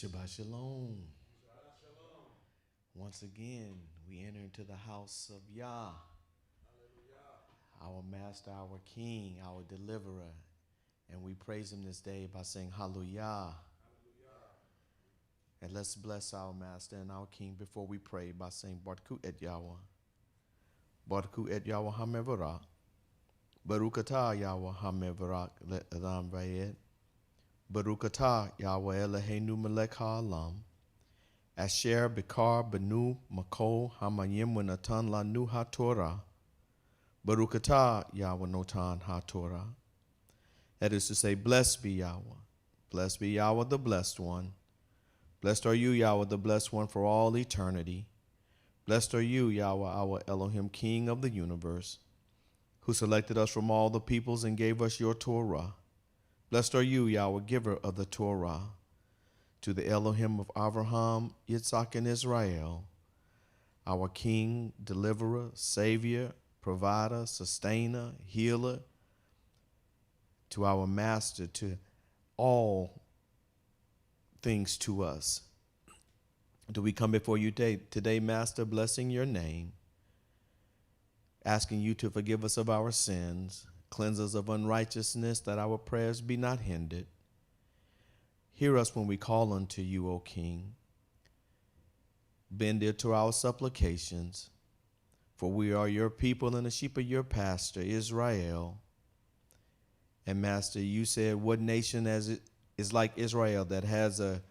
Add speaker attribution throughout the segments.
Speaker 1: Shabbat Shalom. Once again, we enter into the house of Yah, our master, our king, our deliverer. And we praise him this day by saying Hallelujah. And let's bless our master and our king before we pray by saying Barku et Yahweh. Barku et Yahweh hamevarak. Baruch atah Yahweh hamevarak le adam vayed. Baruch atah Yahweh Eloheinu melech ha'alam. Asher Bikar Benu Makol Hamayim Wenatan Lanu HaTorah. Baruch atah Yahweh Notan HaTorah. That is to say, blessed be Yahweh. Blessed be Yahweh, the blessed one. Blessed are you, Yahweh, the blessed one for all eternity. Blessed are you, Yahweh, our Elohim, King of the universe, who selected us from all the peoples and gave us your Torah. Blessed are you, Yahweh, giver of the Torah. To the Elohim of Abraham, Yitzhak, and Israel, our King, Deliverer, Savior, Provider, Sustainer, Healer, to our Master, to all things to us. Do we come before you today, Master, blessing your name, asking you to forgive us of our sins, cleanse us of unrighteousness, that our prayers be not hindered. Hear us when we call unto you, O King. Bend ear to our supplications, for we are your people and the sheep of your pastor, Israel. And Master, you said, what nation is like Israel that has a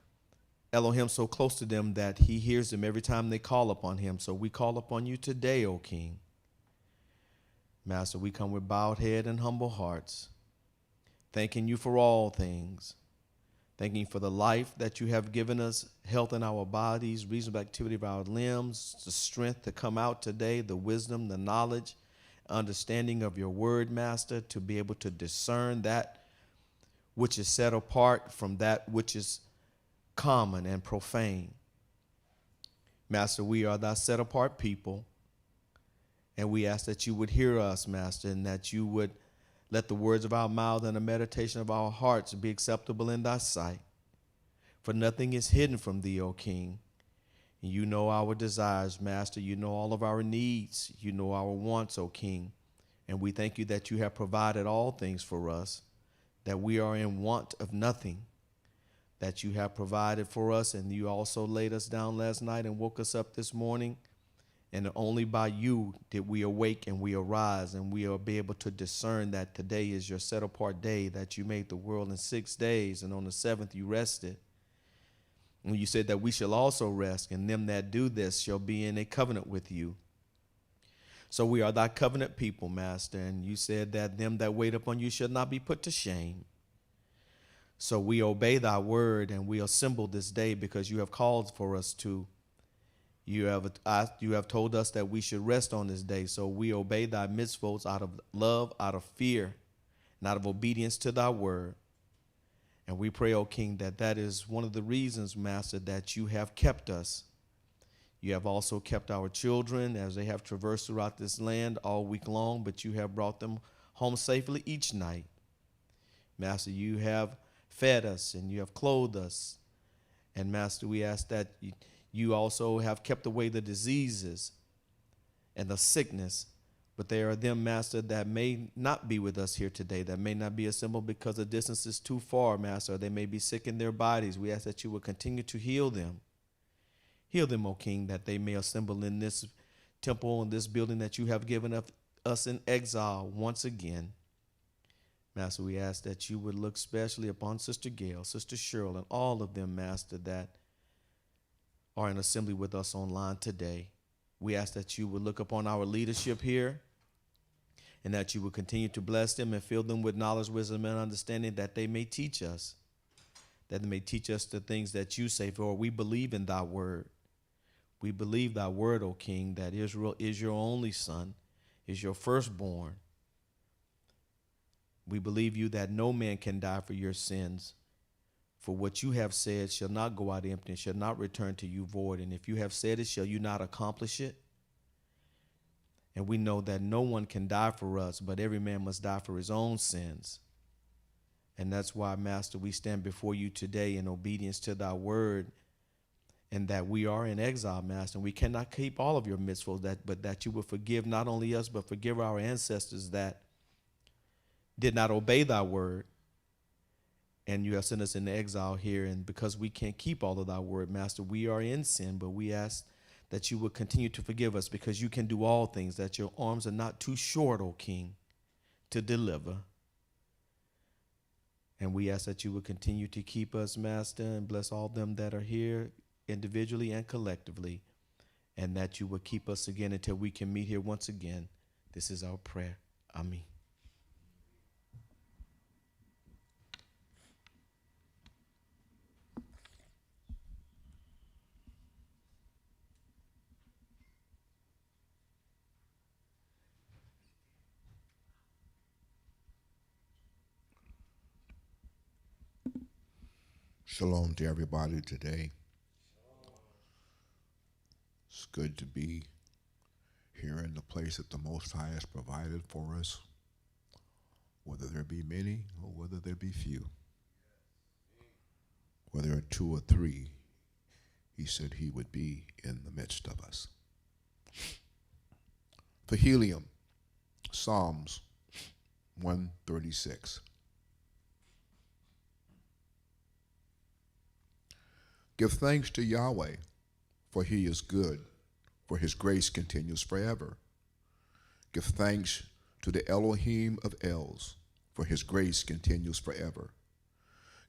Speaker 1: Elohim so close to them that he hears them every time they call upon him? So we call upon you today, O King. Master, we come with bowed head and humble hearts, thanking you for all things. Thanking you for the life that you have given us, health in our bodies, reasonable activity of our limbs, the strength to come out today, the wisdom, the knowledge, understanding of your word, Master, to be able to discern that which is set apart from that which is common and profane. Master, we are thy set apart people, and we ask that you would hear us, Master, and that you would let the words of our mouth and the meditation of our hearts be acceptable in thy sight. For nothing is hidden from thee, O King. And you know our desires, Master. You know all of our needs. You know our wants, O King. And we thank you that you have provided all things for us, that we are in want of nothing, that you have provided for us. And you also laid us down last night and woke us up this morning. And only by you did we awake and we arise, and we will be able to discern that today is your set apart day, that you made the world in 6 days, and on the seventh you rested. And you said that we shall also rest, and them that do this shall be in a covenant with you. So we are thy covenant people, Master, and you said that them that wait upon you shall not be put to shame. So we obey thy word, and we assemble this day because you have called for us to. You have told us that we should rest on this day, so we obey thy mitzvahs out of love, out of fear, and out of obedience to thy word. And we pray, O King, that is one of the reasons, Master, that you have kept us. You have also kept our children as they have traversed throughout this land all week long, but you have brought them home safely each night. Master, you have fed us and you have clothed us. And Master, we ask that you also have kept away the diseases and the sickness. But there are them, Master, that may not be with us here today, that may not be assembled because the distance is too far, Master. They may be sick in their bodies. We ask that you will continue to heal them. Heal them, O King, that they may assemble in this temple, in this building that you have given us in exile once again. Master, we ask that you would look specially upon Sister Gail, Sister Cheryl, and all of them, Master, that are in assembly with us online today. We ask that you would look upon our leadership here, and that you would continue to bless them and fill them with knowledge, wisdom, and understanding, that they may teach us, that they may teach us the things that you say. For we believe in thy word. We believe thy word, O King, that Israel is your only son, is your firstborn. We believe you that no man can die for your sins. For what you have said shall not go out empty, and shall not return to you void. And if you have said it, shall you not accomplish it? And we know that no one can die for us, but every man must die for his own sins. And that's why, Master, we stand before you today in obedience to thy word, and that we are in exile, Master. And we cannot keep all of your mitzvahs, but that you will forgive not only us, but forgive our ancestors that did not obey thy word. And you have sent us into exile here. And because we can't keep all of thy word, Master, we are in sin, but we ask that you will continue to forgive us, because you can do all things, that your arms are not too short, O King, to deliver. And we ask that you will continue to keep us, Master, and bless all them that are here individually and collectively, and that you will keep us again until we can meet here once again. This is our prayer. Amen.
Speaker 2: Shalom to everybody today. It's good to be here in the place that the Most High has provided for us, whether there be many or whether there be few. Whether there are two or three, he said he would be in the midst of us. For helium, Psalms 136. Give thanks to Yahweh, for he is good, for his grace continues forever. Give thanks to the Elohim of Els, for his grace continues forever.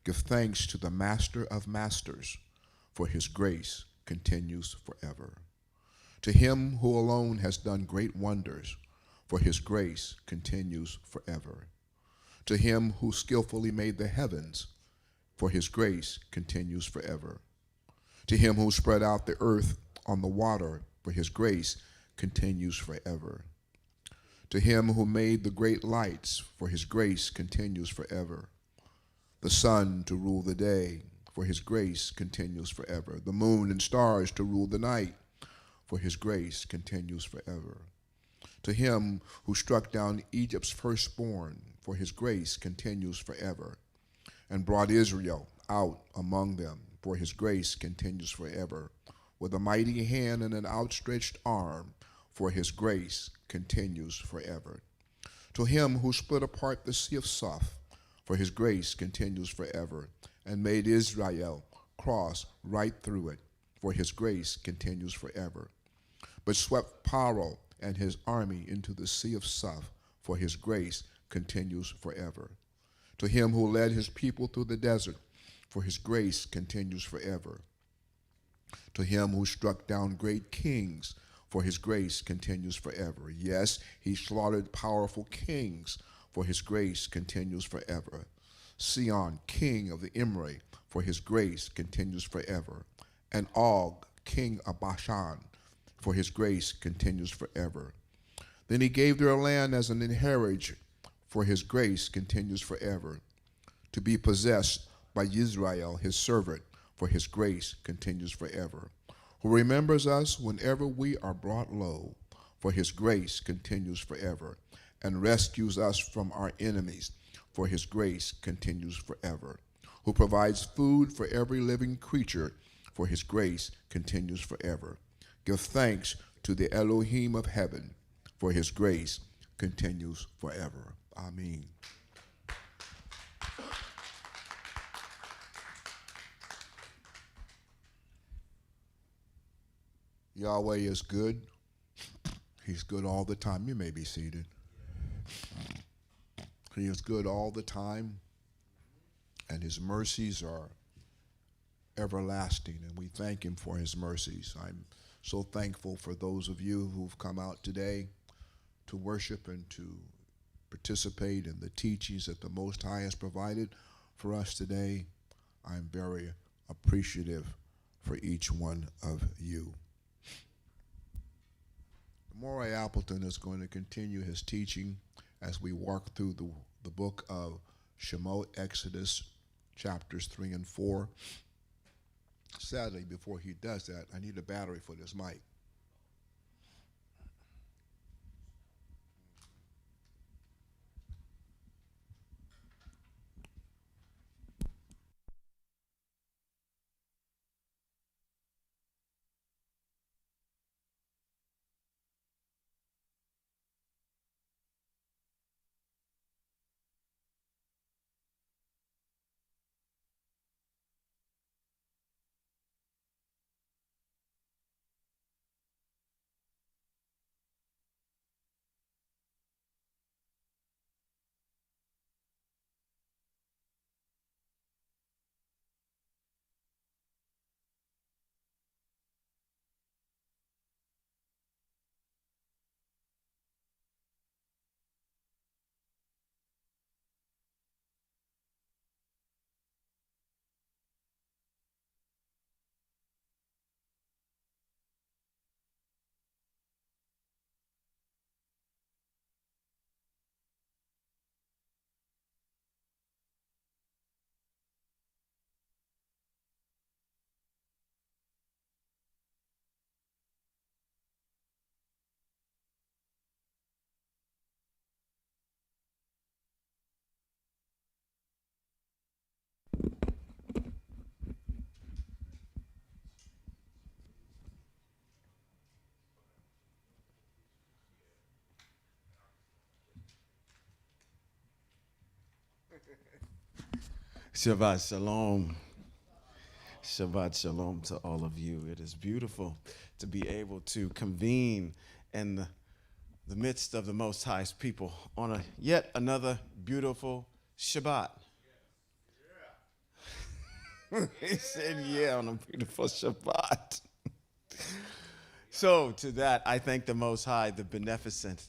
Speaker 2: Give thanks to the Master of Masters, for his grace continues forever. To him who alone has done great wonders, for his grace continues forever. To him who skillfully made the heavens, for his grace continues forever. To him who spread out the earth on the water, for his grace continues forever. To him who made the great lights, for his grace continues forever. The sun to rule the day, for his grace continues forever. The moon and stars to rule the night, for his grace continues forever. To him who struck down Egypt's firstborn, for his grace continues forever, and brought Israel out among them, for his grace continues forever, with a mighty hand and an outstretched arm, for his grace continues forever. To him who split apart the sea of Suph, for his grace continues forever, and made Israel cross right through it, for his grace continues forever, but swept Paro and his army into the sea of Suph, for his grace continues forever. To him who led his people through the desert, for his grace continues forever. To him who struck down great kings, for his grace continues forever. Yes, he slaughtered powerful kings, for his grace continues forever. Sion, king of the Imre, for his grace continues forever. And Og, king of Bashan, for his grace continues forever. Then he gave their land as an inheritance, for his grace continues forever, to be possessed by Israel, his servant, for his grace continues forever, who remembers us whenever we are brought low, for his grace continues forever, and rescues us from our enemies, for his grace continues forever, who provides food for every living creature, for his grace continues forever. Give thanks to the Elohim of heaven, for his grace continues forever. Amen. Yahweh is good. He's good all the time. You may be seated. He is good all the time, and his mercies are everlasting, and we thank him for his mercies. I'm so thankful for those of you who've come out today to worship and to participate in the teachings that the Most High has provided for us today. I'm very appreciative for each one of you. Moray Appleton is going to continue his teaching as we walk through the book of Shemot, Exodus, chapters 3 and 4. Sadly, before he does that, I need a battery for this mic.
Speaker 3: Shabbat shalom. Shabbat shalom to all of you. It is beautiful to be able to convene in the midst of the Most High's people on yet another beautiful Shabbat. He said, yeah, on a beautiful Shabbat. So to that, I thank the Most High, the beneficent,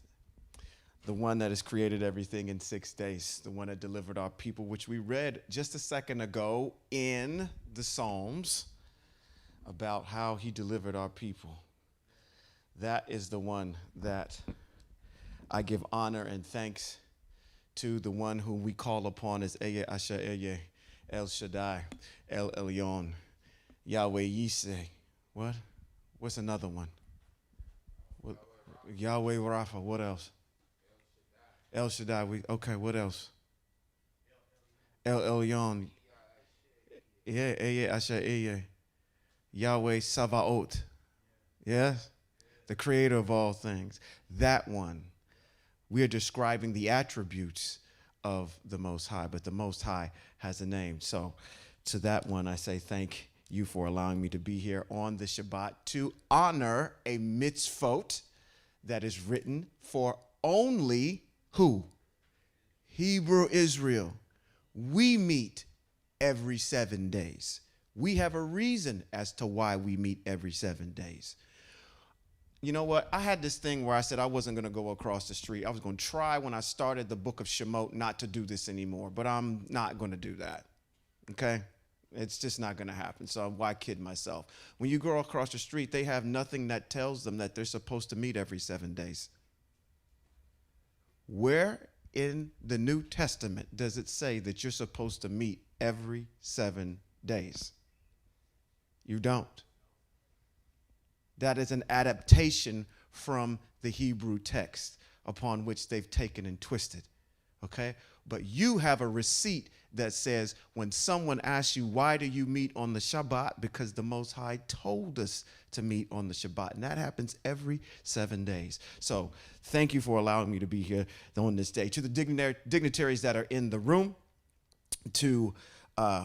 Speaker 3: the one that has created everything in 6 days, the one that delivered our people, which we read just a second ago in the Psalms about how he delivered our people. That is the one that I give honor and thanks to, the one whom we call upon as Eye El Shaddai, El Elyon, Yahwehs. What? What's another one? What? Yahweh Rapha. What else? El Shaddai. Okay, what else? El Elyon. Yeah, Yahweh Savaot. Yes? The creator of all things. That one. We are describing the attributes of the Most High, but the Most High has a name. So to that one, I say thank you for allowing me to be here on the Shabbat to honor a mitzvot that is written for only who? Hebrew Israel. We meet every 7 days. We have a reason as to why we meet every 7 days. You know what? I had this thing where I said I wasn't going to go across the street. I was going to try when I started the book of Shemot not to do this anymore, but I'm not going to do that. Okay? It's just not going to happen. So why kid myself? When you go across the street, they have nothing that tells them that they're supposed to meet every 7 days. Where in the New Testament does it say that you're supposed to meet every 7 days? You don't. That is an adaptation from the Hebrew text upon which they've taken and twisted. Okay? But you have a receipt that says when someone asks you, why do you meet on the Shabbat? Because the Most High told us to meet on the Shabbat. And that happens every 7 days. So thank you for allowing me to be here on this day. To the dignitaries that are in the room, to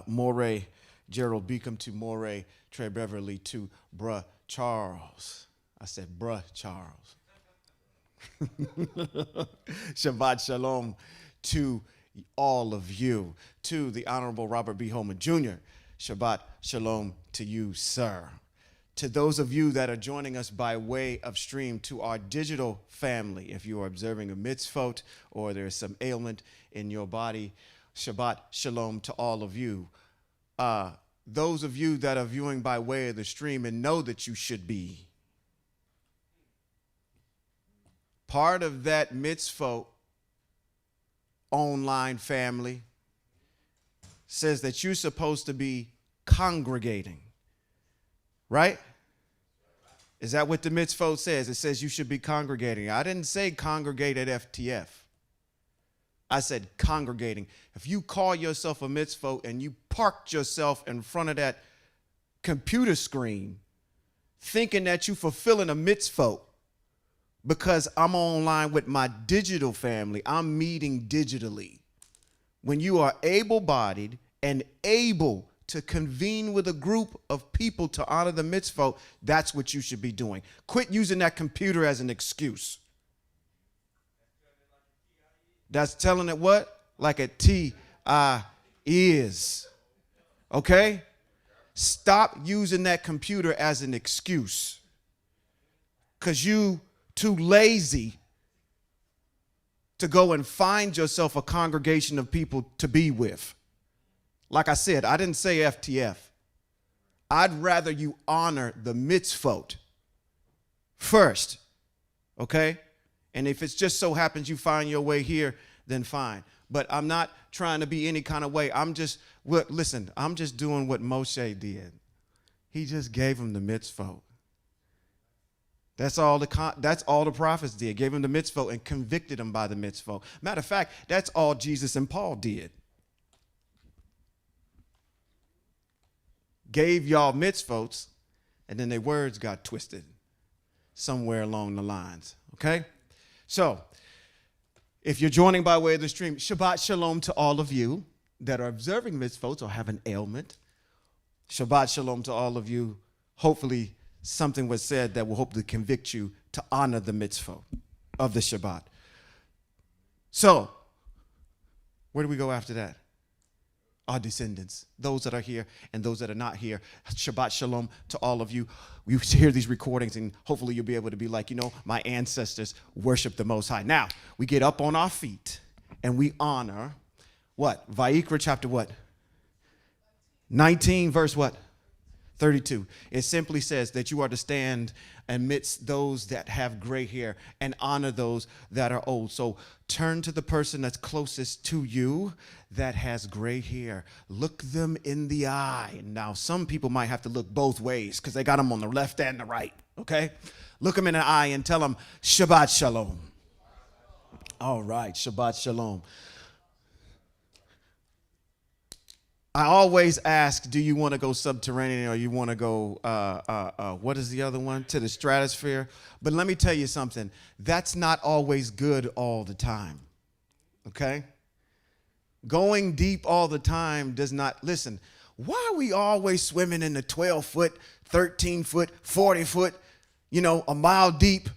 Speaker 3: Moray, Gerald Beacom, to Moray, Trey Beverly, to Bruh Charles. I said Bruh Charles. Shabbat Shalom to all of you. To the Honorable Robert B. Holman Jr., Shabbat Shalom to you, sir. To those of you that are joining us by way of stream, to our digital family, if you are observing a mitzvot or there's some ailment in your body, Shabbat Shalom to all of you. Those of you that are viewing by way of the stream and know that you should be part of that mitzvot online family says that you're supposed to be congregating, right? Is that what the mitzvot says? It says you should be congregating. I didn't say congregate at FTF. I said congregating. If you call yourself a mitzvot and you parked yourself in front of that computer screen thinking that you're fulfilling a mitzvot because I'm online with my digital family, I'm meeting digitally. When you are able-bodied and able to convene with a group of people to honor the mitzvot, that's what you should be doing. Quit using that computer as an excuse. That's telling it what? Like a T-I is. Okay? Stop using that computer as an excuse. Because you too lazy to go and find yourself a congregation of people to be with. Like I said, I didn't say FTF. I'd rather you honor the mitzvot first. Okay? And if it's just so happens you find your way here, then fine. But I'm not trying to be any kind of way. I'm just doing what Moshe did. He just gave him the mitzvot. That's all the prophets did. Gave him the mitzvot and convicted him by the mitzvot. Matter of fact, that's all Jesus and Paul did. Gave y'all mitzvots, and then their words got twisted somewhere along the lines. Okay? So, If you're joining by way of the stream, Shabbat Shalom to all of you that are observing mitzvot or have an ailment. Shabbat Shalom to all of you. Hopefully something was said that will hopefully convict you to honor the mitzvah of the Shabbat. So, where do we go after that? Our descendants, those that are here and those that are not here. Shabbat Shalom to all of you. We hear these recordings and hopefully you'll be able to be like, my ancestors worship the Most High. Now, we get up on our feet and we honor what? Vayikra chapter what? 19 verse what? 32. It simply says that you are to stand amidst those that have gray hair and honor those that are old. So turn to the person that's closest to you that has gray hair. Look them in the eye. Now, some people might have to look both ways because they got them on the left and the right, okay? Look them in the eye and tell them, Shabbat Shalom. All right, Shabbat Shalom. I always ask, do you want to go subterranean or you want to go, what is the other one? To the stratosphere. But let me tell you something. That's not always good all the time. Okay? Going deep all the time does not, listen, why are we always swimming in the 12-foot, 13-foot, 40-foot, a mile deep?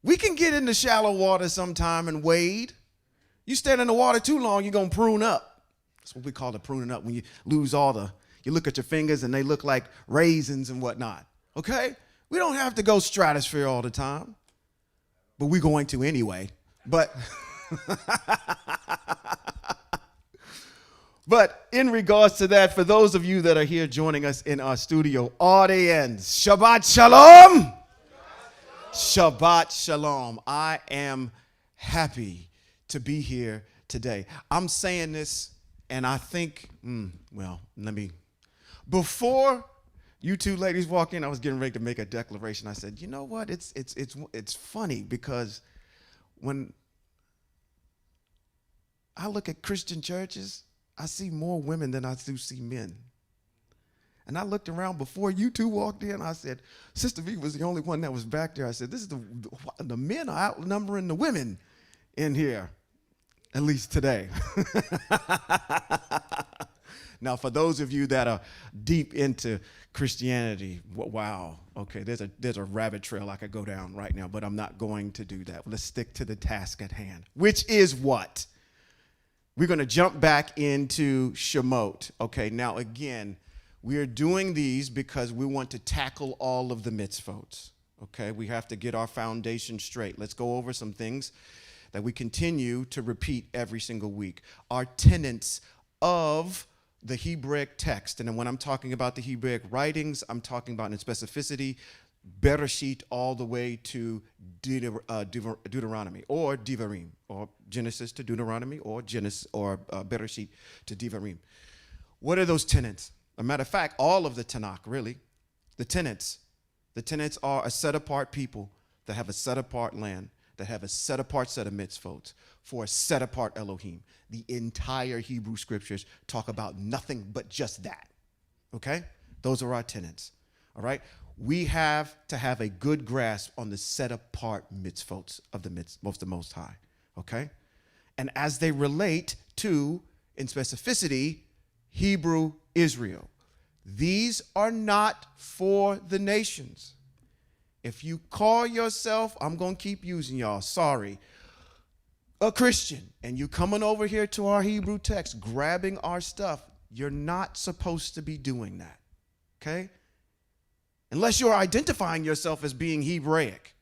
Speaker 3: We can get in the shallow water sometime and wade. You stand in the water too long, you're going to prune up. That's what we call it, pruning up, when you lose you look at your fingers and they look like raisins and whatnot, okay? We don't have to go stratosphere all the time, but we're going to anyway. But, but in regards to that, for those of you that are here joining us in our studio audience, Shabbat Shalom! Shabbat Shalom. I am happy to be here today. I'm saying this. And I think, before you two ladies walked in, I was getting ready to make a declaration. I said, you know what? It's funny because when I look at Christian churches, I see more women than I do see men. And I looked around before you two walked in. I said, Sister V was the only one that was back there. I said, this is the men are outnumbering the women in here. At least today. Now, for those of you that are deep into Christianity, wow, okay, there's a rabbit trail I could go down right now, but I'm not going to do that. Let's stick to the task at hand, which is what? We're going to jump back into Shemot. Okay, now again, we are doing these because we want to tackle all of the mitzvot. Okay, we have to get our foundation straight. Let's go over some things that we continue to repeat every single week. Our tenets of the Hebraic text. And when I'm talking about the Hebraic writings, I'm talking about in specificity, Bereshit all the way to Deuteronomy, or Devarim, or Genesis to Deuteronomy, or Bereshit to Devarim. What are those tenets? A matter of fact, all of the Tanakh, really. The tenets are a set-apart people that have a set-apart land, that have a set-apart set of mitzvot for a set-apart Elohim. The entire Hebrew scriptures talk about nothing but just that, okay? Those are our tenets, all right? We have to have a good grasp on the set-apart mitzvot of the Most High, okay? And as they relate to, in specificity, Hebrew Israel. These are not for the nations. If you call yourself, I'm going to keep using y'all, sorry, a Christian, and you coming over here to our Hebrew text, grabbing our stuff, you're not supposed to be doing that, okay? Unless you're identifying yourself as being Hebraic.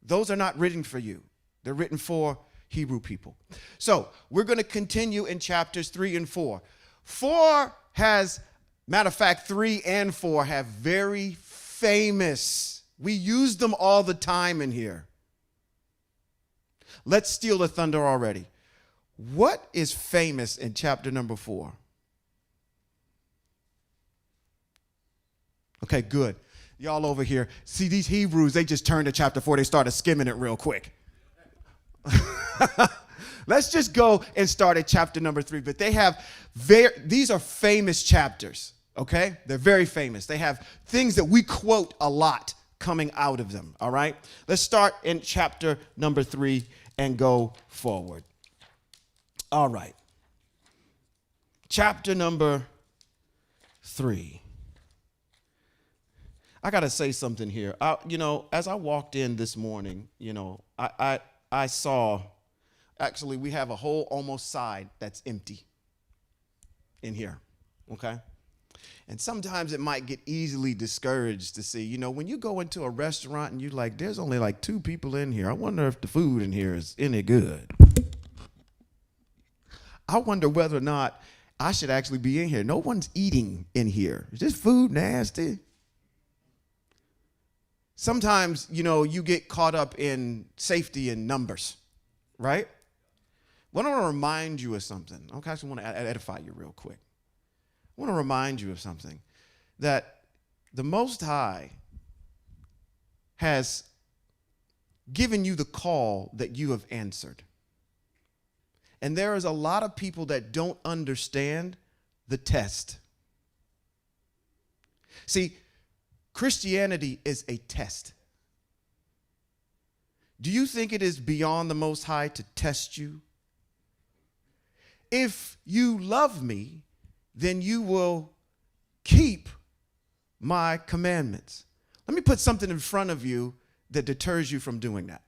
Speaker 3: Those are not written for you. They're written for Hebrew people. So we're going to continue in chapters 3 and 4. 4 has, matter of fact, 3 and 4 have very famous, we use them all the time in here. Let's steal the thunder already. What is famous in chapter number 4? Okay, good. Y'all over here, see these Hebrews, they just turned to chapter 4. They started skimming it real quick. Let's just go and start at chapter number 3. But they have these are famous chapters, okay? They're very famous. They have things that we quote a lot coming out of them, all right? Let's start in chapter number 3 and go forward. All right. Chapter number 3. I got to say something here. As I walked in this morning, I saw, actually, we have a whole almost side that's empty in here, okay? And sometimes it might get easily discouraged to see, when you go into a restaurant and you're like, there's only like 2 people in here. I wonder if the food in here is any good. I wonder whether or not I should actually be in here. No one's eating in here. Is this food nasty? Sometimes, you get caught up in safety and numbers, right? Well, I want to remind you of something. Okay, I just want to edify you real quick. I want to remind you of something, that the Most High has given you the call that you have answered. And there is a lot of people that don't understand the test. See, Christianity is a test. Do you think it is beyond the Most High to test you? If you love me, then you will keep my commandments. Let me put something in front of you that deters you from doing that.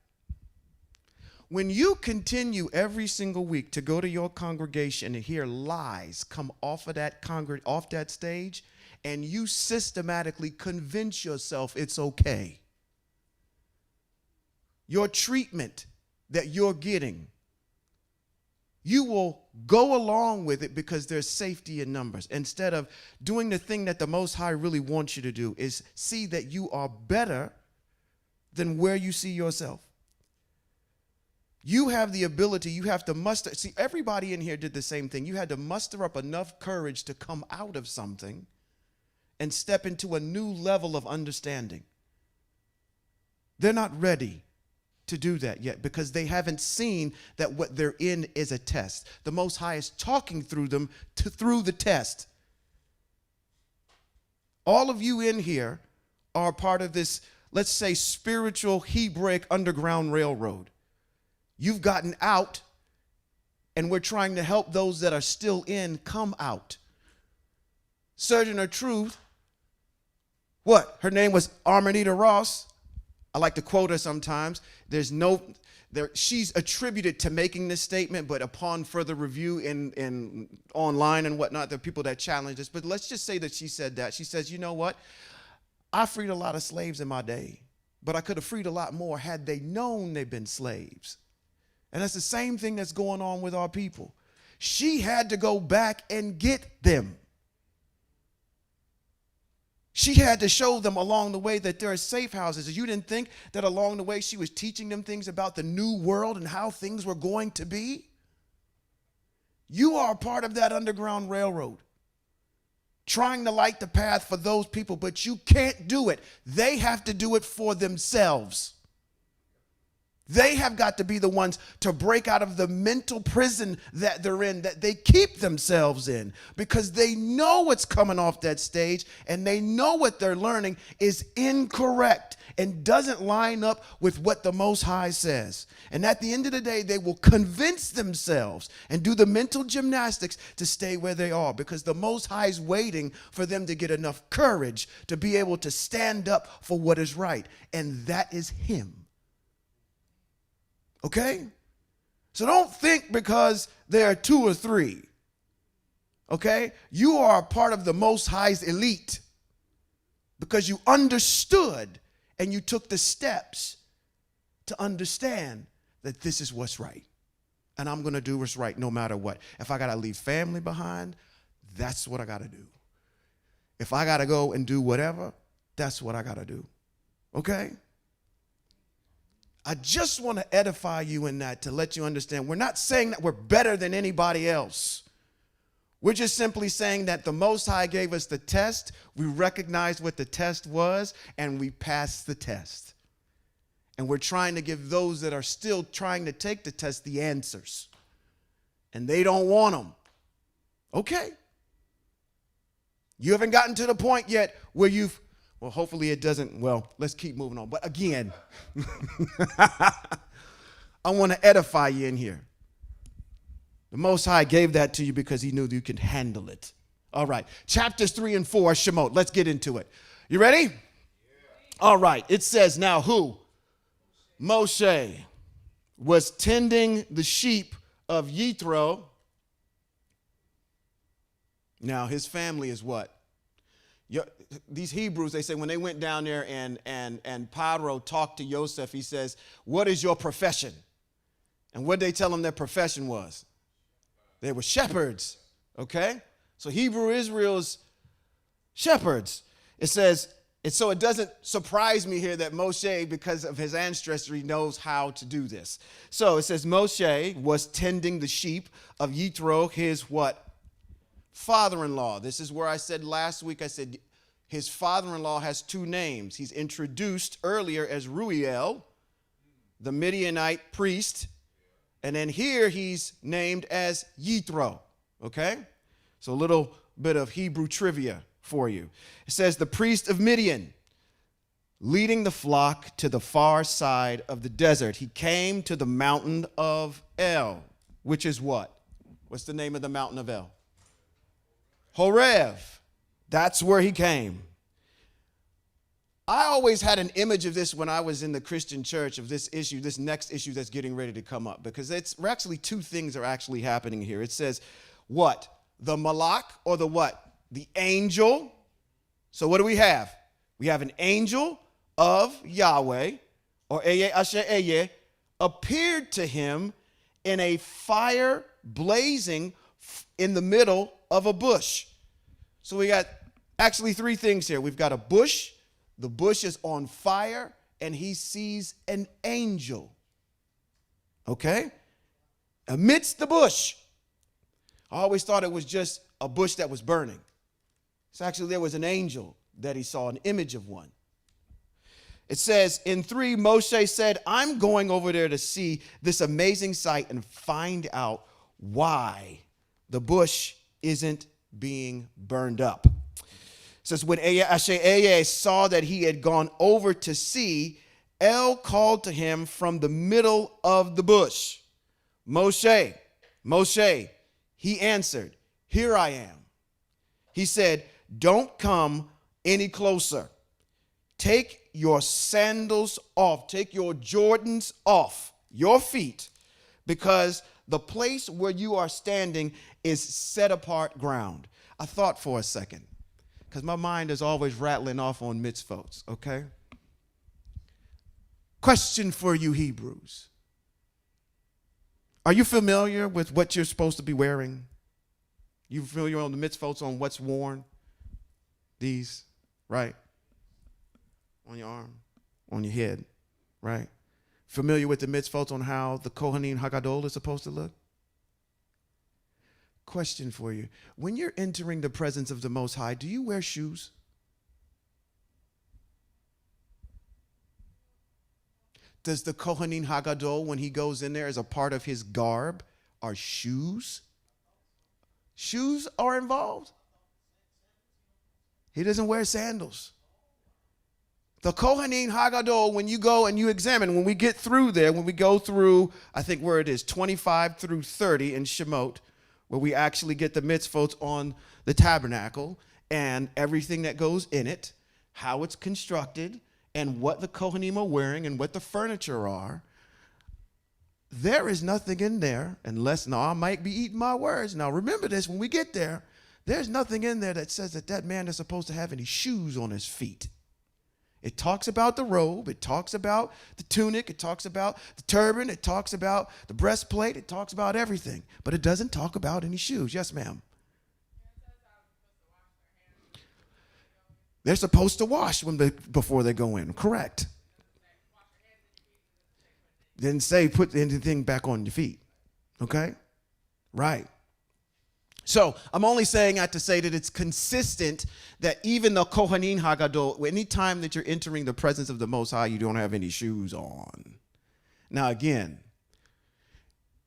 Speaker 3: When you continue every single week to go to your congregation and hear lies come off of that stage, and you systematically convince yourself it's okay, your treatment that you're getting, you will go along with it because there's safety in numbers. Instead of doing the thing that the Most High really wants you to do, is see that you are better than where you see yourself. You have the ability, you have to muster. See, everybody in here did the same thing. You had to muster up enough courage to come out of something and step into a new level of understanding. They're not ready to do that yet because they haven't seen that what they're in is a test. The Most High is talking through them through the test. All of you in here are part of this, let's say, spiritual Hebraic underground railroad. You've gotten out, and we're trying to help those that are still in come out. Surgeon of Truth, what? Her name was Armanita Ross. I like to quote her sometimes. She's attributed to making this statement, but upon further review in online and whatnot, there are people that challenge this. But let's just say that she said that. She says, you know what? I freed a lot of slaves in my day, but I could have freed a lot more had they known they've been slaves. And that's the same thing that's going on with our people. She had to go back and get them. She had to show them along the way that there are safe houses. You didn't think that along the way she was teaching them things about the new world and how things were going to be? You are a part of that underground railroad, trying to light the path for those people, but you can't do it. They have to do it for themselves. They have got to be the ones to break out of the mental prison that they're in, that they keep themselves in, because they know what's coming off that stage and they know what they're learning is incorrect and doesn't line up with what the Most High says. And at the end of the day, they will convince themselves and do the mental gymnastics to stay where they are, because the Most High is waiting for them to get enough courage to be able to stand up for what is right. And that is Him. Okay? So don't think because there are 2 or 3, okay? You are a part of the Most High's elite because you understood and you took the steps to understand that this is what's right. And I'm going to do what's right no matter what. If I got to leave family behind, that's what I got to do. If I got to go and do whatever, that's what I got to do. Okay? I just want to edify you in that, to let you understand we're not saying that we're better than anybody else. We're just simply saying that the Most High gave us the test, we recognized what the test was, and we passed the test. And we're trying to give those that are still trying to take the test the answers. And they don't want them. Okay. You haven't gotten to the point yet where well, hopefully it doesn't. Well, let's keep moving on. But again, I want to edify you in here. The Most High gave that to you because he knew that you could handle it. All right. Chapters 3 and 4, Shemot. Let's get into it. You ready? Yeah. All right. It says now who? Moshe was tending the sheep of Yethro. Now his family is what? These Hebrews, they say when they went down there and Pharaoh talked to Joseph, he says, what is your profession? And what did they tell him their profession was? They were shepherds, okay? So Hebrew Israel's shepherds. It says, and so it doesn't surprise me here that Moshe, because of his ancestry, knows how to do this. So it says Moshe was tending the sheep of Yethro, his what? Father-in-law. This is where I said last week, I said his father-in-law has two names. He's introduced earlier as Ruiel, the Midianite priest. And then here he's named as Yethro, okay? So a little bit of Hebrew trivia for you. It says the priest of Midian, leading the flock to the far side of the desert. He came to the mountain of El, which is what? What's the name of the mountain of El? Horeb. That's where he came. I always had an image of this when I was in the Christian church of this issue, this next issue that's getting ready to come up, because it's actually two things are actually happening here. It says what? The malak, or the what? The angel. So what do we have? We have an angel of Yahweh, or Eye Asher Eye, appeared to him in a fire blazing in the middle of a bush. So we got actually three things here. We've got a bush. The bush is on fire, and he sees an angel. Okay? Amidst the bush. I always thought it was just a bush that was burning. So actually there was an angel that he saw, an image of one. It says in 3, Moshe said, I'm going over there to see this amazing sight and find out why the bush isn't being burned up. It says when Asher saw that he had gone over to see, El called to him from the middle of the bush, Moshe, Moshe. He answered, here I am. He said, don't come any closer. Take your sandals off. Take your Jordans off your feet, because the place where you are standing is set apart ground. I thought for a second, because my mind is always rattling off on mitzvahs, okay? Question for you Hebrews. Are you familiar with what you're supposed to be wearing? You familiar on the mitzvahs on what's worn? These, right? On your arm, on your head, right? Familiar with the mitzvahs on how the Kohanim Hagadol is supposed to look? Question for you. When you're entering the presence of the Most High, do you wear shoes? Does the Kohanim Hagadol, when he goes in there as a part of his garb, are shoes? Shoes are involved. He doesn't wear sandals. The Kohanim Hagadol, when you go and you examine, when we get through there, when we go through, I think where it is, 25 through 30 in Shemot, where we actually get the mitzvot on the tabernacle and everything that goes in it, how it's constructed, and what the Kohanim are wearing and what the furniture are. There is nothing in there, unless, now I might be eating my words. Now remember this, when we get there, there's nothing in there that says that that man is supposed to have any shoes on his feet. It talks about the robe, it talks about the tunic, it talks about the turban, it talks about the breastplate, it talks about everything, but it doesn't talk about any shoes. Yes, ma'am. They're supposed to wash before they go in, correct. Didn't say put anything back on your feet, okay? Right. So I'm only saying that to say that it's consistent that even the Kohanim Hagadol, anytime that you're entering the presence of the Most High, you don't have any shoes on. Now again,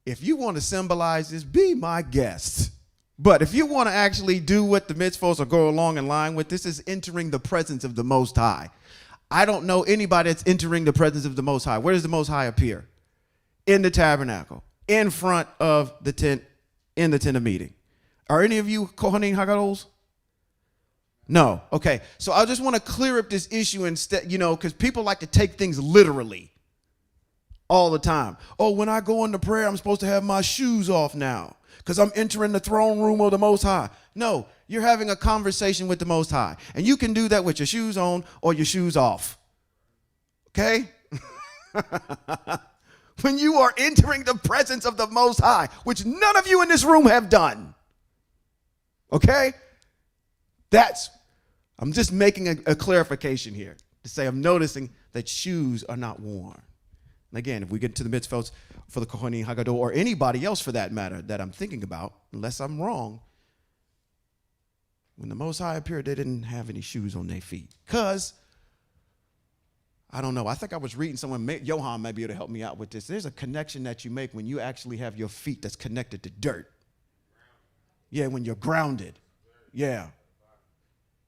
Speaker 3: if you want to symbolize this, be my guest. But if you want to actually do what the mitzvahs or go along in line with, this is entering the presence of the Most High. I don't know anybody that's entering the presence of the Most High. Where does the Most High appear? in the tabernacle, in front of the tent, in the tent of meeting. Are any of you Kohanim Hagadols? No. Okay. So I just want to clear up this issue instead, because people like to take things literally all the time. Oh, when I go into prayer, I'm supposed to have my shoes off now because I'm entering the throne room of the Most High. No, you're having a conversation with the Most High. And you can do that with your shoes on or your shoes off. Okay? When you are entering the presence of the Most High, which none of you in this room have done. Okay? I'm just making a clarification here to say I'm noticing that shoes are not worn. And again, if we get to the mitzvahs for the Kohanim Hagadol or anybody else for that matter that I'm thinking about, unless I'm wrong, when the Most High appeared, they didn't have any shoes on their feet. Because, I don't know, I think I was reading someone, Johan might be able to help me out with this. There's a connection that you make when you actually have your feet that's connected to dirt. Yeah, when you're grounded. Yeah.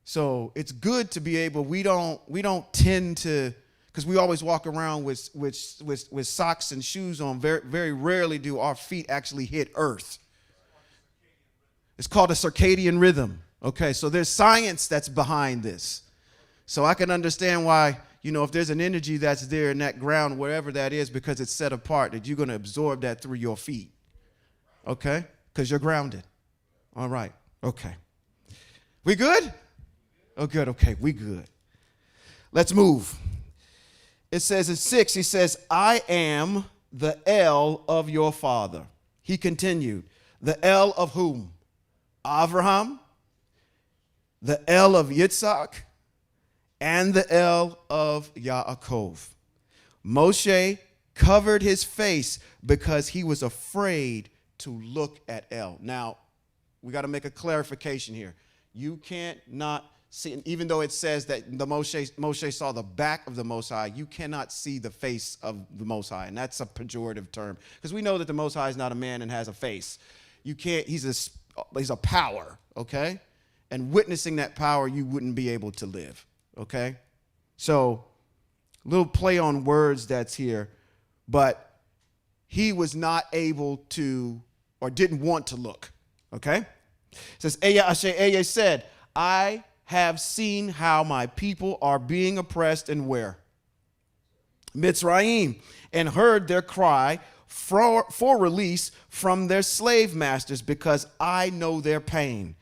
Speaker 3: So it's good to be able, we don't tend to, because we always walk around with socks and shoes on. Very, very rarely do our feet actually hit earth. It's called a circadian rhythm. Okay, so there's science that's behind this. So I can understand why, if there's an energy that's there in that ground, wherever that is, because it's set apart, that you're going to absorb that through your feet. Okay? Because you're grounded. All right. Okay. We good? Oh, good. Okay, we good. Let's move. It says in 6, he says, I am the El of your father. He continued, the El of whom? Abraham, the El of Yitzhak, and the El of Yaakov. Moshe covered his face because he was afraid to look at El. Now, we got to make a clarification here. You can't not see, even though it says that Moshe saw the back of the Most High, you cannot see the face of the Most High, and that's a pejorative term because we know that the Most High is not a man and has a face. You can't. He's a power, okay? And witnessing that power, you wouldn't be able to live, okay? So, a little play on words that's here, but he was not able to or didn't want to look, okay? It says, Eye said, I have seen how my people are being oppressed and where? Mitzrayim, and heard their cry for release from their slave masters because I know their pain.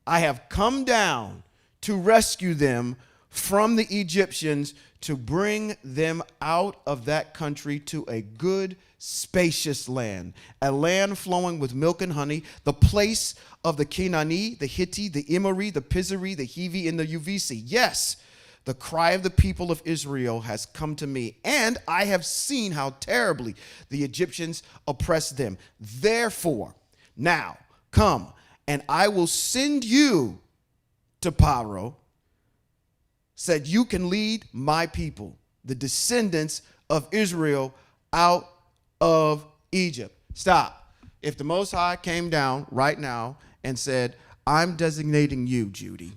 Speaker 3: I have come down to rescue them from the Egyptians to bring them out of that country to a good, spacious land, a land flowing with milk and honey, the place of the Canaanite, the Hittite, the Emori, the Pizari, the Hivi, and the Uvisi. Yes, the cry of the people of Israel has come to me, and I have seen how terribly the Egyptians oppress them. Therefore, now come, and I will send you to Paro, so that you can lead my people, the descendants of Israel, out of Egypt. Stop. If the Most High came down right now and said, I'm designating you, Judy,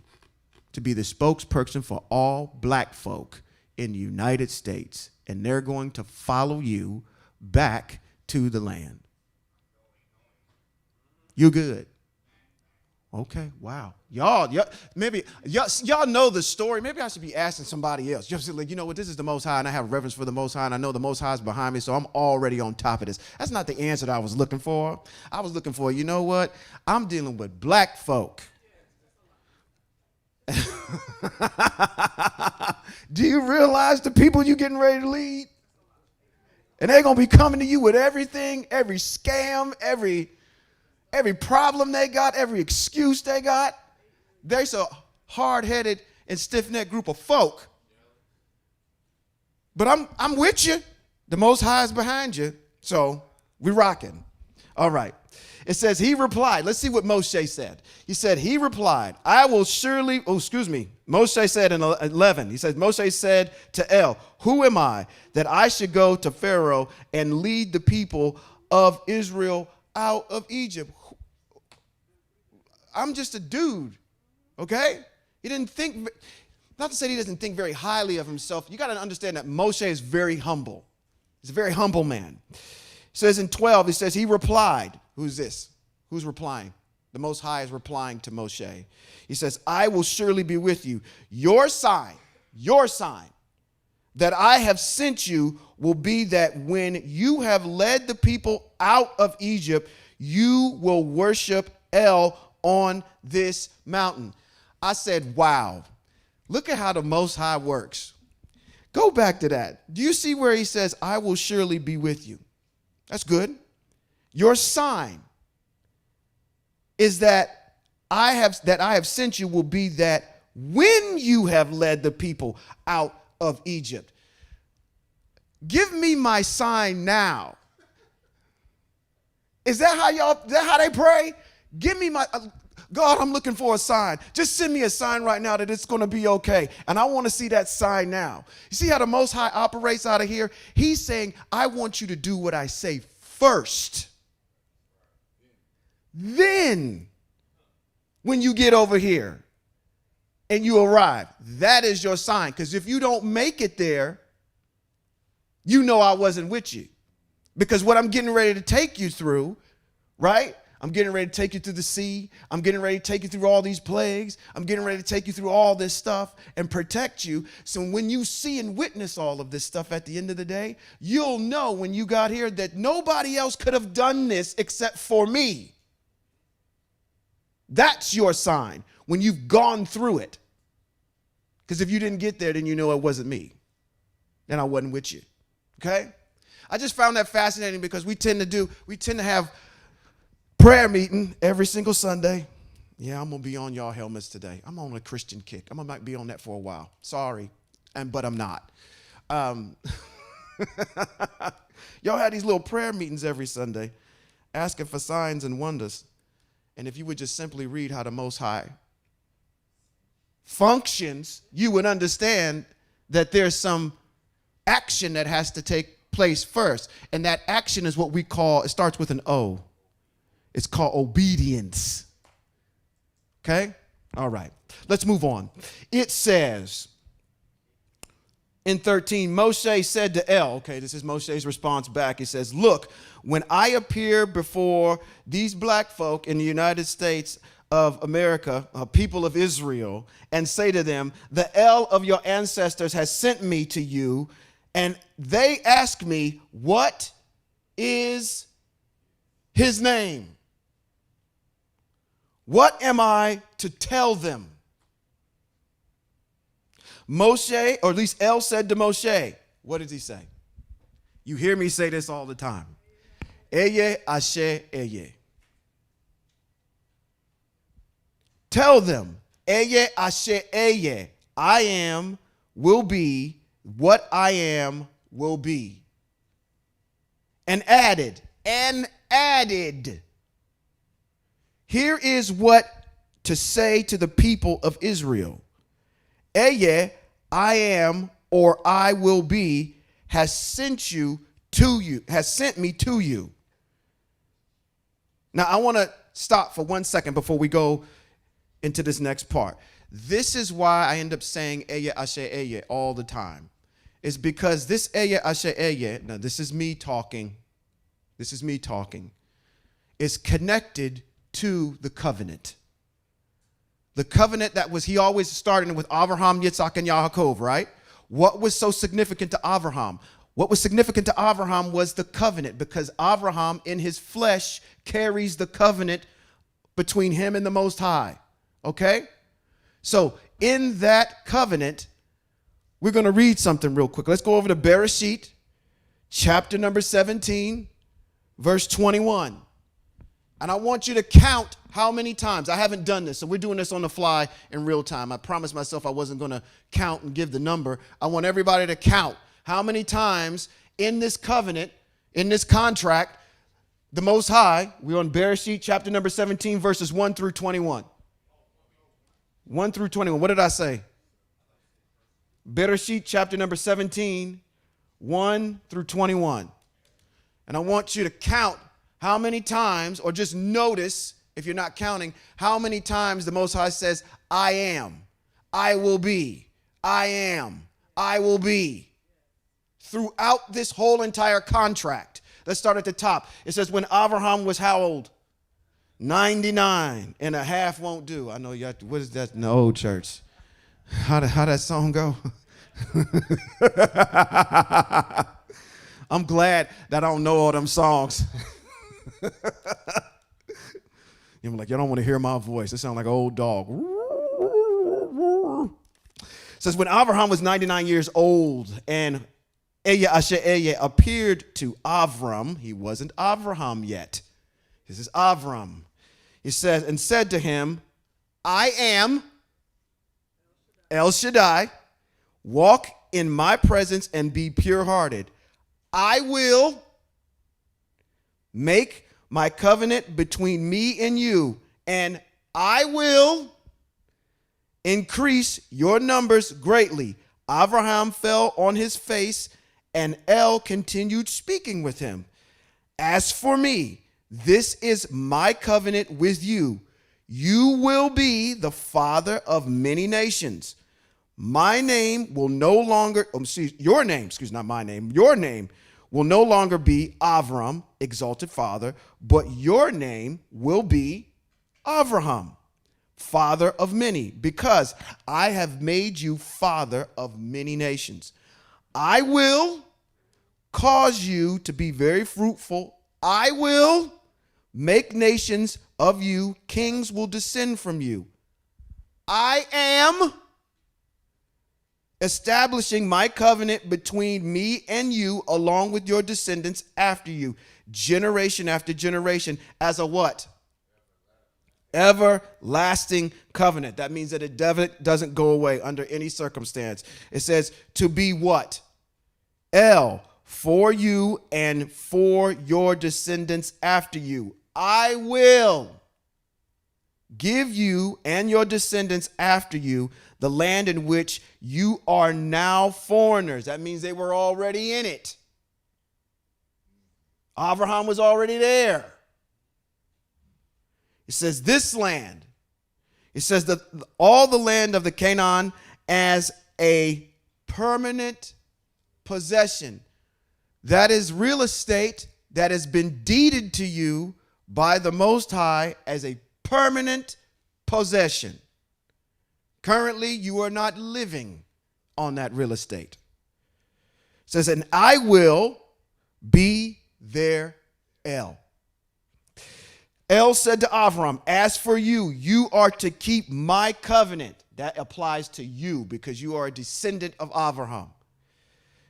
Speaker 3: to be the spokesperson for all black folk in the United States, and they're going to follow you back to the land. You good? Okay, wow. Y'all know the story. Maybe I should be asking somebody else. Just like, you know what, this is the Most High, and I have reverence for the Most High, and I know the Most High is behind me, so I'm already on top of this. That's not the answer that I was looking for. I was looking for, you know what? I'm dealing with black folk. Do you realize the people you getting ready to lead? And they're going to be coming to you with everything, every scam, every problem they got, every excuse they got. There's a hard-headed and stiff-necked group of folk. But I'm with you. The Most High is behind you. So we're rocking. All right. It says he replied. Let's see what Moshe said. He said, he replied, I will surely, Moshe said in 11, he says, Moshe said to El, who am I that I should go to Pharaoh and lead the people of Israel out of Egypt? I'm just a dude, okay? He didn't think, not to say he doesn't think very highly of himself. You got to understand that Moshe is very humble. He's a very humble man. says in 12, it says he replied. Who's this? Who's replying? The Most High is replying to Moshe. He says, I will surely be with you. Your sign that I have sent you will be that when you have led the people out of Egypt, you will worship El on this mountain. I said, wow, look at how the Most High works. Go back to that. Do you see where he says, I will surely be with you? That's good. Your sign is that I have sent you will be that when you have led the people out of Egypt. Give me my sign now. Is that how they pray? Give me my, God, I'm looking for a sign. Just send me a sign right now that it's going to be okay. And I want to see that sign now. You see how the Most High operates out of here? He's saying, I want you to do what I say first. Then, when you get over here and you arrive, that is your sign. Because if you don't make it there, you know I wasn't with you. Because what I'm getting ready to take you through, right? I'm getting ready to take you through the sea. I'm getting ready to take you through all these plagues. I'm getting ready to take you through all this stuff and protect you. So when you see and witness all of this stuff at the end of the day, you'll know when you got here that nobody else could have done this except for me. That's your sign when you've gone through it. Because if you didn't get there, then you know it wasn't me. And I wasn't with you. Okay? I just found that fascinating because we tend to have prayer meeting every single Sunday. Yeah, I'm going to be on y'all helmets today. I'm on a Christian kick. I might be on that for a while. Sorry, but I'm not. Y'all had these little prayer meetings every Sunday asking for signs and wonders. And if you would just simply read how the Most High functions, you would understand that there's some action that has to take place first. And that action is what we call, it starts with an O. It's called obedience. Okay? All right. Let's move on. It says in 13, Moshe said to El, okay, this is Moshe's response back. He says, look, when I appear before these black folk in the United States of America, people of Israel, and say to them, the El of your ancestors has sent me to you, and they ask me, what is his name? What am I to tell them? Moshe, or at least El said to Moshe, what did he say? You hear me say this all the time. Eye ashe eye. Tell them, Eye ashe eye. I am, will be, what I am, will be. And added. Here is what to say to the people of Israel. Eye, I am, or I will be, has sent me to you. Now, I want to stop for 1 second before we go into this next part. This is why I end up saying Eye ashe eye all the time. It's because this Eye ashe eye, now this is me talking, is connected to the covenant. The covenant that was, he always started with Abraham, Yitzhak, and Yaakov, right? What was so significant to Abraham? What was significant to Abraham was the covenant, because Abraham in his flesh carries the covenant between him and the Most High. Okay? So in that covenant, we're going to read something real quick. Let's go over to Bereshit, chapter number 17, verse 21. And I want you to count how many times. I haven't done this, so we're doing this on the fly in real time. I promised myself I wasn't going to count and give the number. I want everybody to count how many times in this covenant, in this contract, the Most High, we're on Bereshit, chapter number 17, verses 1 through 21. 1 through 21. What did I say? Bereshit, chapter number 17, 1 through 21. And I want you to count how many times, or just notice, if you're not counting, how many times the Most High says, I am, I will be, I am, I will be. Throughout this whole entire contract, Let's start at the top. It says, when Abraham was how old? 99 and a half won't do. I know you have to, what is that in the old church? How that song go? I'm glad that I don't know all them songs. I'm like, you don't want to hear my voice. It sounds like an old dog. It says, when Abraham was 99 years old and Elisha appeared to Avram, he wasn't Abraham yet. This is Avram. He says, and said to him, I am El Shaddai. Walk in my presence and be pure-hearted. I will make my covenant between me and you, and I will increase your numbers greatly. Abraham fell on his face, and El continued speaking with him. As for me, this is my covenant with you. You will be the father of many nations. My name will no longer, your name will no longer be Avram, exalted father, but your name will be Abraham, father of many, because I have made you father of many nations. I will cause you to be very fruitful. I will make nations of you. Kings will descend from you. I am establishing my covenant between me and you, along with your descendants after you, generation after generation, as a what? Everlasting covenant. That means that it doesn't go away under any circumstance. It says to be what? El, for you and for your descendants after you. I will give you and your descendants after you the land in which you are now foreigners. That means they were already in it. Abraham was already there. It says this land. It says that all the land of the Canaan as a permanent possession. That is real estate that has been deeded to you by the Most High as a permanent possession. Currently, you are not living on that real estate. It says, and I will be their El. El said to Avram, as for you, you are to keep my covenant. That applies to you because you are a descendant of Abraham.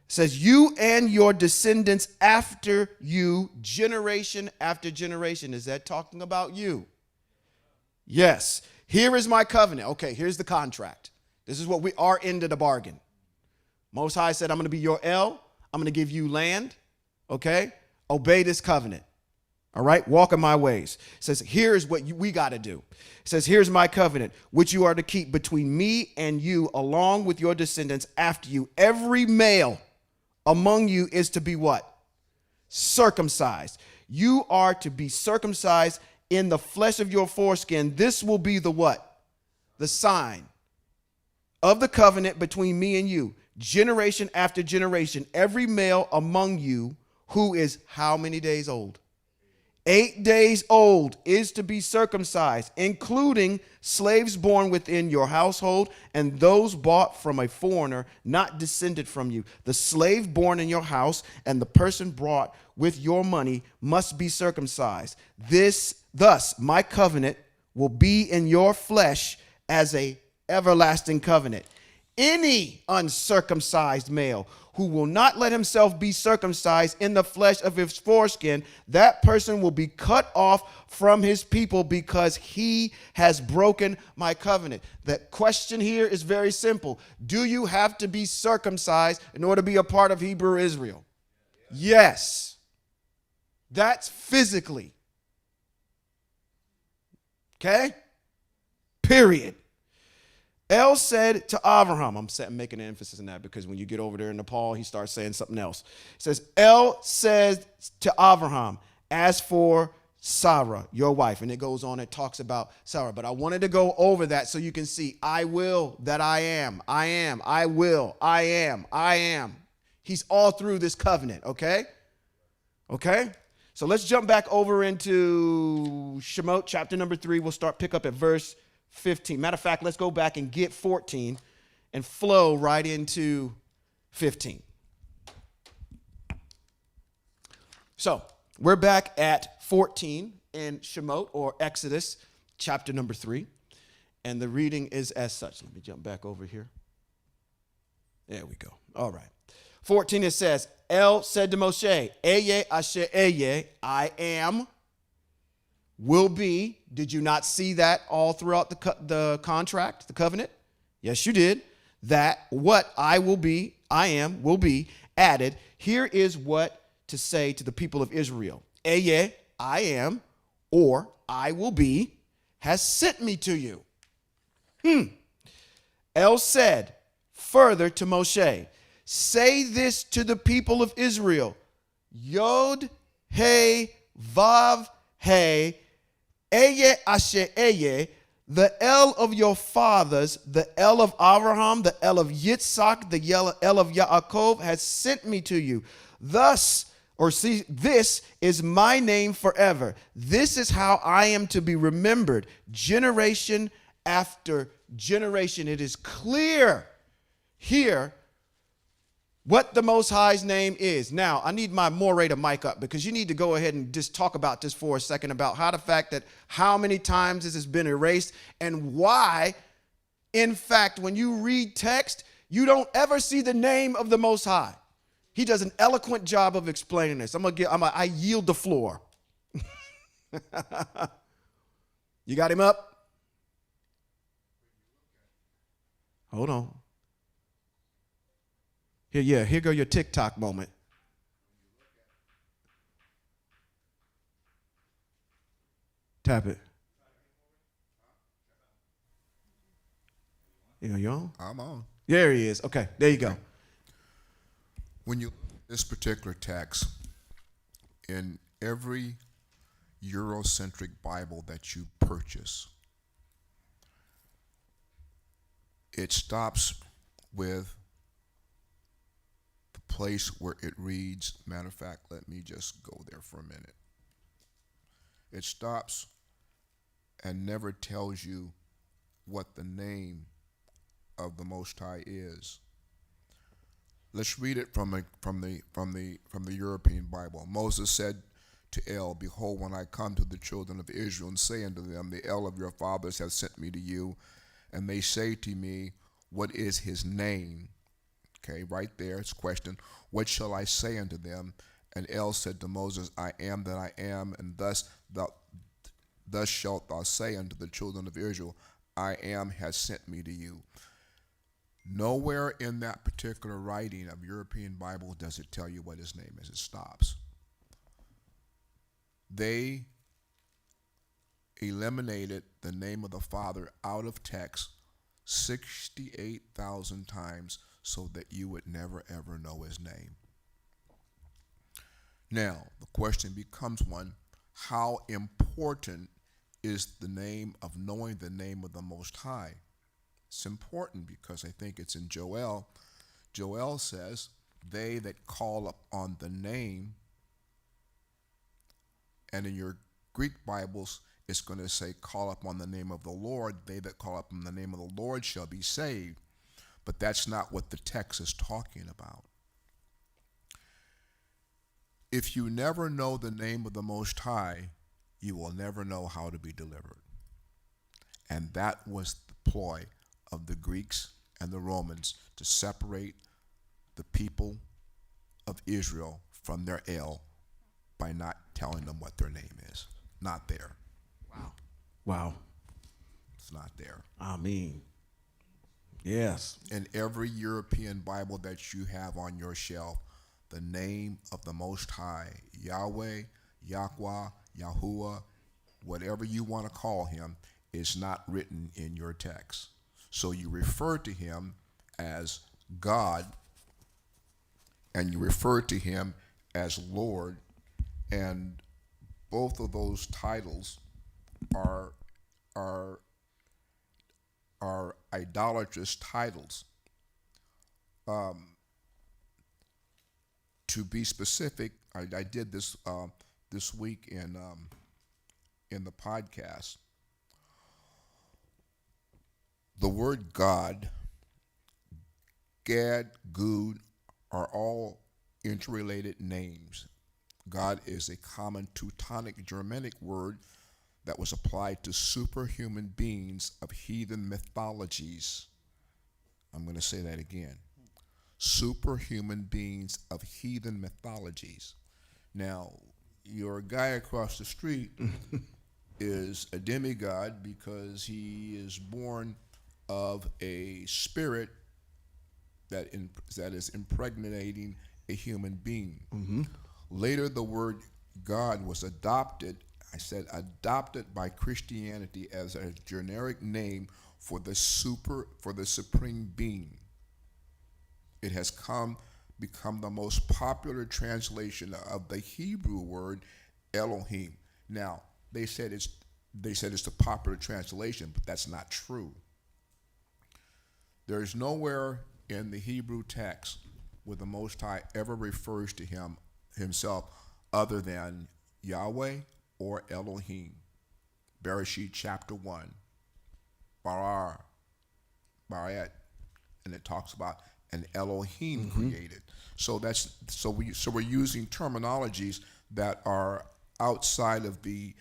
Speaker 3: It says, you and your descendants after you, generation after generation. Is that talking about you? Yes. Here is my covenant. Okay, here's the contract. This is what we are into the bargain. Most High said, I'm going to be your El. I'm going to give you land. Okay? Obey this covenant. All right? Walk in my ways. It says, here's what we got to do. It says, here's my covenant, which you are to keep between me and you, along with your descendants after you. Every male among you is to be what? Circumcised. You are to be circumcised in the flesh of your foreskin. This will be the what? The sign of the covenant between me and you. Generation after generation, every male among you who is how many days old? 8 days old is to be circumcised, including slaves born within your household and those bought from a foreigner not descended from you. The slave born in your house and the person brought with your money must be circumcised. Thus, my covenant will be in your flesh as a everlasting covenant. Any uncircumcised male who will not let himself be circumcised in the flesh of his foreskin, that person will be cut off from his people because he has broken my covenant. The question here is very simple. Do you have to be circumcised in order to be a part of Hebrew Israel? Yes. That's physically. Okay? Period. El said to Abraham, I'm making an emphasis on that because when you get over there in Nepal, he starts saying something else. It says, El said to Abraham, as for Sarah, your wife, and it goes on, it talks about Sarah, but I wanted to go over that so you can see, I will that I am, I will, I am. He's all through this covenant, okay? Okay? So let's jump back over into Shemot chapter number 3. We'll pick up at verse 15. Matter of fact, let's go back and get 14 and flow right into 15. So we're back at 14 in Shemot, or Exodus chapter number 3. And the reading is as such. Let me jump back over here. There we go. All right. 14, it says, El said to Moshe, Eye asher eye, I am, will be. Did you not see that all throughout the contract, the covenant? Yes, you did. That what I will be, I am, will be added. Here is what to say to the people of Israel. Eye, I am, or I will be, has sent me to you. El said further to Moshe, say this to the people of Israel. Yod, He, Vav, He, Eye, Asher, Eye, the El of your fathers, the El of Abraham, the El of Yitzhak, the El of Yaakov has sent me to you. Thus, or see, this is my name forever. This is how I am to be remembered, generation after generation. It is clear here what the Most High's name is. Now, I need my moderator mic up, because you need to go ahead and just talk about this for a second, about how the fact that how many times this has been erased, and why, in fact, when you read text, you don't ever see the name of the Most High. He does an eloquent job of explaining this. I yield the floor. You got him up? Hold on. Here go your TikTok moment. Tap it. You on?
Speaker 2: I'm on.
Speaker 3: There he is. Okay, there you go.
Speaker 2: When you this particular text, in every Eurocentric Bible that you purchase, it stops with the place where it reads, matter of fact, let me just go there for a minute. It stops and never tells you what the name of the Most High is. Let's read it from the European Bible. Moses said to El, behold, when I come to the children of Israel and say unto them, the El of your fathers has sent me to you, and they say to me, what is his name? Okay, right there, it's question. What shall I say unto them? And El said to Moses, I am that I am, and thus shalt thou say unto the children of Israel, I am has sent me to you. Nowhere in that particular writing of European Bible does it tell you what his name is. It stops. They eliminated the name of the Father out of text 68,000 times so that you would never ever know his name. Now, the question becomes one, how important is the name of knowing the name of the Most High? It's important because I think it's in Joel. Joel says, they that call upon the name, and in your Greek Bibles, it's going to say, call upon the name of the Lord. They that call upon the name of the Lord shall be saved. But that's not what the text is talking about. If you never know the name of the Most High, you will never know how to be delivered. And that was the ploy of the Greeks and the Romans to separate the people of Israel from their El by not telling them what their name is. Not there.
Speaker 3: Wow.
Speaker 2: It's not there.
Speaker 3: I mean, yes.
Speaker 2: In every European Bible that you have on your shelf, the name of the Most High, Yahweh, Yahweh, Yahuwah, whatever you want to call him, is not written in your text. So you refer to him as God, and you refer to him as Lord, and both of those titles are idolatrous titles. To be specific, I did this this week in the podcast. The word God, Gad, Gud are all interrelated names. God is a common Teutonic Germanic word that was applied to superhuman beings of heathen mythologies. I'm going to say that again. Superhuman beings of heathen mythologies. Now, your guy across the street is a demigod because he is born of a spirit that is impregnating a human being. Mm-hmm. Later, the word God was adopted. I said adopted by Christianity as a generic name for the supreme being. It has become the most popular translation of the Hebrew word Elohim. Now, they said it's the popular translation, but that's not true. There is nowhere in the Hebrew text where the Most High ever refers to himself other than Yahweh or Elohim. Bereshit chapter 1, Barat, and it talks about an Elohim created. So we're using terminologies that are outside of the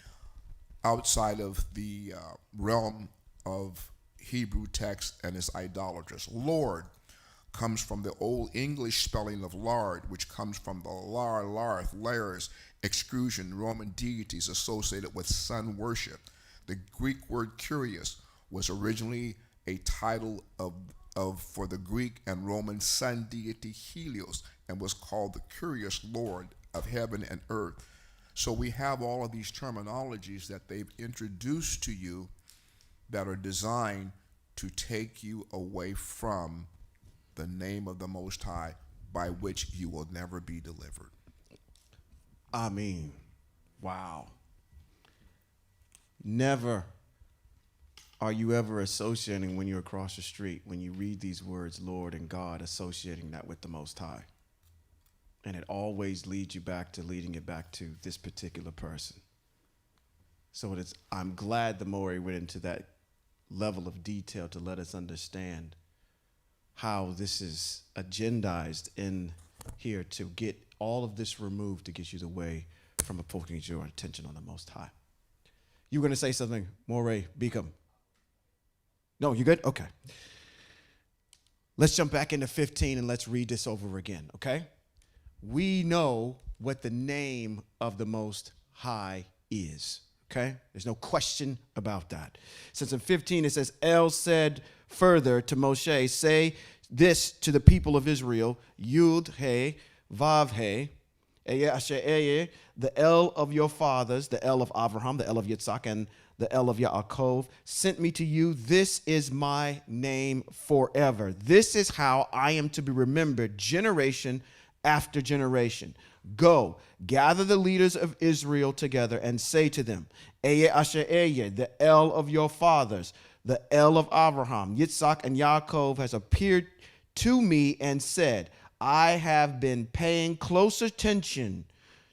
Speaker 2: realm of Hebrew text and is idolatrous. Lord comes from the Old English spelling of lard, which comes from the larth, layers, exclusion, Roman deities associated with sun worship. The Greek word curious was originally a title for the Greek and Roman sun deity Helios, and was called the curious Lord of heaven and earth. So we have all of these terminologies that they've introduced to you that are designed to take you away from the name of the Most High, by which you will never be delivered.
Speaker 3: I mean, wow. Never are you ever associating when you're across the street, when you read these words, Lord and God, associating that with the Most High. And it always leading it back to this particular person. So I'm glad the more he went into that level of detail to let us understand how this is agendized in here to get all of this removed to get you away from focusing your attention on the Most High. You were going to say something, Moray Beacom? No, you good? Okay. Let's jump back into 15 and let's read this over again, okay? We know what the name of the Most High is, okay? There's no question about that. Since in 15 it says, El said further to Moshe, say this to the people of Israel, Yud He, Vav He, Eye Asher Eye, the El of your fathers, the El of Abraham, the El of Yitzhak, and the El of Yaakov, sent me to you. This is my name forever. This is how I am to be remembered generation after generation. Go, gather the leaders of Israel together and say to them, Eye Asher Eye, the El of your fathers, the El of Abraham, Yitzhak, and Yaakov has appeared to me and said, I have been paying close attention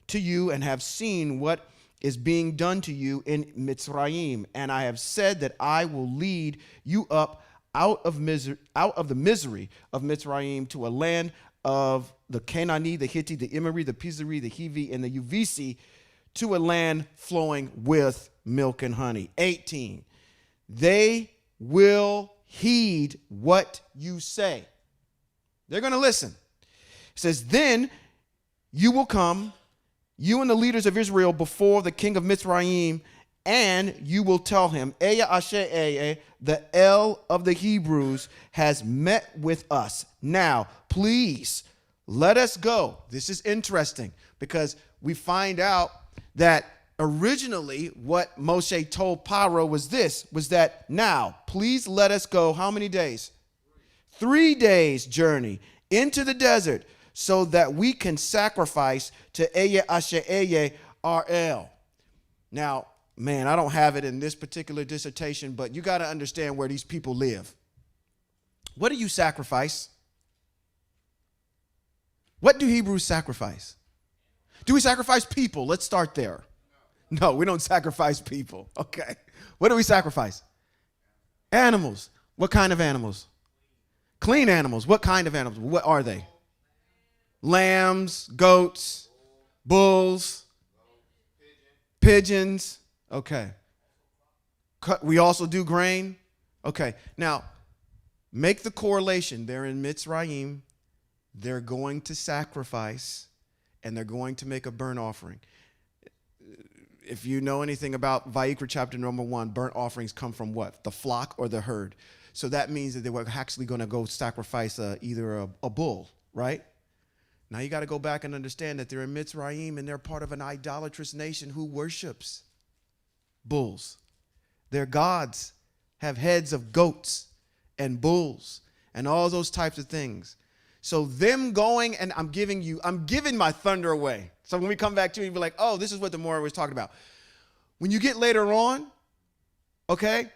Speaker 3: to you and have seen what is being done to you in Mitzrayim, and I have said that I will lead you up out of the misery of Mitzrayim to a land of the Canaanite, the Hittite, the Emori, the Pizari, the Hivi, and the Uvisi, to a land flowing with milk and honey. 18. They will heed what you say. They're going to listen. It says, then you will come, you and the leaders of Israel, before the king of Mitzrayim, and you will tell him, Eye Asher Eye, the El of the Hebrews has met with us. Now, please, let us go. This is interesting because we find out that originally what Moshe told Paro was that now, please let us go. How many days? 3 days journey into the desert so that we can sacrifice to Eye Asher Eye, our El. Now, man, I don't have it in this particular dissertation, but you got to understand where these people live. What do you sacrifice? What do Hebrews sacrifice? Do we sacrifice people? Let's start there. No, we don't sacrifice people. Okay. What do we sacrifice? Animals. What kind of animals? Clean animals. What kind of animals? What are they? Lambs, goats, bulls, pigeons. Okay. We also do grain. Okay. Now, make the correlation. They're in Mitzrayim. They're going to sacrifice, and they're going to make a burnt offering. If you know anything about Vayikra chapter number 1, burnt offerings come from what? The flock or the herd. So that means that they were actually going to go sacrifice either a bull, right? Now you got to go back and understand that they're in Mitzrayim and they're part of an idolatrous nation who worships bulls. Their gods have heads of goats and bulls and all those types of things. So them going, and I'm giving my thunder away. So when we come back to it, you'll be like, oh, this is what the Morah was talking about. When you get later on, okay,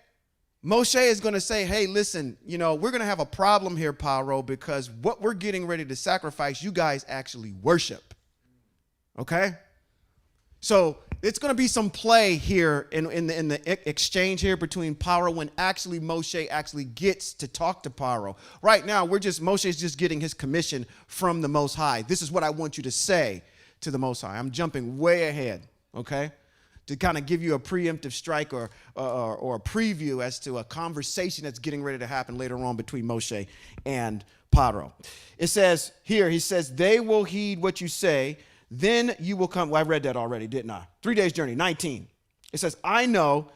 Speaker 3: Moshe is going to say, hey, listen, we're going to have a problem here, Paro, because what we're getting ready to sacrifice, you guys actually worship. Okay? So it's going to be some play here in the exchange here between Paro when actually Moshe actually gets to talk to Paro. Right now, Moshe is just getting his commission from the Most High. This is what I want you to say to the Most High. I'm jumping way ahead, okay? To kind of give you a preemptive strike or a preview as to a conversation that's getting ready to happen later on between Moshe and Paro. It says here, he says, they will heed what you say, then you will come. Well, I read that already, didn't I? 3 days journey, 19. It says, I know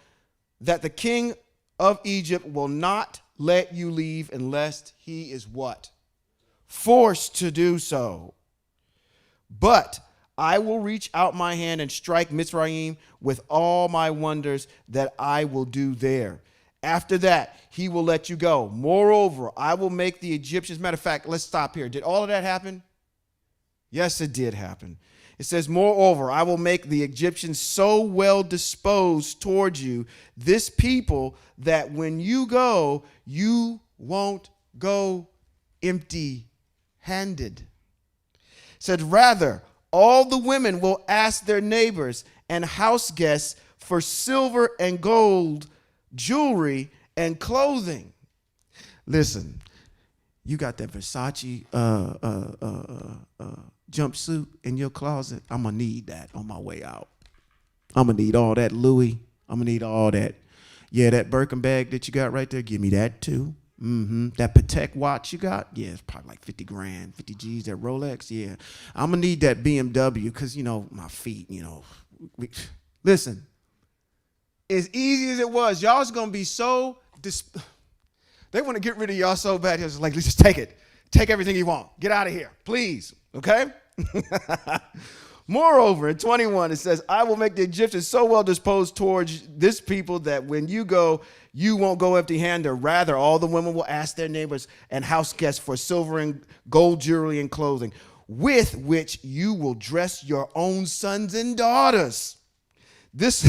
Speaker 3: that the king of Egypt will not let you leave unless he is what? Forced to do so. But I will reach out my hand and strike Mitzrayim with all my wonders that I will do there. After that, he will let you go. Moreover, I will make the Egyptians. Matter of fact, let's stop here. Did all of that happen? Yes, it did happen. It says, moreover, I will make the Egyptians so well disposed towards you, this people, that when you go, you won't go empty-handed. It said, rather, all the women will ask their neighbors and house guests for silver and gold, jewelry, and clothing. Listen, you got that Versace jumpsuit in your closet. I'm going to need that on my way out. I'm going to need all that Louis. I'm going to need all that. Yeah, that Birkin bag that you got right there, give me that too. That Patek watch you got? Yeah, it's probably like 50 grand, 50 G's, that Rolex. Yeah, I'm going to need that BMW because, my feet, listen, as easy as it was, y'all's going to be so, they want to get rid of y'all so bad. It's like, let's just take it. Take everything you want. Get out of here, please, okay? Moreover, in 21, it says, I will make the Egyptians so well disposed towards this people that when you go, you won't go empty-handed. Rather, all the women will ask their neighbors and house guests for silver and gold jewelry and clothing, with which you will dress your own sons and daughters. This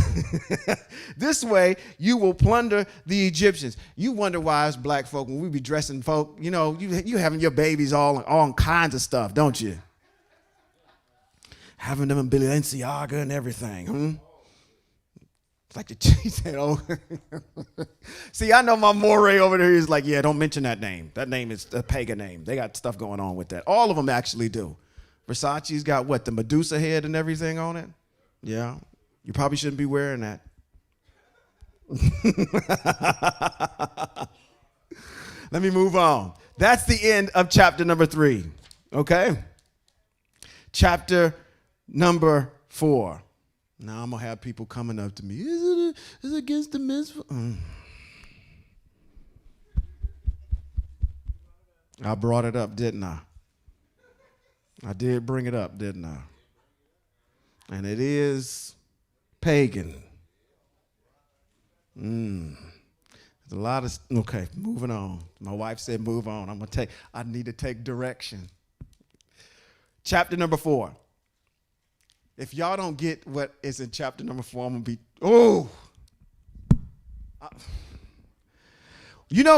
Speaker 3: way, you will plunder the Egyptians. You wonder why us black folk, when we be dressing folk, you having your babies all kinds of stuff, don't you? Having them in Balenciaga and everything. It's like the cheese said, oh. See, I know my moray over there is like, yeah, don't mention that name. That name is a pagan name. They got stuff going on with that. All of them actually do. Versace's got what, the Medusa head and everything on it? Yeah. You probably shouldn't be wearing that. Let me move on. That's the end of chapter number 3. Okay? Chapter number 4. Now I'm going to have people coming up to me. Is it against the mitzvah? I brought it up, didn't I? I did bring it up, didn't I? And it is pagan. There's a lot of, okay, moving on. My wife said move on. I need to take direction. Chapter number 4. If y'all don't get what is in chapter number 4, I'm going to be,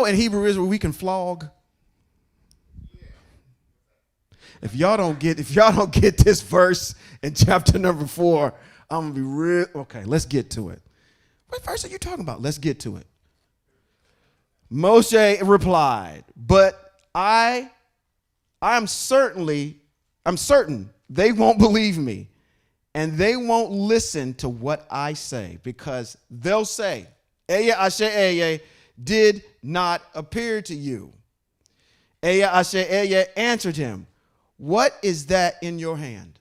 Speaker 3: in Hebrew Israel, we can flog. If y'all don't get this verse in chapter number 4, I'm gonna be real. Okay, let's get to it. What verse are you talking about? Let's get to it. Moshe replied, but I'm certain they won't believe me, and they won't listen to what I say, because they'll say, Eya Asher Eya did not appear to you. Eya Asher Eya answered him, what is that in your hand?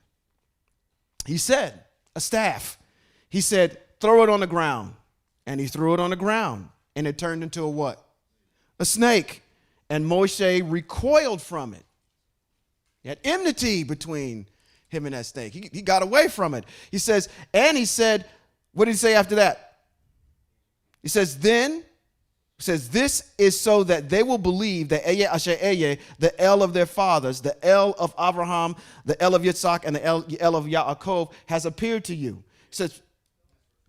Speaker 3: He said, a staff. He said, throw it on the ground. And he threw it on the ground, and it turned into a what? A snake. And Moshe recoiled from it. He had enmity between him and that snake. He got away from it. He says, what did he say after that? He says, this is so that they will believe that Eya Asher Eya, the El of their fathers, the El of Abraham, the El of Yitzhak, and the El of Yaakov has appeared to you. He says,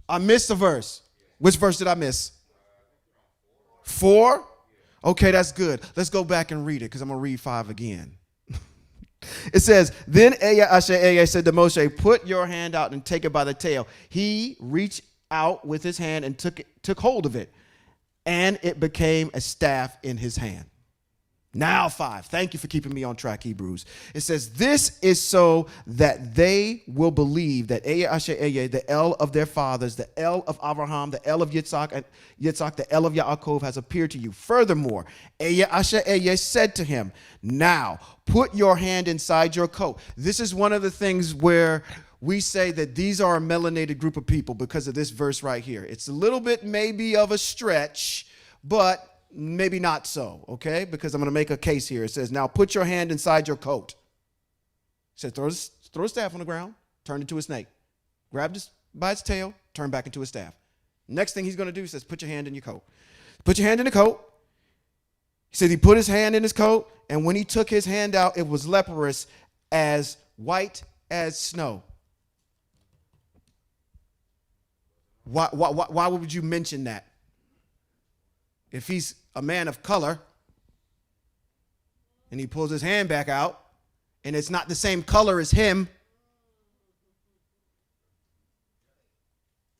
Speaker 3: I missed a verse. Which verse did I miss? 4? Okay, that's good. Let's go back and read it, because I'm going to read 5 again. It says, then Eya Asher Eya said to Moshe, put your hand out and take it by the tail. He reached out with his hand and took hold of it, and it became a staff in his hand. Now 5. Thank you for keeping me on track, Hebrews. It says, this is so that they will believe that Eya Asher Eya, the El of their fathers, the El of Abraham, the El of Yitzhak, the El of Yaakov has appeared to you. Furthermore, Eya Asher Eya said to him, now put your hand inside your coat. This is one of the things where we say that these are a melanated group of people because of this verse right here. It's a little bit maybe of a stretch, but maybe not so, okay? Because I'm going to make a case here. It says, now put your hand inside your coat. It says, throw a staff on the ground, turn into a snake. Grab this by its tail, turn back into a staff. Next thing he's going to do, he says, put your hand in your coat. Put your hand in the coat. He said he put his hand in his coat, and when he took his hand out, it was leprous, as white as snow. Why would you mention that? If he's a man of color and he pulls his hand back out and it's not the same color as him,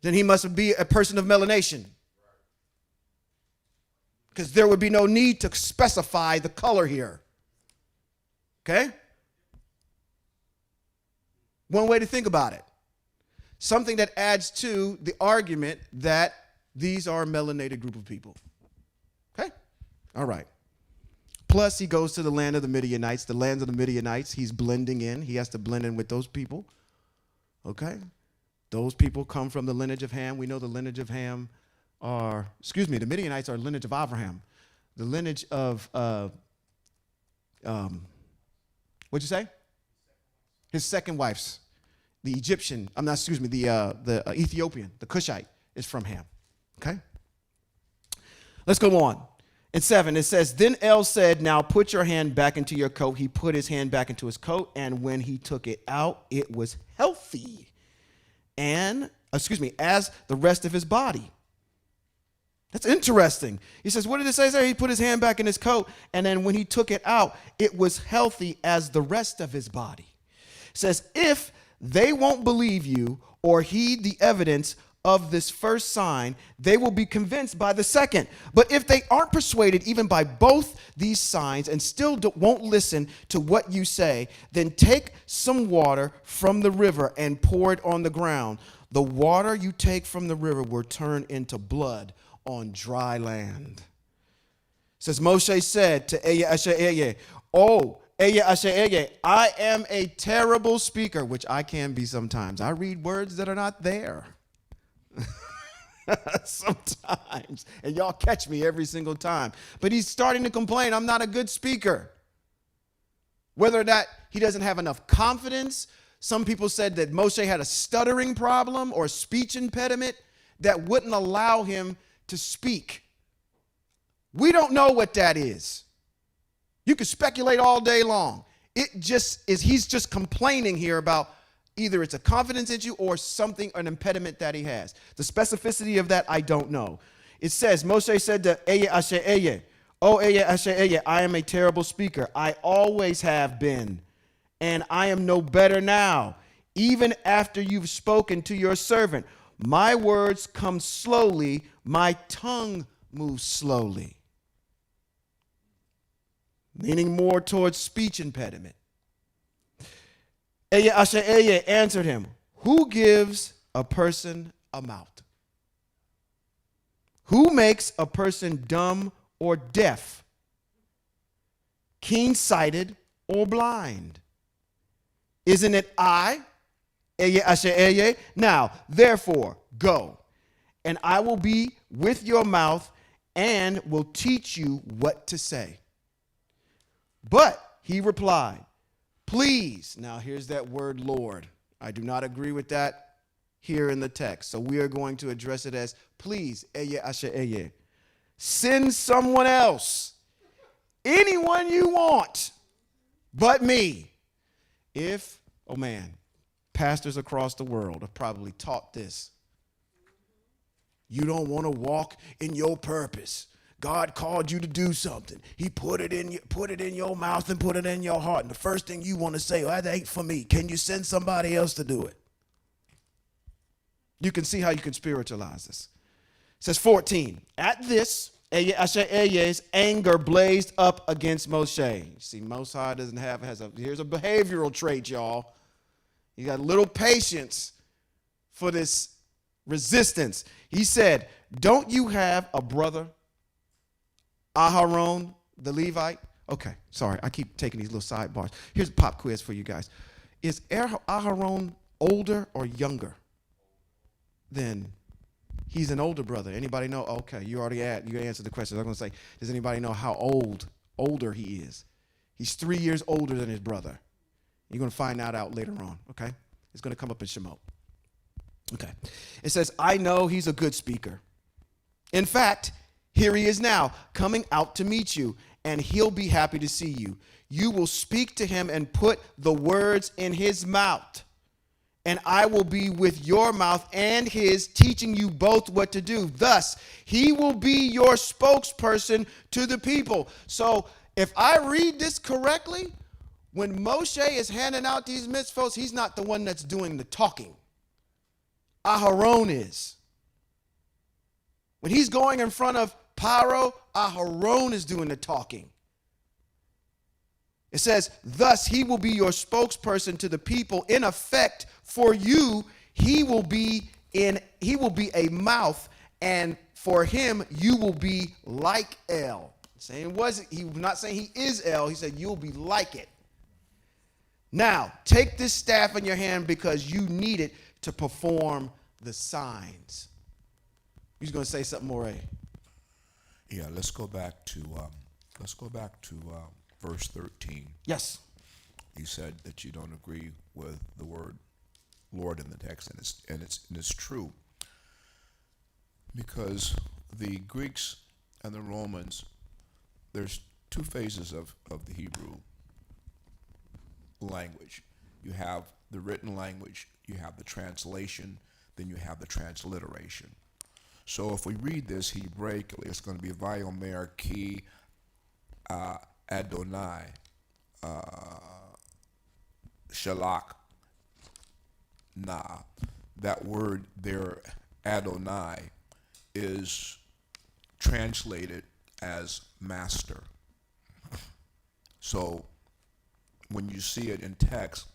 Speaker 3: then he must be a person of melanation. Because there would be no need to specify the color here. Okay? One way to think about it. Something that adds to the argument that these are a melanated group of people. Okay? All right. Plus, he goes to the land of the Midianites. The lands of the Midianites, he's blending in. He has to blend in with those people. Okay? Those people come from the lineage of Ham. We know the lineage of Ham the Midianites are lineage of Abraham. The lineage of, what'd you say? His second wife's. The Egyptian, the Ethiopian, the Cushite is from Ham. Okay? Let's go on. In 7, it says, then El said, now put your hand back into your coat. He put his hand back into his coat, and when he took it out, it was healthy. As the rest of his body. That's interesting. He says, what did it say there? He put his hand back in his coat, and then when he took it out, it was healthy as the rest of his body. It says, if they won't believe you or heed the evidence of this first sign, they will be convinced by the second. But if they aren't persuaded even by both these signs and still won't listen to what you say, then take some water from the river and pour it on the ground. The water you take from the river will turn into blood on dry land. It says, Moshe said to Eya Asher Eya, oh, Eya Asher Eya, I am a terrible speaker, which I can be sometimes. I read words that are not there. Sometimes. And y'all catch me every single time. But he's starting to complain, I'm not a good speaker. Whether or not he doesn't have enough confidence. Some people said that Moshe had a stuttering problem or speech impediment that wouldn't allow him to speak. We don't know what that is. You can speculate all day long. It just is, he's just complaining here about either it's a confidence issue or something, an impediment that he has. The specificity of that, I don't know. It says, Moshe said to Eya Asher Eya, oh, Eya Asher Eya, I am a terrible speaker. I always have been and I am no better now, even after you've spoken to your servant. My words come slowly, my tongue moves slowly. Leaning more towards speech impediment. Asher answered him, who gives a person a mouth? Who makes a person dumb or deaf, keen-sighted or blind? Isn't it I? Now, therefore, go, and I will be with your mouth and will teach you what to say. But he replied, please. Now, here's that word Lord. I do not agree with that here in the text. So we are going to address it as please. Send someone else. Anyone you want but me. Oh man, pastors across the world have probably taught this. You don't want to walk in your purpose. God called you to do something. He put it in your mouth and put it in your heart. And the first thing you want to say, that ain't for me. Can you send somebody else to do it? You can see how you can spiritualize this. It says 14. At this, Asher's anger blazed up against Moshe. See, Most High here's a behavioral trait, y'all. He got little patience for this resistance. He said, don't you have a brother, Aharon, the Levite? Okay, sorry, I keep taking these little sidebars. Here's a pop quiz for you guys. Is Aharon older or younger than? He's an older brother. Anybody know? Okay, you answered the question. I'm going to say, does anybody know how older he is? He's 3 years older than his brother. You're going to find that out later on, okay? It's going to come up in Shemot. Okay. It says, I know he's a good speaker. In fact, here he is now, coming out to meet you, and he'll be happy to see you. You will speak to him and put the words in his mouth, and I will be with your mouth and his, teaching you both what to do. Thus, he will be your spokesperson to the people. So if I read this correctly, when Moshe is handing out these mitzvahs, he's not the one that's doing the talking. Aharon is. When he's going in front of Paro, Aharon is doing the talking. It says, thus he will be your spokesperson to the people. In effect, for you, he will be a mouth, and for him, you will be like El. He was not saying he is El. He said you'll be like it. Now, take this staff in your hand because you need it to perform the signs. He's going to say something more, eh?
Speaker 2: Yeah, let's go back to verse 13.
Speaker 3: Yes.
Speaker 2: You said that you don't agree with the word Lord in the text, and it's true, because the Greeks and the Romans, there's two phases of the Hebrew language. You have the written language, you have the translation, then you have the transliteration. So if we read this Hebraically, it's going to be Vayomer ki Adonai Shalach na. That word there, Adonai, is translated as master. So when you see it in text,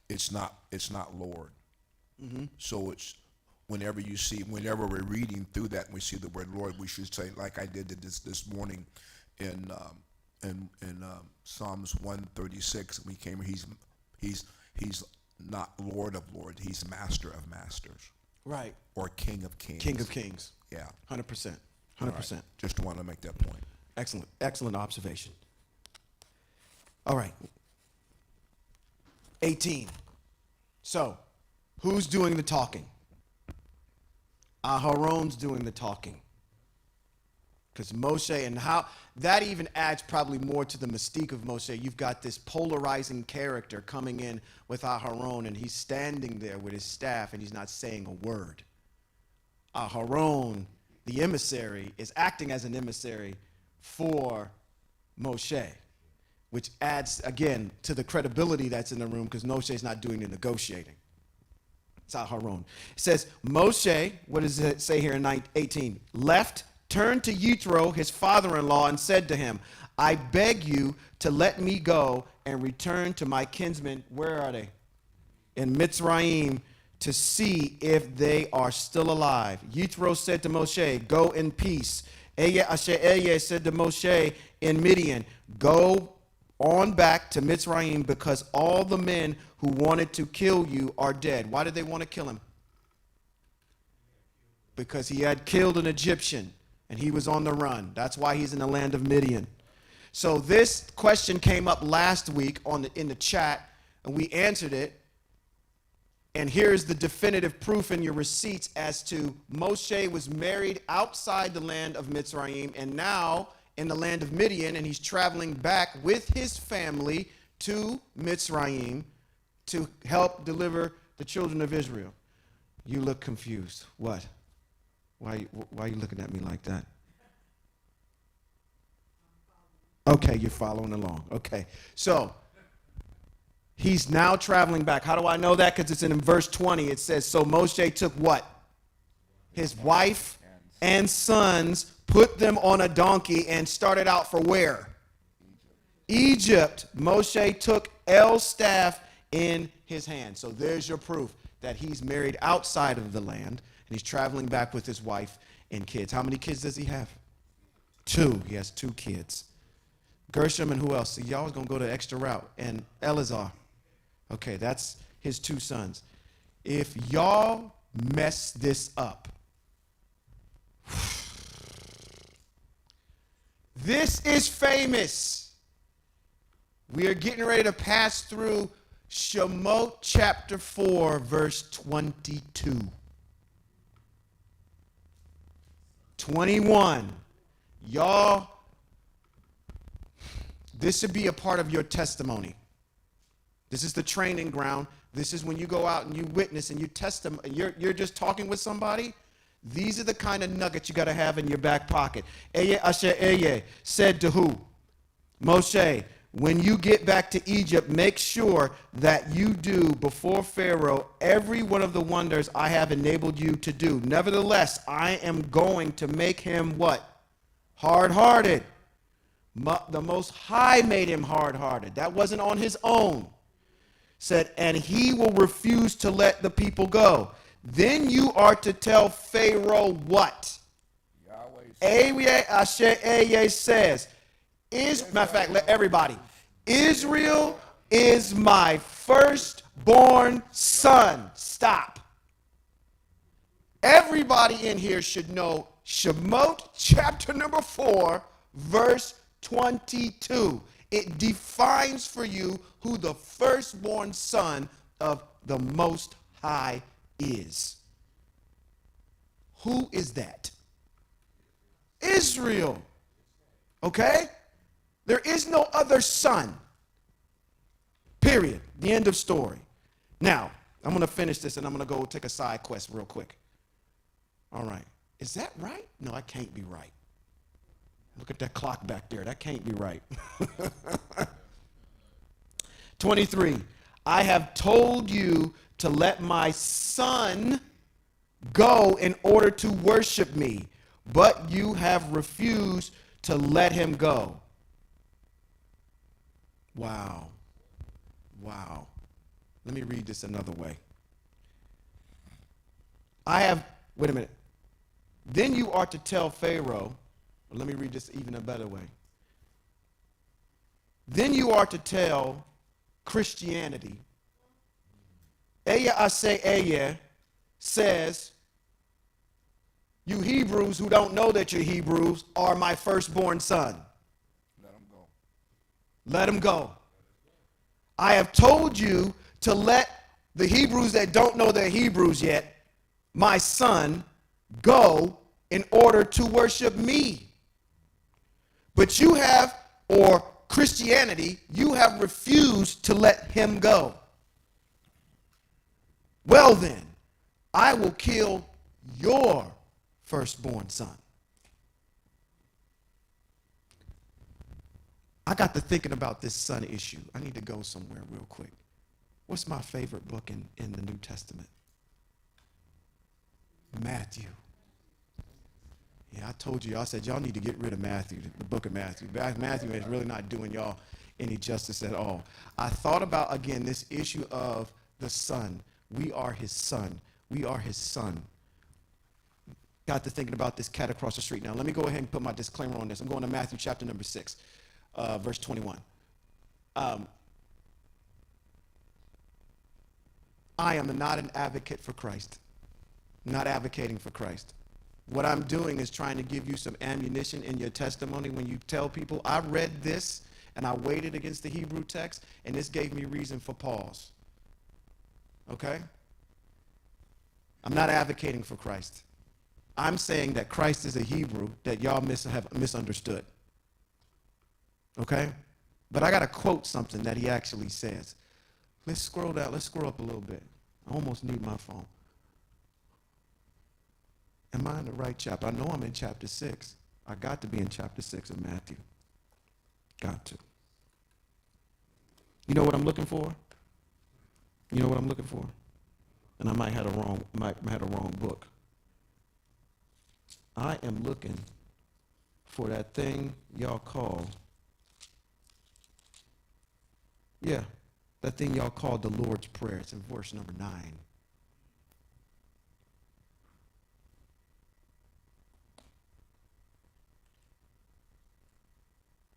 Speaker 2: it's not Lord. Mm-hmm. So it's whenever we're reading through that and we see the word Lord, we should say, like I did this morning in Psalms 136. We came here. He's not Lord of Lords. He's Master of Masters.
Speaker 3: Right.
Speaker 2: Or King of Kings.
Speaker 3: King of Kings.
Speaker 2: Yeah.
Speaker 3: 100%. 100%.
Speaker 2: Right. Just want to make that point.
Speaker 3: Excellent observation. All right. 18. So, who's doing the talking? Aharon's doing the talking. Because Moshe, and how that even adds probably more to the mystique of Moshe. You've got this polarizing character coming in with Aharon, and he's standing there with his staff, and he's not saying a word. Aharon, the emissary, is acting as an emissary for Moshe. which adds, again, to the credibility that's in the room because Moshe's not doing the negotiating. It's Aharon. It says, Moshe, what does it say here in 18? Left, turned to Yitro, his father-in-law, and said to him, I beg you to let me go and return to my kinsmen. Where are they? In Mitzrayim, to see if they are still alive. Yitro said to Moshe, go in peace. Asher said to Moshe in Midian, go on back to Mitzrayim because all the men who wanted to kill you are dead. Why did they want to kill him? Because he had killed an Egyptian and he was on the run. That's why he's in the land of Midian. So this question came up last week in the chat, and we answered it. And here's the definitive proof in your receipts as to Moshe was married outside the land of Mitzrayim and now in the land of Midian, and he's traveling back with his family to Mitzrayim to help deliver the children of Israel. You look confused. What? Why are you looking at me like that? Okay, you're following along. Okay, so he's now traveling back. How do I know that? Because it's in verse 20. It says, so Moshe took what? His wife and sons, put them on a donkey, and started out for where? Egypt. Moshe took El's staff in his hand. So there's your proof that he's married outside of the land, and he's traveling back with his wife and kids. How many kids does he have? 2. He has 2 kids. Gershom and who else? See, y'all was going to go the extra route. And Eleazar. Okay, that's his 2 sons. If y'all mess this up, this is famous. We are getting ready to pass through Shemot chapter 4, verse 22. 21. Y'all, this should be a part of your testimony. This is the training ground. This is when you go out and you witness and you you're just talking with somebody. These are the kind of nuggets you got to have in your back pocket. Asher said to who? Moshe, when you get back to Egypt, make sure that you do before Pharaoh every one of the wonders I have enabled you to do. Nevertheless, I am going to make him what? Hard-hearted. The Most High made him hard-hearted. That wasn't on his own. Said, and he will refuse to let the people go. Then you are to tell Pharaoh what? Yahweh says, matter of fact, let everybody. Israel is my firstborn son. Stop. Everybody in here should know Shemot chapter number 4, verse 22. It defines for you who the firstborn son of the Most High is. Who is that? Israel. Okay? There is no other son. Period. The end of story. Now, I'm going to finish this and I'm going to go take a side quest real quick. All right. Is that right? No, I can't be right. Look at that clock back there. That can't be right. 23. I have told you to let my son go in order to worship me, but you have refused to let him go. Wow. Wow. Let me read this another way. Wait a minute. Then you are to tell Pharaoh, let me read this even a better way. Then you are to tell Christianity. Aya says, you Hebrews who don't know that you're Hebrews are my firstborn son.
Speaker 2: Let him go.
Speaker 3: Let him go. I have told you to let the Hebrews that don't know they're Hebrews yet, my son, go in order to worship me. But you have, or Christianity, you have refused to let him go. Well then, I will kill your firstborn son. I got to thinking about this son issue. I need to go somewhere real quick. What's my favorite book in the New Testament? Matthew. Yeah, I told you, I said, y'all need to get rid of Matthew, the book of Matthew. Matthew is really not doing y'all any justice at all. I thought about, again, this issue of the son. We are his son. We are his son. Got to thinking about this cat across the street. Now, let me go ahead and put my disclaimer on this. I'm going to Matthew chapter number 6, verse 21. I am not an advocate for Christ. Not advocating for Christ. What I'm doing is trying to give you some ammunition in your testimony when you tell people, I read this and I weighed it against the Hebrew text, and this gave me reason for pause. Okay? I'm not advocating for Christ. I'm saying that Christ is a Hebrew that y'all have misunderstood. Okay? But I got to quote something that he actually says. Let's scroll down. Let's scroll up a little bit. I almost need my phone. Am I in the right chapter? I know I'm in chapter 6. I got to be in chapter 6 of Matthew. Got to. You know what I'm looking for? You know what I'm looking for? And I might have a wrong book. I am looking for that thing y'all call, that thing y'all call the Lord's Prayer. It's in verse number 9.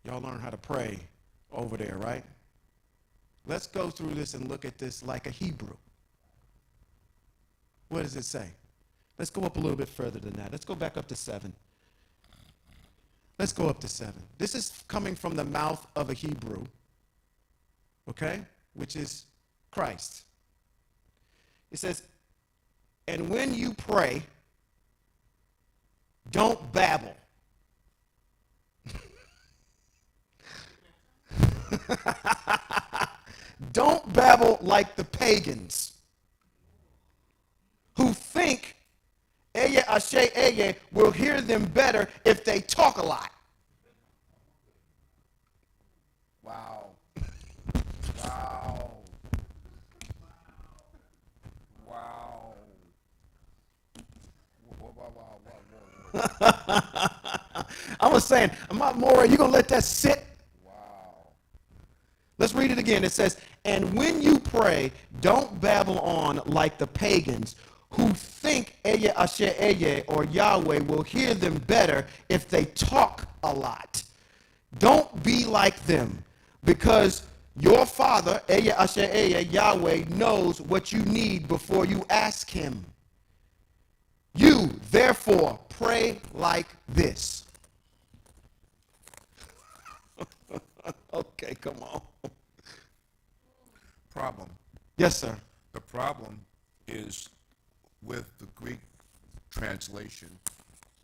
Speaker 3: Y'all learn how to pray over there, right? Let's go through this and look at this like a Hebrew. What does it say? Let's go up a little bit further than that. Let's go back up to 7. Let's go up to 7. This is coming from the mouth of a Hebrew, okay, which is Christ. It says, and when you pray, don't babble. Don't babble like the pagans who think Eye Ashe Eye will hear them better if they talk a lot. Wow. Wow. Wow. I was saying, Maura, you going to let that sit? Let's read it again. It says, and when you pray, don't babble on like the pagans who think Eye Ashe Eye or Yahweh will hear them better if they talk a lot. Don't be like them, because your Father, Eye Ashe Eye, Yahweh, knows what you need before you ask him. You, therefore, pray like this. Okay, come on.
Speaker 2: Problem.
Speaker 3: Yes, sir.
Speaker 2: The problem is with the Greek translation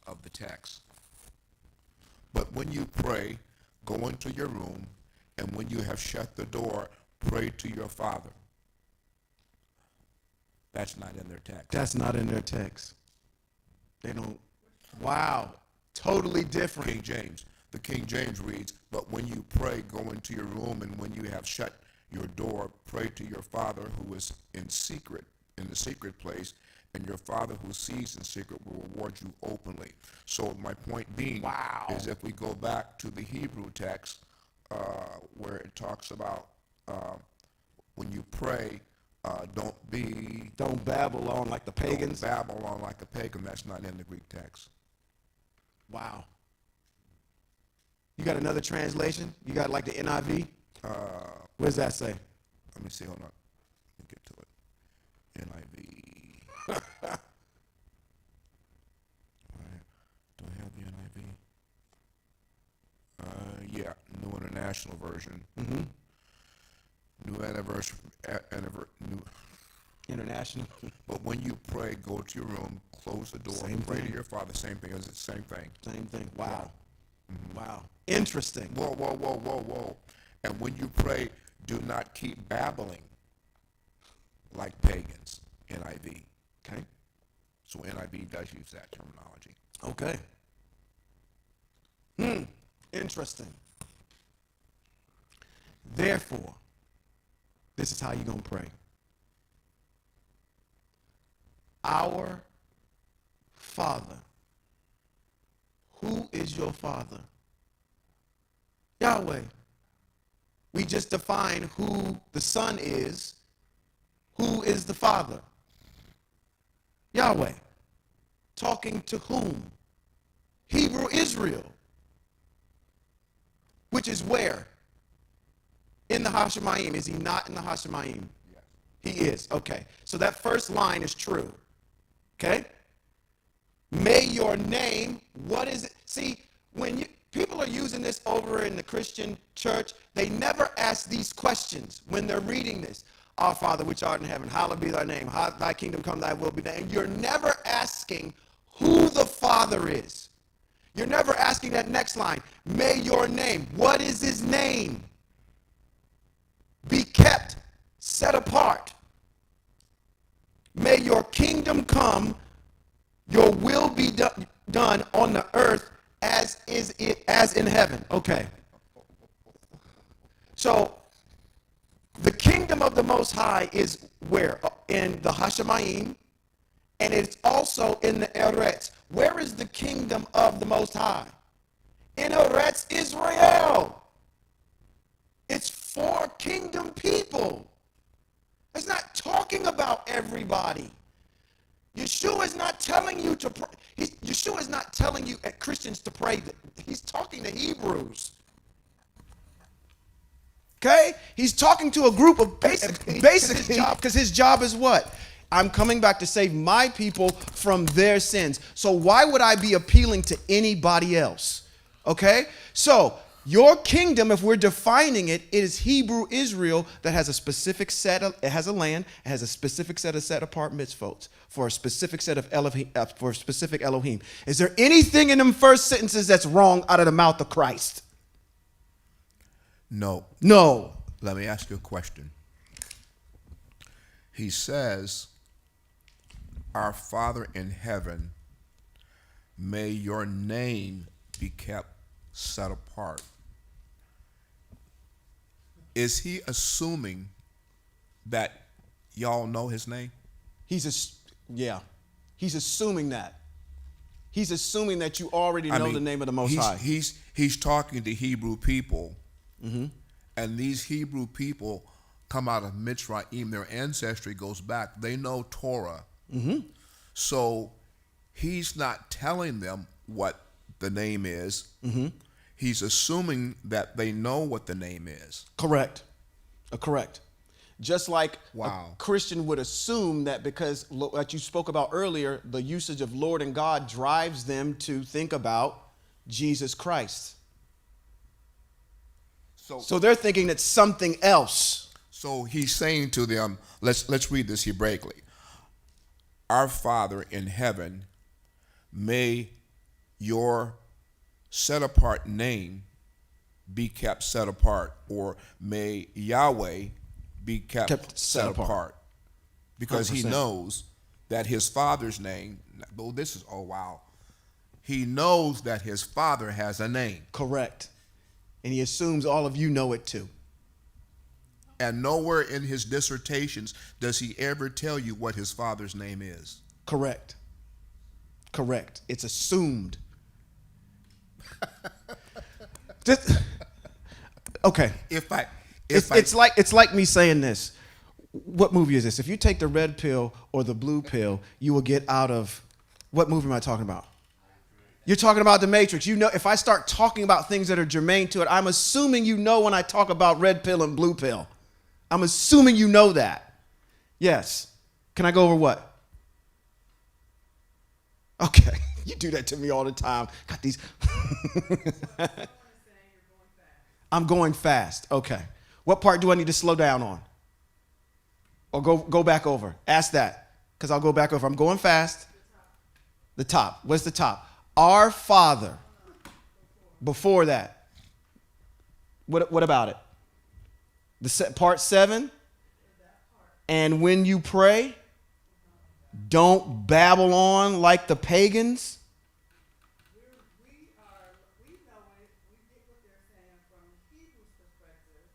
Speaker 2: of the text. But when you pray, go into your room, and when you have shut the door, pray to your Father. That's not in their text.
Speaker 3: That's not in their text. They don't. Wow. Totally different.
Speaker 2: King James. The King James reads, but when you pray, go into your room, and when you have shut your door, pray to your Father who is in secret, in the secret place, and your Father who sees in secret will reward you openly. So my point being is if we go back to the Hebrew text where it talks about when you pray, don't
Speaker 3: babble on like the pagans.
Speaker 2: Don't babble on like a pagan. That's not in the Greek text.
Speaker 3: Wow. You got another translation? You got like the NIV? What does that say?
Speaker 2: Let me see. Hold on. Let me get to it. NIV. Do I have the NIV? Yeah, New International Version.
Speaker 3: Mm-hmm.
Speaker 2: New
Speaker 3: International.
Speaker 2: But when you pray, go to your room, close the door, pray to your Father. Same thing. It's the same thing.
Speaker 3: Same thing. Wow. Yeah. Mm-hmm. Wow. Interesting.
Speaker 2: Whoa. And when you pray, do not keep babbling like pagans. NIV. Okay? So NIV does use that terminology.
Speaker 3: Okay. Interesting. Therefore, this is how you're going to pray. Our Father. Who is your Father? Yahweh. We just defined who the Son is. Who is the Father? Yahweh. Talking to whom? Hebrew Israel. Which is where? In the Hashemayim. Is he not in the Hashemayim?
Speaker 2: Yes.
Speaker 3: He is. Okay. So that first line is true. Okay? May your name, what is it? See, when people are using this over in the Christian church, they never ask these questions when they're reading this. Our Father which art in heaven, hallowed be thy name. Thy kingdom come, thy will be done. And you're never asking who the Father is. You're never asking that next line. May your name, what is his name? Be kept, set apart. May your kingdom come, your will be done on the earth as in heaven. Okay. So the kingdom of the Most High is where? In the Hashemayim, and it's also in the Eretz. Where is the kingdom of the Most High? In Eretz Israel. It's for kingdom people. It's not talking about everybody. Yeshua is not telling you to pray. Yeshua is not telling you Christians to pray. He's talking to Hebrews. Okay? He's talking to a group of basically because his job is what? I'm coming back to save my people from their sins. So why would I be appealing to anybody else? Okay? So your kingdom, if we're defining it, is Hebrew Israel that has a specific set of, it has a land, it has a specific set of set apart mitzvahs for a specific set of Elohim, for a specific Elohim. Is there anything in them first sentences that's wrong out of the mouth of Christ?
Speaker 2: No.
Speaker 3: No.
Speaker 2: Let me ask you a question. He says, our Father in heaven, may your name be kept set apart. Is he assuming that y'all know his name?
Speaker 3: He's assuming that. He's assuming that you already know the name of the Most High.
Speaker 2: He's talking to Hebrew people, and these Hebrew people come out of Mitzrayim. Their ancestry goes back. They know Torah. So he's not telling them what the name is. He's assuming that they know what the name is.
Speaker 3: Correct. Correct. Just like
Speaker 2: Wow.
Speaker 3: a Christian would assume that because, like you spoke about earlier, the usage of Lord and God drives them to think about Jesus Christ. So they're thinking it's something else.
Speaker 2: So he's saying to them, let's read this Hebraically. Our Father in heaven, may your set apart name be kept set apart, or may Yahweh be kept set apart. Because 100%. He knows that his Father's name, he knows that his Father has a name.
Speaker 3: Correct. And he assumes all of you know it too.
Speaker 2: And nowhere in his dissertations does he ever tell you what his Father's name is.
Speaker 3: Correct. Correct. It's assumed. Okay. It's like me saying this. What movie is this? If you take the red pill or the blue pill, you will get out of, what movie am I talking about? You're talking about The Matrix. You know, if I start talking about things that are germane to it, I'm assuming you know when I talk about red pill and blue pill. I'm assuming you know that. Yes. Can I go over what? Okay. You do that to me all the time. Got these. I'm going fast. Okay. What part do I need to slow down on? Or go back over? Ask that, because I'll go back over. I'm going fast. The top. What's the top? Our Father. Before that. What about it? Part 7. And when you pray, don't babble on like the pagans.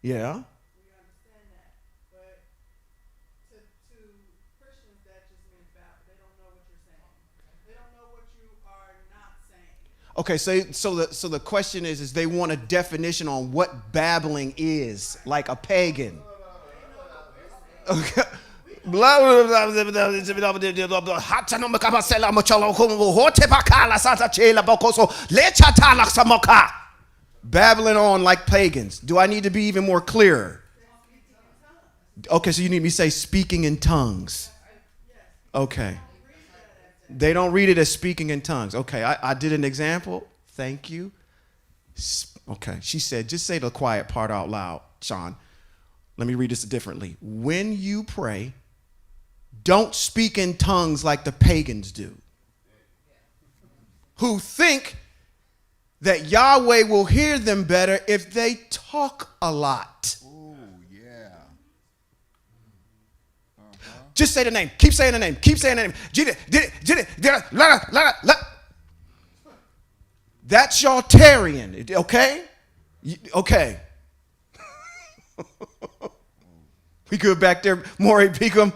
Speaker 3: Yeah.
Speaker 4: We understand that. But to Christians, that just means Babel. They don't know what you're saying. They don't know what you are not saying.
Speaker 3: Okay, so the question is they want a definition on what babbling is, like a pagan. Okay. Babbling on like pagans. Do I need to be even more clear? Okay, so you need me to say speaking in tongues. Okay. They don't read it as speaking in tongues. Okay, I did an example. Thank you. Okay, she said, just say the quiet part out loud, Sean. Let me read this differently. When you pray, don't speak in tongues like the pagans do, who think that Yahweh will hear them better if they talk a lot.
Speaker 2: Oh, yeah.
Speaker 3: Just say the name. Keep saying the name. Keep saying the name. That's your Tarian, okay? Okay. We good back there, Maury Peakham?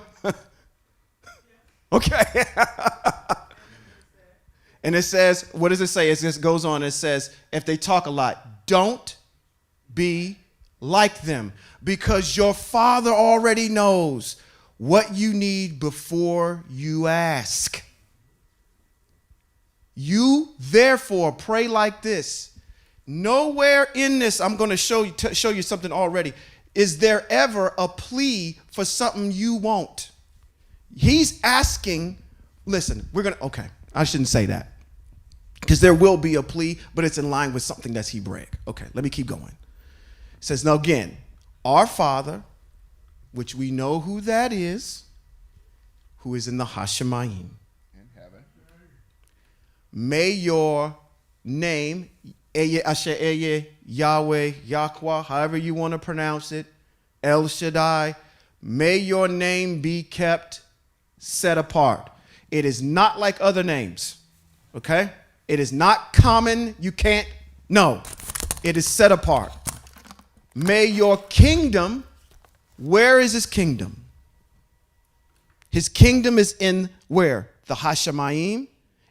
Speaker 3: Okay. And it says, what does it say? It just goes on. It says, if they talk a lot, don't be like them, because your Father already knows what you need before you ask. You therefore pray like this. Nowhere in this, I'm going to show you something already. Is there ever a plea for something you want? He's asking, listen, okay, I shouldn't say that, because there will be a plea, but it's in line with something that's Hebraic. Okay, let me keep going. It says, now again, our Father, which we know who that is, who is in the Hashemayim.
Speaker 2: In heaven.
Speaker 3: May your name, Eye Asher Eye, Yahweh, Yahweh, however you want to pronounce it, El Shaddai, may your name be kept set apart. It is not like other names, okay? It is not common. You can't, no. It is set apart. May your kingdom, where is his kingdom? His kingdom is in where? The Hashemayim,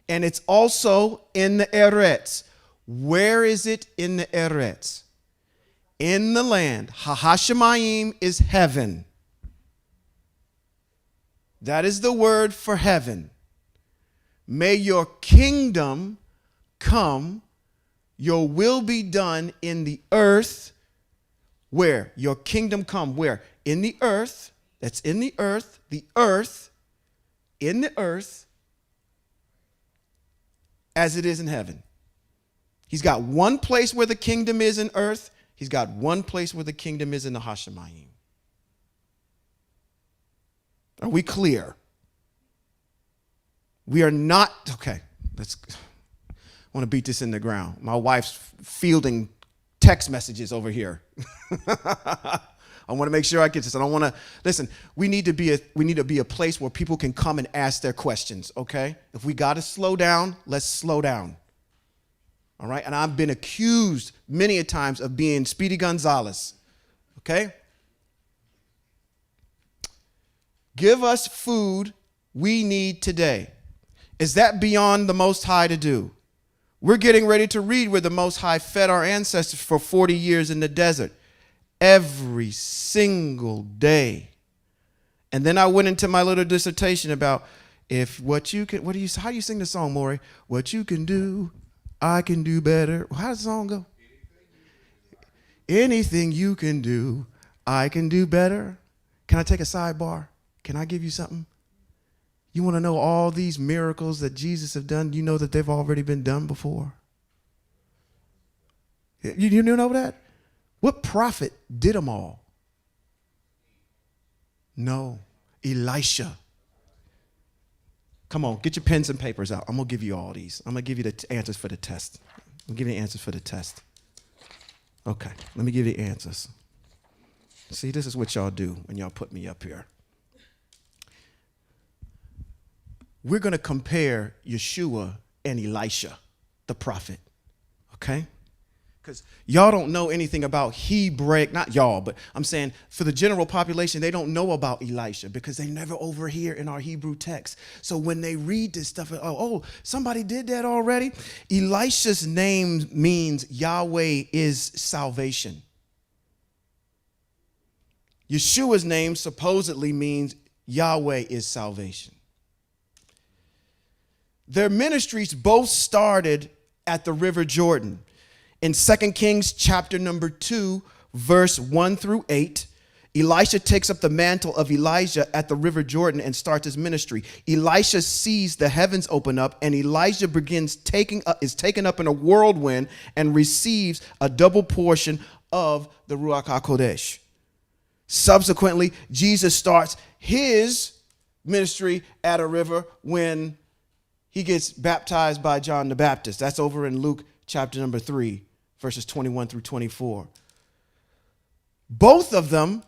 Speaker 3: and it's also in the Eretz. Where is it in the Eretz? In the land. Ha-Hashemayim is heaven. That is the word for heaven. May your kingdom come, your will be done in the earth. Where? Your kingdom come. Where? In the earth. That's in the earth. The earth. In the earth. As it is in heaven. He's got one place where the kingdom is in earth. He's got one place where the kingdom is in the Hashemayim. Are we clear? We are not, okay, I want to beat this in the ground. My wife's fielding text messages over here. I want to make sure I get this. I don't want to, listen, we need to be a place where people can come and ask their questions, okay? If we got to slow down, let's slow down. All right? And I've been accused many a times of being Speedy Gonzalez, okay? Give us food we need today. Is that beyond the Most High to do? We're getting ready to read where the Most High fed our ancestors for 40 years in the desert. Every single day. And then I went into my little dissertation about how do you sing the song, Maury? What you can do, I can do better. How does the song go? Anything you can do, I can do better. Can I take a sidebar? Can I give you something? You want to know all these miracles that Jesus have done? You know that they've already been done before. You know that? What prophet did them all? No. Elisha. Come on, get your pens and papers out. I'm going to give you all these. I'm going to give you the answers for the test. I'm giving you the answers for the test. Okay, let me give you the answers. See, this is what y'all do when y'all put me up here. We're going to compare Yashua and Elisha, the prophet, okay? because y'all don't know anything about Hebraic, not y'all, but I'm saying for the general population, they don't know about Elisha because they never over here in our Hebrew text. So when they read this stuff, oh, somebody did that already. Elisha's name means Yahweh is salvation. Yeshua's name supposedly means Yahweh is salvation. Their ministries both started at the River Jordan. In 2 Kings chapter number 2, verse 1 through 8, Elisha takes up the mantle of Elijah at the River Jordan and starts his ministry. Elisha sees the heavens open up, and Elijah is taken up in a whirlwind and receives a double portion of the Ruach HaKodesh. Subsequently, Jesus starts his ministry at a river when he gets baptized by John the Baptist. That's over in Luke chapter number 3, verses 21 through 24. Both of them,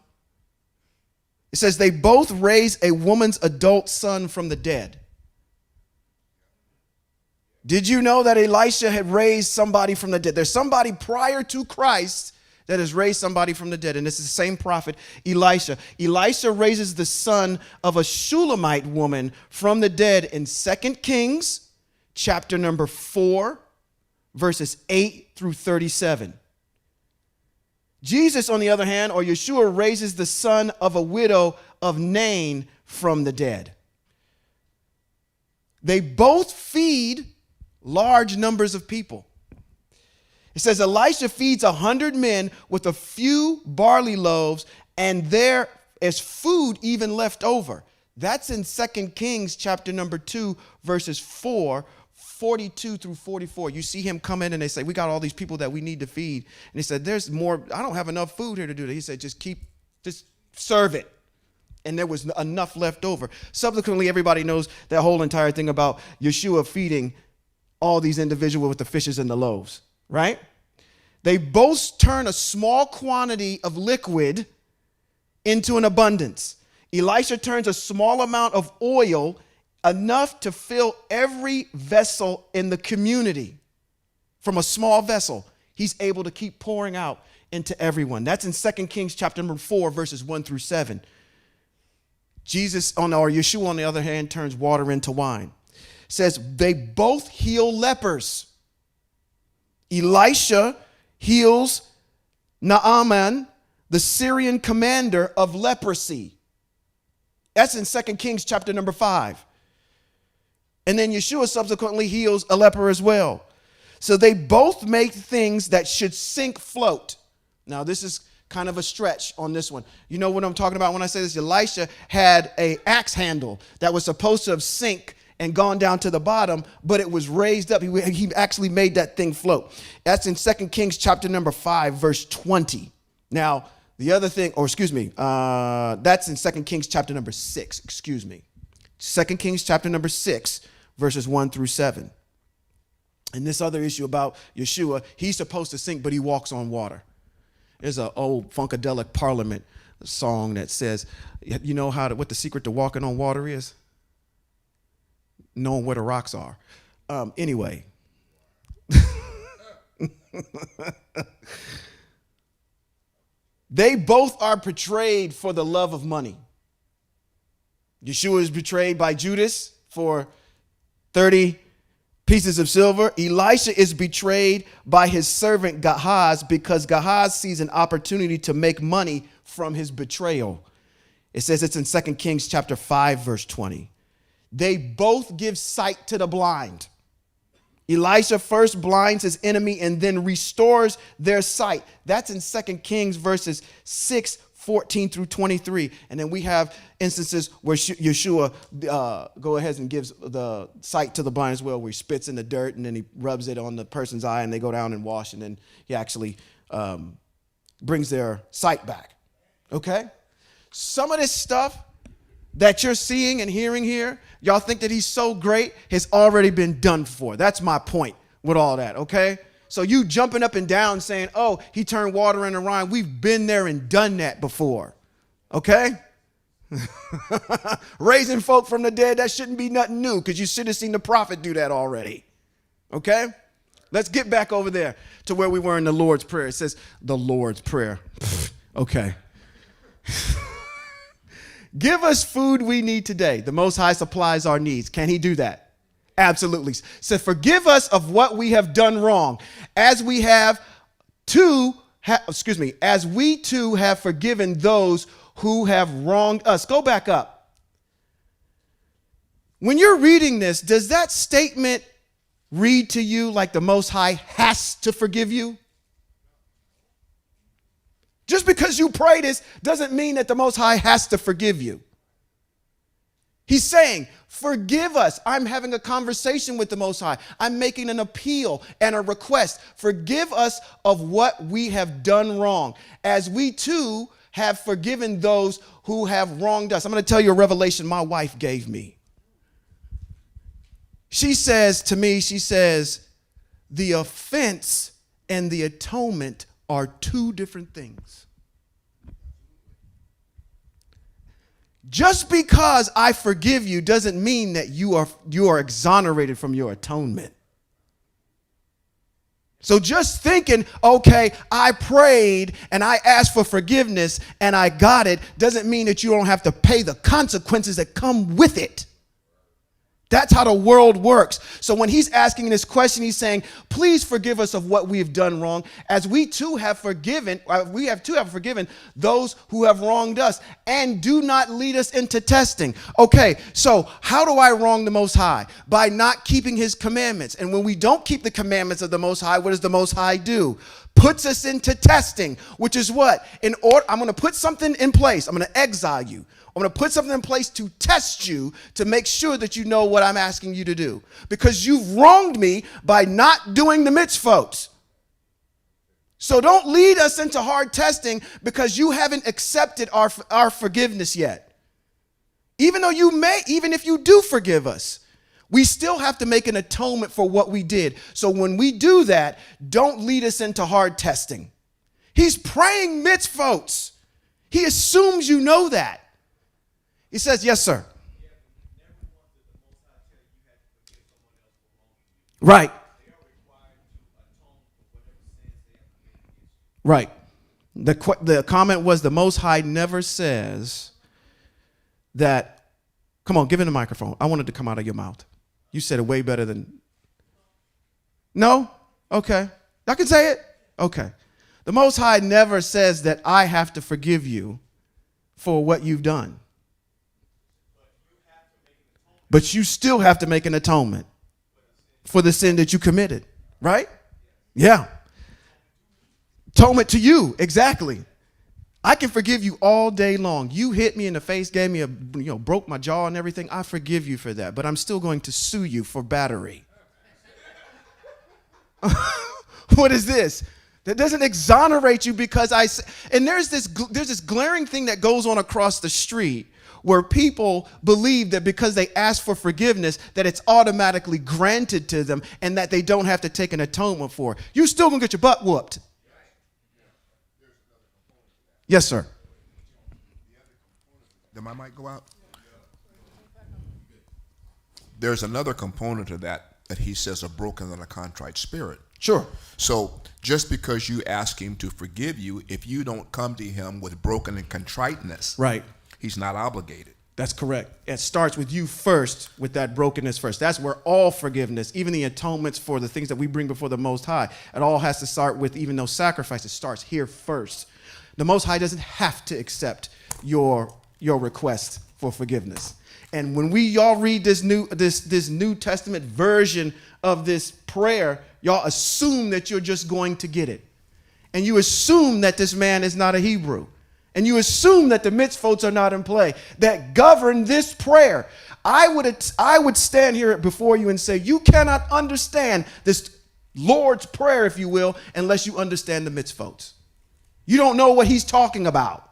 Speaker 3: it says they both raise a woman's adult son from the dead. Did you know that Elisha had raised somebody from the dead? There's somebody prior to Christ that has raised somebody from the dead. And this is the same prophet, Elisha. Elisha raises the son of a Shulamite woman from the dead in 2 Kings chapter number 4, verses 8 through 37. Jesus, on the other hand, or Yeshua, raises the son of a widow of Nain from the dead. They both feed large numbers of people. It says Elisha feeds 100 men with a few barley loaves, and there is food even left over. That's in 2 Kings chapter number 2, verses 42 through 44. You see him come in and they say, we got all these people that we need to feed. And he said, there's more. I don't have enough food here to do that. He said, just serve it. And there was enough left over. Subsequently, everybody knows that whole entire thing about Yeshua feeding all these individuals with the fishes and the loaves. Right? They both turn a small quantity of liquid into an abundance. Elisha turns a small amount of oil, enough to fill every vessel in the community. From a small vessel, he's able to keep pouring out into everyone. That's in 2 Kings chapter number 4, verses 1 through 7. Yeshua, on the other hand, turns water into wine. It says they both heal lepers. Elisha heals Naaman, the Syrian commander of leprosy. That's in 2 Kings chapter number 5. And then Yeshua subsequently heals a leper as well. So they both make things that should sink float. Now, this is kind of a stretch on this one. You know what I'm talking about when I say this? Elisha had an axe handle that was supposed to have sink and gone down to the bottom, but it was raised up. He actually made that thing float. That's in 2 Kings chapter number 5, verse 20. Now, the other thing, that's in 2 Kings chapter number 6, 2 Kings chapter number 6, verses 1 through 7. And this other issue about Yeshua, he's supposed to sink, but he walks on water. There's an old Funkadelic Parliament song that says, you know what the secret to walking on water is? Knowing where the rocks are. Anyway. They both are betrayed for the love of money. Yeshua is betrayed by Judas for 30 pieces of silver. Elisha is betrayed by his servant Gehazi because Gehazi sees an opportunity to make money from his betrayal. It says it's in 2 Kings chapter 5, verse 20. They both give sight to the blind. Elisha first blinds his enemy and then restores their sight. That's in 2 Kings verses 6, 14 through 23. And then we have instances where Yeshua go ahead and gives the sight to the blind as well, where he spits in the dirt and then he rubs it on the person's eye and they go down and wash, and then he actually brings their sight back. Okay? Some of this stuff that you're seeing and hearing here, y'all think that he's so great, has already been done for. That's my point with all that, okay? So you jumping up and down saying, oh, he turned water into wine. We've been there and done that before, okay? Raising folk from the dead, that shouldn't be nothing new because you should have seen the prophet do that already, okay? Let's get back over there to where we were in the Lord's Prayer. It says the Lord's Prayer. Okay. Give us food we need today. The Most High supplies our needs. Can he do that? Absolutely. So forgive us of what we have done wrong, as we too have forgiven those who have wronged us. Go back up. When you're reading this, does that statement read to you like the Most High has to forgive you? Just because you pray this doesn't mean that the Most High has to forgive you. He's saying, forgive us. I'm having a conversation with the Most High. I'm making an appeal and a request. Forgive us of what we have done wrong, as we too have forgiven those who have wronged us. I'm going to tell you a revelation my wife gave me. She says to me, the offense and the atonement are two different things. Just because I forgive you doesn't mean that you are exonerated from your atonement. So just thinking, okay, I prayed and I asked for forgiveness and I got it, doesn't mean that you don't have to pay the consequences that come with it. That's how the world works. So when he's asking this question, he's saying, please forgive us of what we have done wrong, as we too have forgiven those who have wronged us, and do not lead us into testing. Okay, so how do I wrong the Most High? By not keeping his commandments. And when we don't keep the commandments of the Most High, what does the Most High do? Puts us into testing, which is what? I'm going to put something in place. I'm going to exile you. I'm going to put something in place to test you, to make sure that you know what I'm asking you to do. Because you've wronged me by not doing the mitzvahs. So don't lead us into hard testing because you haven't accepted our forgiveness yet. Even if you do forgive us, we still have to make an atonement for what we did. So when we do that, don't lead us into hard testing. He's praying mitzvahs. He assumes you know that. He says, yes, sir. Right. Right. The comment was, the Most High never says that. Come on, give him the microphone. I wanted to come out of your mouth. You said it way better than. No? Okay. I can say it? Okay. The Most High never says that I have to forgive you for what you've done. But you still have to make an atonement for the sin that you committed, right? Yeah. Atonement to you, exactly. I can forgive you all day long. You hit me in the face, gave me broke my jaw and everything. I forgive you for that, but I'm still going to sue you for battery. What is this? That doesn't exonerate you because there's this glaring thing that goes on across the street, where people believe that because they ask for forgiveness, that it's automatically granted to them and that they don't have to take an atonement for it. You're still going to get your butt whooped. Yes, sir.
Speaker 2: Did my mic go out? There's another component of that he says, a broken and a contrite spirit.
Speaker 3: Sure.
Speaker 2: So just because you ask him to forgive you, if you don't come to him with broken and contriteness,
Speaker 3: right,
Speaker 2: he's not obligated.
Speaker 3: That's correct. It starts with you first, with that brokenness first. That's where all forgiveness, even the atonements for the things that we bring before the Most High, it all has to start with, even those sacrifices, starts here first. The Most High doesn't have to accept your request for forgiveness. And when y'all read this New Testament version of this prayer, y'all assume that you're just going to get it. And you assume that this man is not a Hebrew. And you assume that the mitzvot are not in play that govern this prayer. I would stand here before you and say, you cannot understand this Lord's Prayer, if you will, unless you understand the mitzvot. You don't know what he's talking about.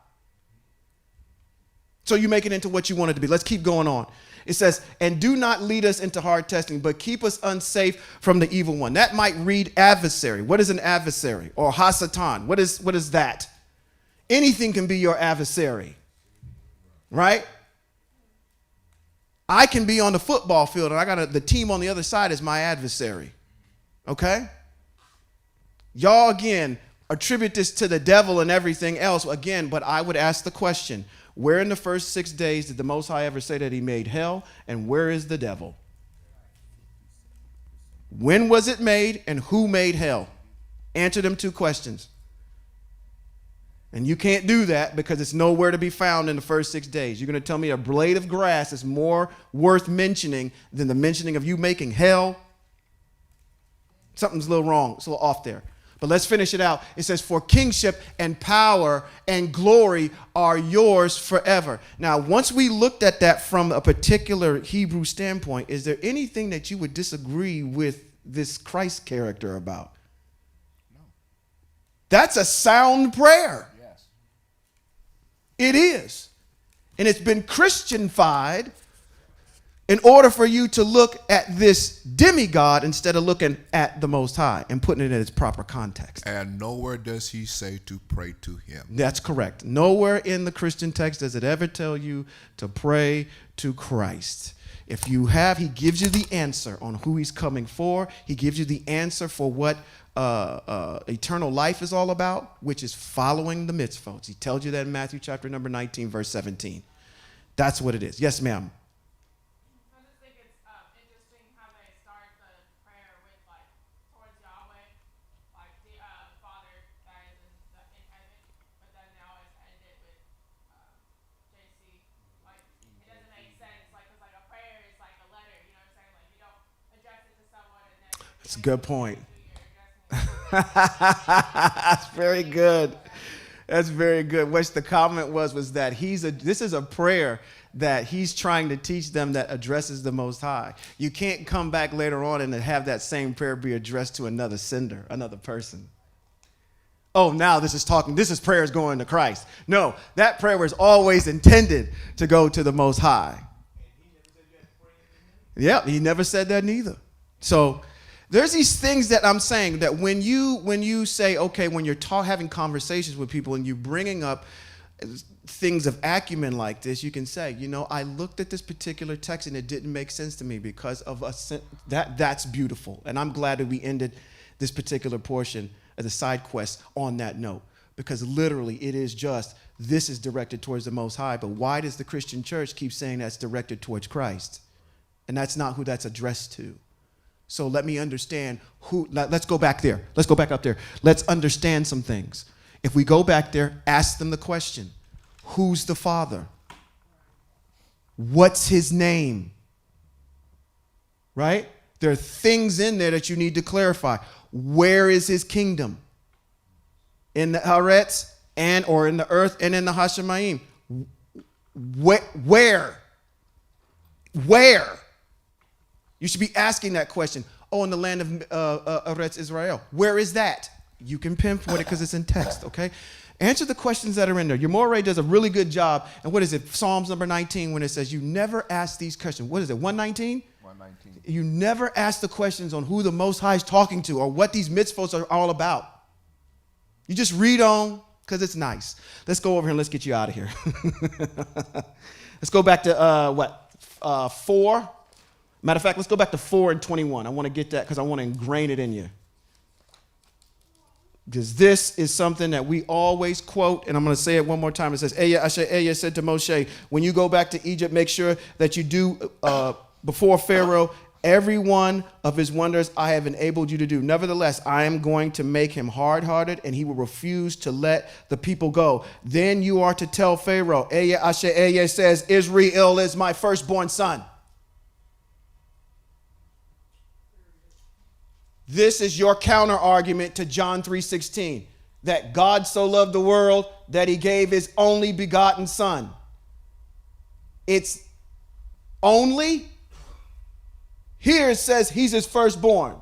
Speaker 3: So you make it into what you want it to be. Let's keep going on. It says, and do not lead us into hard testing, but keep us unsafe from the evil one. That might read adversary. What is an adversary? Or hasatan? What is that? Anything can be your adversary, right? I can be on the football field and I got the team on the other side is my adversary, okay? Y'all, again, attribute this to the devil and everything else. Again, but I would ask the question, where in the first 6 days did the Most High ever say that he made hell? And where is the devil? When was it made and who made hell? Answer them 2 questions. And you can't do that because it's nowhere to be found in the first 6 days. You're going to tell me a blade of grass is more worth mentioning than the mentioning of you making hell? Something's a little wrong. It's a little off there. But let's finish it out. It says, for kingship and power and glory are yours forever. Now, once we looked at that from a particular Hebrew standpoint, is there anything that you would disagree with this Christ character about? No. That's a sound prayer.
Speaker 2: Yes.
Speaker 3: It is. And it's been Christianified in order for you to look at this demigod instead of looking at the Most High and putting it in its proper context.
Speaker 2: And nowhere does he say to pray to him.
Speaker 3: That's correct. Nowhere in the Christian text does it ever tell you to pray to Christ. If you have, he gives you the answer on who he's coming for. He gives you the answer for what eternal life is all about, which is following the mitzvahs. He tells you that in Matthew chapter number 19, verse 17. That's what it is. Yes, ma'am. That's a good point. That's very good. That's very good. Which the comment was that this is a prayer that he's trying to teach them that addresses the Most High. You can't come back later on and have that same prayer be addressed to another sender, another person. Oh, now this is prayers going to Christ. No, that prayer was always intended to go to the Most High. Yeah, he never said that neither. So there's these things that I'm saying that when you say, okay, when you're having conversations with people and you're bringing up things of acumen like this, you can say, I looked at this particular text and it didn't make sense to me because of that's beautiful. And I'm glad that we ended this particular portion of the side quest on that note, because literally it is just, this is directed towards the Most High. But why does the Christian church keep saying that's directed towards Christ? And that's not who that's addressed to. So let me understand let's go back there. Let's go back up there. Let's understand some things. If we go back there, ask them the question, who's the Father? What's his name? Right? There are things in there that you need to clarify. Where is his kingdom? In the Haaretz or in the earth and in the Hashemayim? Where? You should be asking that question. Oh, in the land of Eretz Israel. Where is that? You can pinpoint it because it's in text, okay? Answer the questions that are in there. Your Moreh does a really good job. And what is it? Psalms number 19, when it says you never ask these questions. What is it, 119? 119. You never ask the questions on who the Most High is talking to or what these mitzvahs are all about. You just read on because it's nice. Let's go over here and let's get you out of here. Let's go back to 4. Matter of fact, let's go back to 4 and 21. I want to get that because I want to ingrain it in you. Because this is something that we always quote, and I'm going to say it one more time. It says, Eya said to Moshe, when you go back to Egypt, make sure that you do before Pharaoh every one of his wonders I have enabled you to do. Nevertheless, I am going to make him hard-hearted, and he will refuse to let the people go. Then you are to tell Pharaoh, Eya says, Israel is my firstborn son. This is your counter argument to John 3:16, that God so loved the world that he gave his only begotten son. It's only. Here it says he's his firstborn.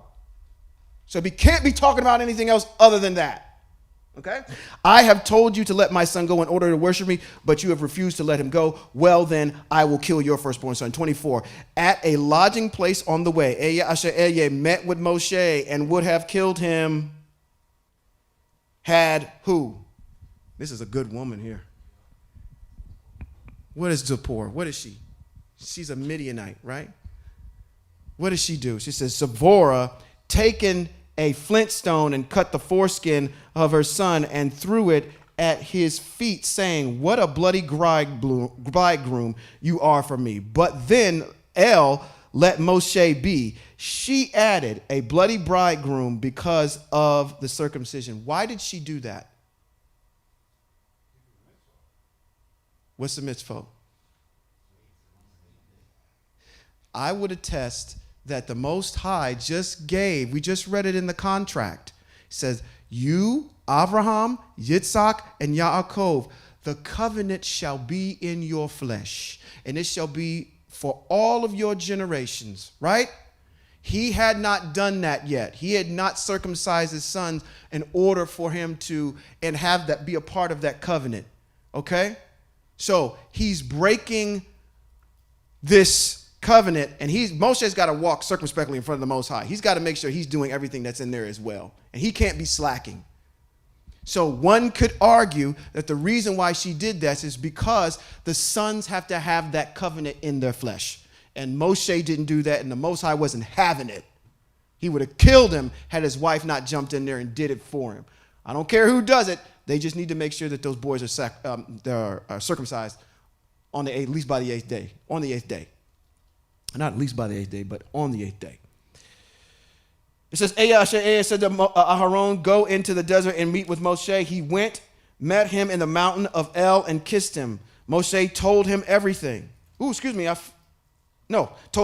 Speaker 3: So he can't be talking about anything else other than that. Okay? I have told you to let my son go in order to worship me, but you have refused to let him go. Well, then I will kill your firstborn son. 24. At a lodging place on the way, Eya met with Moshe and would have killed him had who? This is a good woman here. What is Zipporah? What is she? She's a Midianite, right? What does she do? She says, Zipporah, taken a flint stone and cut the foreskin of her son and threw it at his feet, saying, what a bloody bridegroom you are for me. But then let Moshe be. She added, a bloody bridegroom because of the circumcision. Why did she do that? What's the mitzvah? I would attest that the Most High we just read it in the contract. It says, you, Abraham, Yitzhak, and Yaakov, the covenant shall be in your flesh, and it shall be for all of your generations, right? He had not done that yet. He had not circumcised his sons in order for him to and have that be a part of that covenant, okay? So he's breaking this covenant, and Moshe's got to walk circumspectly in front of the Most High. He's got to make sure he's doing everything that's in there as well, and he can't be slacking. So one could argue that the reason why she did this is because the sons have to have that covenant in their flesh. And Moshe didn't do that, and the Most High wasn't having it. He would have killed him had his wife not jumped in there and did it for him. I don't care who does it. They just need to make sure that those boys are circumcised at least by the 8th day. On the 8th day. Not at least by the 8th day, but on the 8th day. It says, Yahweh said to Aharon, go into the desert and meet with Moshe. He went, met him in the mountain of El, and kissed him. Moshe told him everything. Told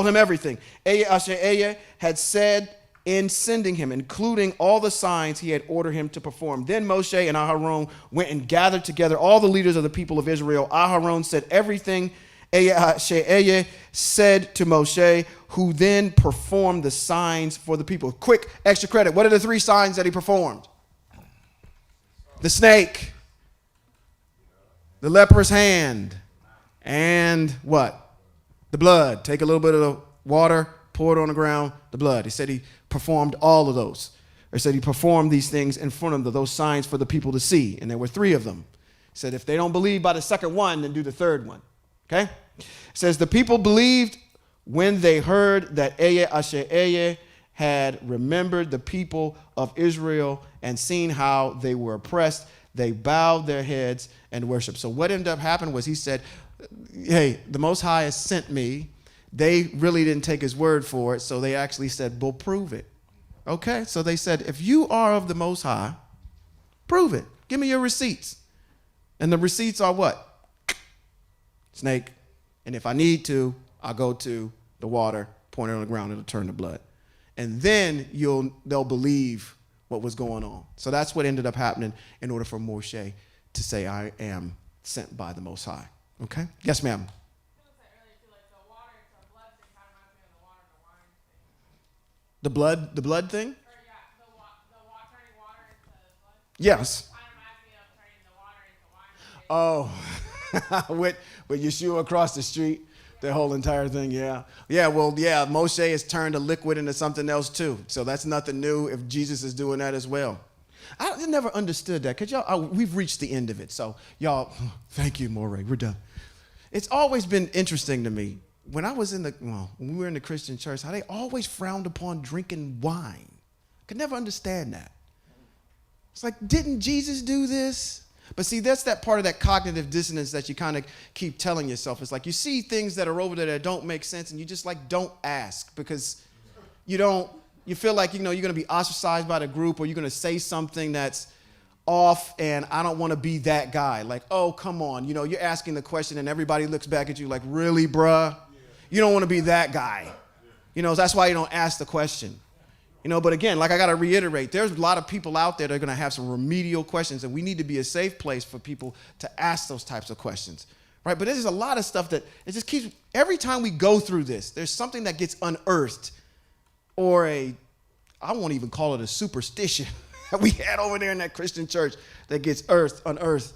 Speaker 3: him everything Yahweh had said in sending him, including all the signs he had ordered him to perform. Then Moshe and Aharon went and gathered together all the leaders of the people of Israel. Aharon said everything Yahweh said to Moshe, who then performed the signs for the people. Quick extra credit. What are the 3 signs that he performed? The snake, the leper's hand, and what? The blood. Take a little bit of the water, pour it on the ground, the blood. He said he performed all of those. Or said he performed these things in front of them, those signs for the people to see. And there were 3 of them. He said if they don't believe by the second one, then do the third one. Okay? It says the people believed when they heard that Yahweh had remembered the people of Israel and seen how they were oppressed. They bowed their heads and worshiped. So what ended up happening was he said, hey, the Most High has sent me. They really didn't take his word for it, so they actually said, well, prove it. Okay, so they said, if you are of the Most High, prove it. Give me your receipts. And the receipts are what? Snake. And if I need to, I'll go to the water, point it on the ground, it'll turn to blood. And then they'll believe what was going on. So that's what ended up happening in order for Moshe to say, I am sent by the Most High. Okay? Yes, ma'am. The blood thing?
Speaker 5: Turning water into blood?
Speaker 3: Yes.
Speaker 5: Kind of reminds me of turning the water into wine.
Speaker 3: Oh, with Yashua across the street, the whole entire thing, yeah. Yeah, well, yeah, Moshe has turned a liquid into something else too. So that's nothing new if Jesus is doing that as well. I never understood that because we've reached the end of it. So y'all, thank you, Moray. We're done. It's always been interesting to me. When when we were in the Christian church, how they always frowned upon drinking wine. I could never understand that. It's like, didn't Jesus do this? But see, that's that part of that cognitive dissonance that you kind of keep telling yourself. It's like you see things that are over there that don't make sense, and you just like don't ask because you feel like, you're going to be ostracized by the group, or you're going to say something that's off, and I don't want to be that guy. Like, oh, come on. You're asking the question, and everybody looks back at you like, really, bruh? You don't want to be that guy. That's why you don't ask the question. But again, like I got to reiterate, there's a lot of people out there that are going to have some remedial questions, and we need to be a safe place for people to ask those types of questions, right? But there's a lot of stuff that it just keeps, every time we go through this, there's something that gets unearthed, or I won't even call it a superstition that we had over there in that Christian church that gets unearthed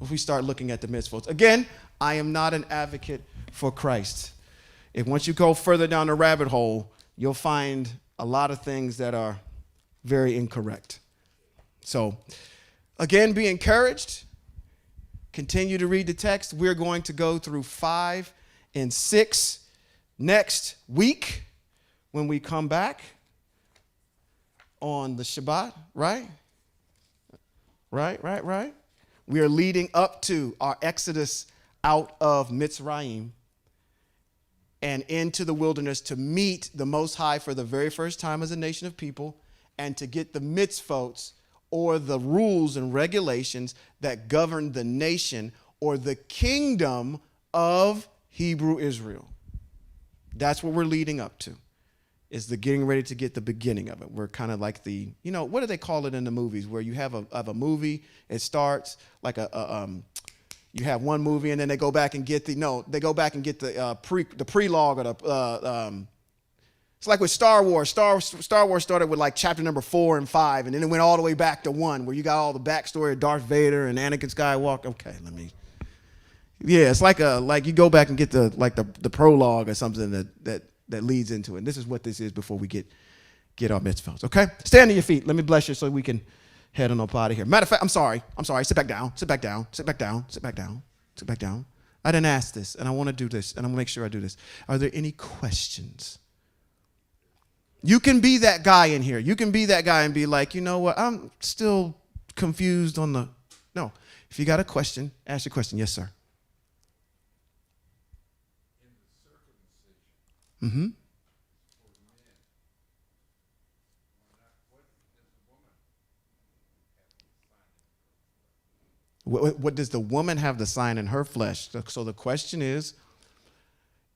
Speaker 3: if we start looking at the mitzvahs. Again, I am not an advocate for Christ. If once you go further down the rabbit hole, you'll find a lot of things that are very incorrect. So, again, be encouraged. Continue to read the text. We're going to go through 5 and 6 next week when we come back. on the Shabbat, right? Right. We are leading up to our exodus out of Mitzrayim and into the wilderness to meet the Most High for the very first time as a nation of people and to get the mitzvahs or the rules and regulations that govern the nation or the kingdom of Hebrew Israel. That's what we're leading up to, is the getting ready to get the beginning of it. We're kind of like the, what do they call it in the movies where you have a movie, it starts like you have one movie and then they go back and get the prelogue or the, it's like with Star Wars. Star Wars started with like chapter number 4 and 5, and then it went all the way back to 1, where you got all the backstory of Darth Vader and Anakin Skywalker. Okay, it's like you go back and get the prologue or something that leads into it. And this is what this is before we get our mitzvahs. Okay, stand on your feet. Let me bless you so we can head on up out of here. Matter of fact, I'm sorry. Sit back down. I didn't ask this, and I want to do this, and I'm gonna make sure I do this. Are there any questions? You can be that guy in here. You can be that guy and be like, you know what? I'm still confused on the. No. If you got a question, ask your question. Yes, sir. Mm-hmm. What does the woman have the sign in her flesh? So the question is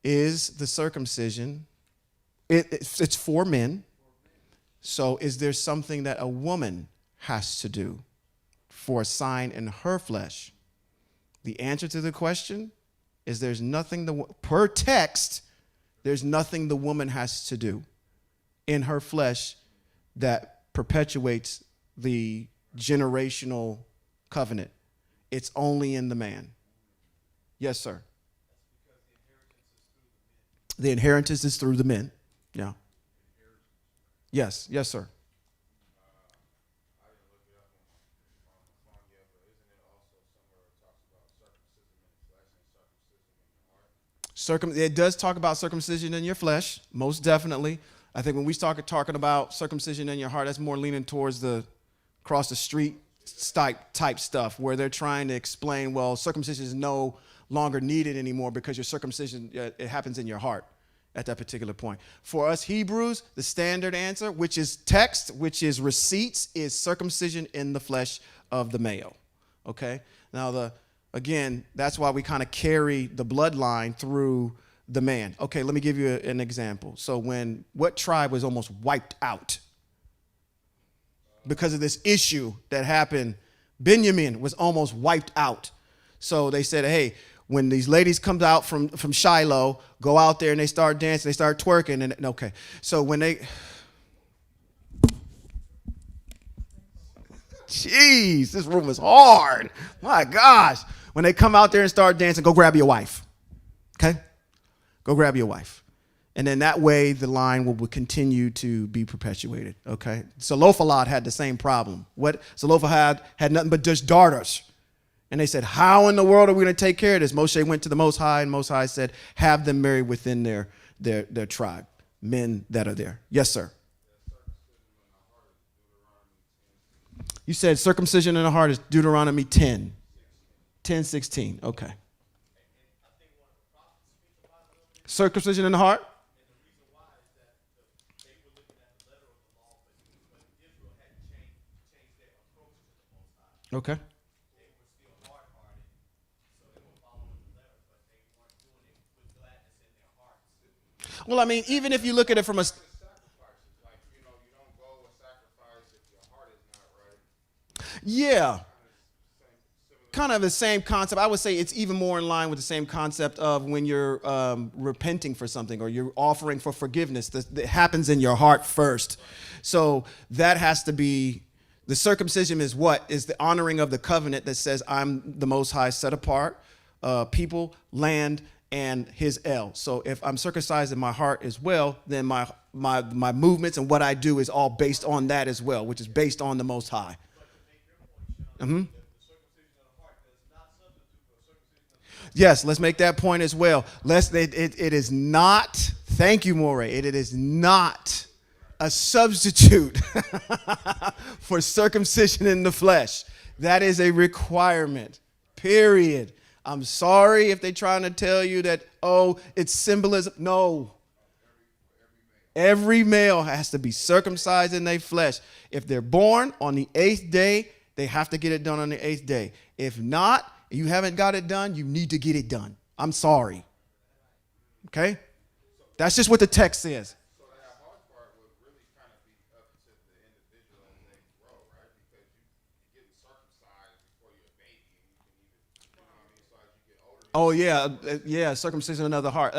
Speaker 3: the circumcision, it's for men. So is there something that a woman has to do for a sign in her flesh? The answer to the question is there's nothing, per text, there's nothing the woman has to do in her flesh that perpetuates the generational covenant. It's only in the man. Yes, sir. The inheritance is through the men. Yeah. Yes, sir. It does talk about circumcision in your flesh, most definitely. I think when we start talking about circumcision in your heart, that's more leaning towards the across the street type stuff, where they're trying to explain, well, circumcision is no longer needed anymore because your circumcision, it happens in your heart at that particular point. For us Hebrews, the standard answer, which is text, which is receipts, is circumcision in the flesh of the male. Okay? Now, again, that's why we kind of carry the bloodline through the man. Okay, let me give you an example. So what tribe was almost wiped out because of this issue that happened? Benjamin was almost wiped out. So they said, hey, when these ladies come out from Shiloh, go out there and they start dancing, they start twerking. And okay, so when jeez, this room is hard. My gosh. When they come out there and start dancing, go grab your wife. Okay? Go grab your wife. And then that way the line will continue to be perpetuated. Okay? Zelophehad had the same problem. What Zelophehad had nothing but just daughters. And they said, how in the world are we going to take care of this? Moshe went to the Most High, and Most High said, have them marry within their tribe, men that are there. Yes, sir. You said circumcision in the heart is Deuteronomy 10:16. Okay. Circumcision in the heart? Okay. Well, I mean, even if you look at it from a... Yeah. Kind of the same concept. I would say it's even more in line with the same concept of when you're repenting for something or you're offering for forgiveness. That happens in your heart first. So that has to be, the circumcision is what? Is the honoring of the covenant that says I'm the Most High, set apart people, land, and his El. So if I'm circumcised in my heart as well, then my movements and what I do is all based on that as well, which is based on the Most High. Mm-hmm. Yes, let's make that point as well. It is not, thank you, Moray, it is not a substitute for circumcision in the flesh. That is a requirement, period. I'm sorry if they're trying to tell you that, oh, it's symbolism. No. Every male has to be circumcised in their flesh. If they're born on the 8th day, they have to get it done on the 8th day. If not, you haven't got it done, you need to get it done. I'm sorry. Okay? That's just what the text says.
Speaker 6: So that hard part would really kind of be up to the individual as they grow, right? Because you getting circumcised before you're a baby, and you can even, you know what I mean? So as you get older.
Speaker 3: Oh, yeah, circumcision of the heart.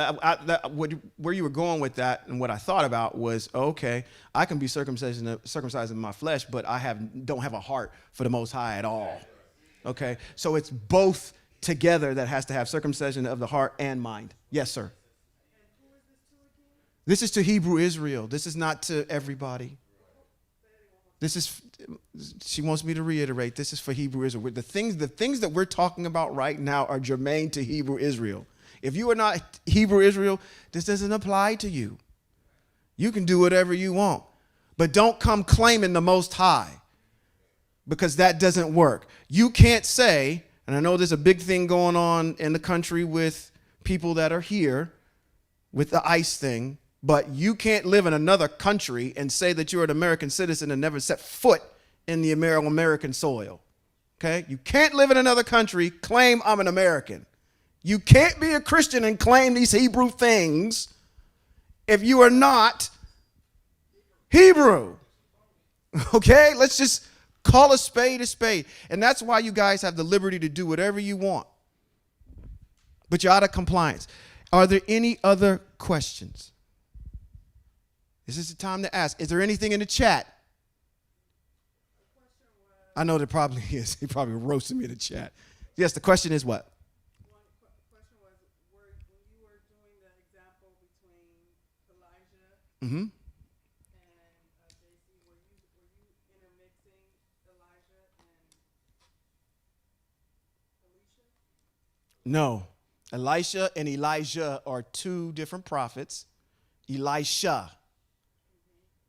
Speaker 3: Where you were going with that and what I thought about was, okay, I can be circumcised in my flesh, but I don't have a heart for the Most High at all. Okay, so it's both together that has to have circumcision of the heart and mind. Yes, sir. This is to Hebrew Israel. This is not to everybody. She wants me to reiterate, this is for Hebrew Israel. The things that we're talking about right now are germane to Hebrew Israel. If you are not Hebrew Israel, this doesn't apply to you. You can do whatever you want, but don't come claiming the Most High, because that doesn't work. You can't say, and I know there's a big thing going on in the country with people that are here with the ICE thing, but you can't live in another country and say that you're an American citizen and never set foot in the American soil. Okay? You can't live in another country, claim I'm an American. You can't be a Christian and claim these Hebrew things if you are not Hebrew. Okay? Let's just call a spade a spade. And that's why you guys have the liberty to do whatever you want. But you're out of compliance. Are there any other questions? This is the time to ask. Is there anything in the chat? I know there probably is. He probably roasted me in the chat. Yes, the question is what?
Speaker 4: Question was, when you were doing the example between Elijah
Speaker 3: Mm-hmm.
Speaker 4: and JC, were you intermixing Elijah and Elisha?
Speaker 3: No. Elisha and Elijah are two different prophets. Elisha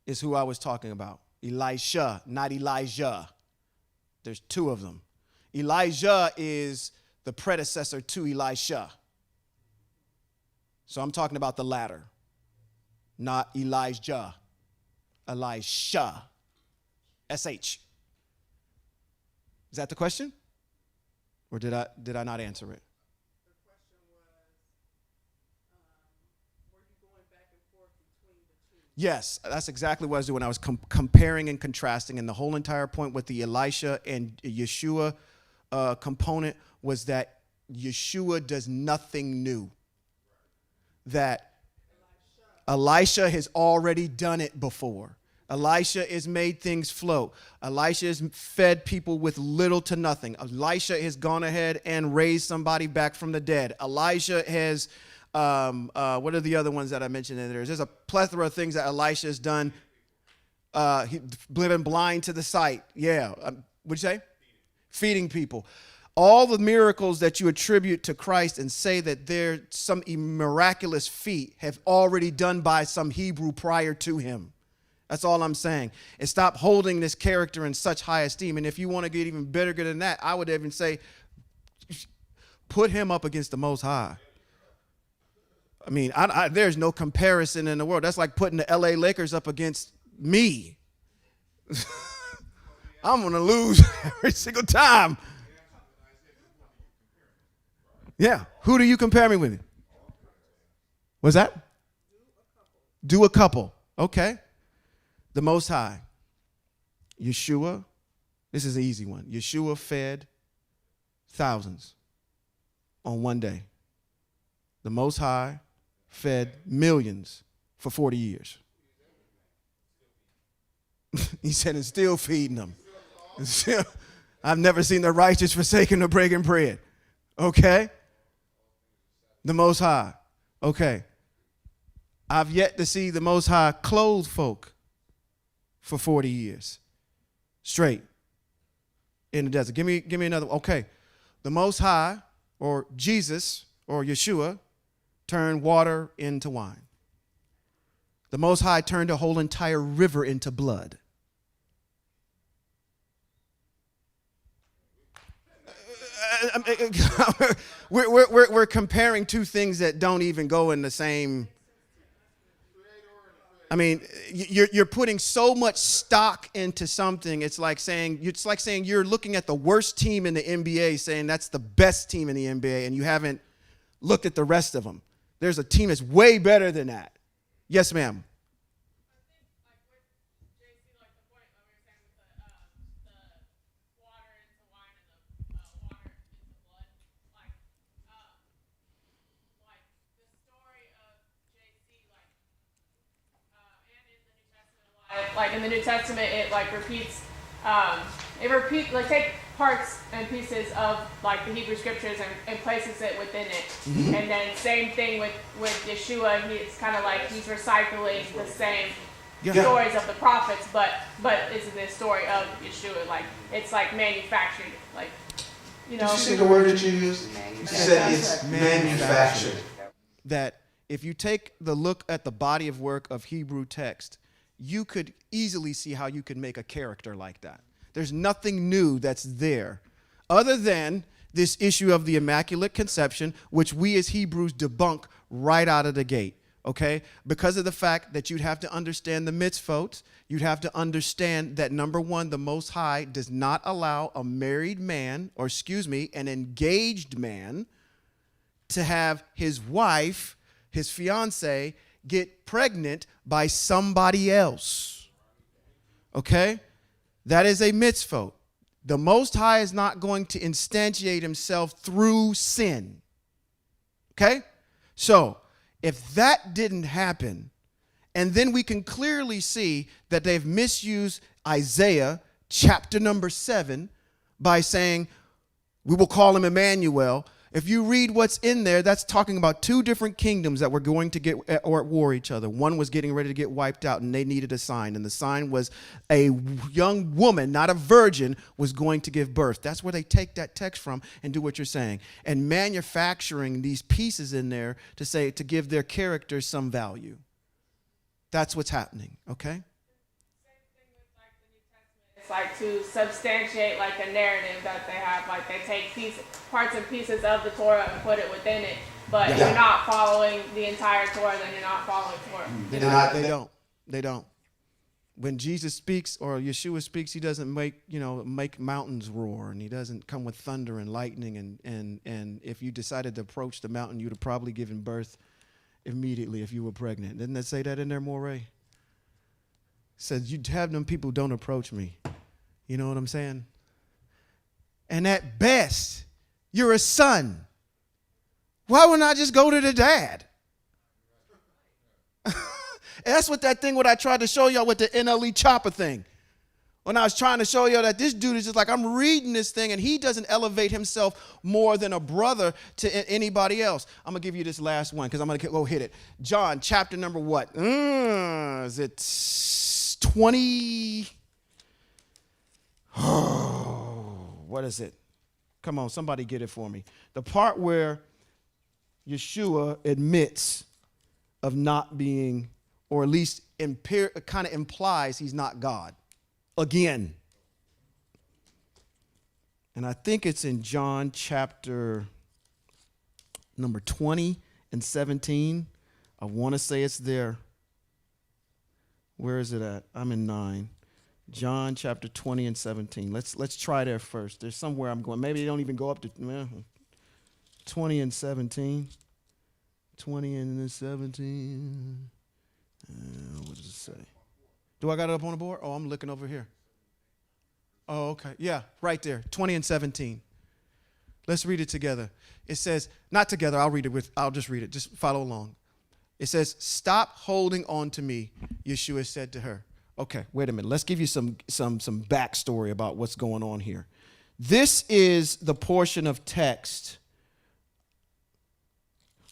Speaker 3: is who I was talking about. Elisha, not Elijah. There's two of them. Elijah is the predecessor to Elisha. So I'm talking about the latter, not Elijah. Elisha. S-H. Is that the question? Or did I not answer it?
Speaker 4: The question was, were you going back and forth between the two?
Speaker 3: Yes, that's exactly what I was doing. I was comparing and contrasting, and the whole entire point with the Elisha and Yashua component was that Yashua does nothing new. That Elisha has already done it before. Elisha has made things flow. Elisha has fed people with little to nothing. Elisha has gone ahead and raised somebody back from the dead. Elisha has, what are the other ones that I mentioned in there? There's a plethora of things that Elisha has done. He been blind to the sight. Yeah. What'd you say? Feeding people. All the miracles that you attribute to Christ and say that they're some miraculous feat have already done by some Hebrew prior to him. That's all I'm saying. And stop holding this character in such high esteem. And if you want to get even better than that, I would even say, put him up against the Most High. I mean, there's no comparison in the world. That's like putting the LA Lakers up against me. I'm going to lose every single time. Yeah. Who do you compare me with? What's that? Do a couple. Okay. The Most High. Yashua. This is an easy one. Yashua fed thousands on one day. The Most High fed millions for 40 years. He said, and still feeding them. I've never seen the righteous forsaken or breaking bread. Okay? The Most High. Okay. I've yet to see the Most High clothe folk for 40 years. Straight. In the desert. Give me another. Okay. The Most High, or Jesus, or Yeshua, turned water into wine. The Most High turned a whole entire river into blood. We're comparing two things that don't even go in the same. I mean, you're putting so much stock into something. It's like saying you're looking at the worst team in the NBA, saying that's the best team in the NBA, and you haven't looked at the rest of them. There's a team that's way better than that. Yes, ma'am.
Speaker 5: Like in the New Testament, it like repeats, like take parts and pieces of like the Hebrew scriptures and places it within it. Mm-hmm. And then same thing with Yeshua. It's kind of like he's recycling the same stories of the prophets, but it's the story of Yeshua. Like it's like manufactured, like you know.
Speaker 3: Did you see the word that you used? You said it's manufactured. That if you take the look at the body of work of Hebrew text, you could easily see how you could make a character like that. There's nothing new that's there other than this issue of the Immaculate Conception, which we as Hebrews debunk right out of the gate, okay? Because of the fact that you'd have to understand the mitzvot, you'd have to understand that, number one, the Most High does not allow a married man, or an engaged man, to have his wife, his fiancée, get pregnant by somebody else. Okay? That is a mitzvah. The Most High is not going to instantiate himself through sin. Okay? So, if that didn't happen, and then we can clearly see that they've misused Isaiah chapter number 7 by saying, we will call him Emmanuel. If you read what's in there, that's talking about two different kingdoms that were going to get at war each other. One was getting ready to get wiped out, and they needed a sign. And the sign was a young woman, not a virgin, was going to give birth. That's where they take that text from and do what you're saying. And manufacturing these pieces in there to give their characters some value. That's what's happening, okay?
Speaker 5: Like to substantiate like a narrative that they have, like they take parts and pieces of the Torah and put it within it, but you're not following the entire Torah, then you're not following Torah.
Speaker 3: They don't. When Jesus speaks or Yeshua speaks, he doesn't make mountains roar, and he doesn't come with thunder and lightning, and if you decided to approach the mountain, you'd have probably given birth immediately if you were pregnant. Didn't they say that in there, Moray? Said, you'd have them people don't approach me. You know what I'm saying? And at best, you're a son. Why wouldn't I just go to the dad? That's what I tried to show y'all with the NLE chopper thing. When I was trying to show y'all that this dude is just like, I'm reading this thing, and he doesn't elevate himself more than a brother to anybody else. I'm going to give you this last one because I'm going to go hit it. John, chapter number what? Is it 20? What is it? Come on, somebody get it for me. The part where Yeshua admits of not being, or at least kind of implies he's not God. Again. And I think it's in John chapter number 20 and 17. I want to say it's there. Where is it at? I'm in 9. John chapter 20 and 17. Let's try there first. There's somewhere I'm going. Maybe they don't even go up to 20 and 17. 20 and 17. What does it say? Do I got it up on the board? Oh, I'm looking over here. Oh, okay. Yeah, right there. 20 and 17. Let's read it together. It says, not together. I'll just read it. Just follow along. It says, stop holding on to me, Yeshua said to her. Okay, wait a minute. Let's give you some backstory about what's going on here. This is the portion of text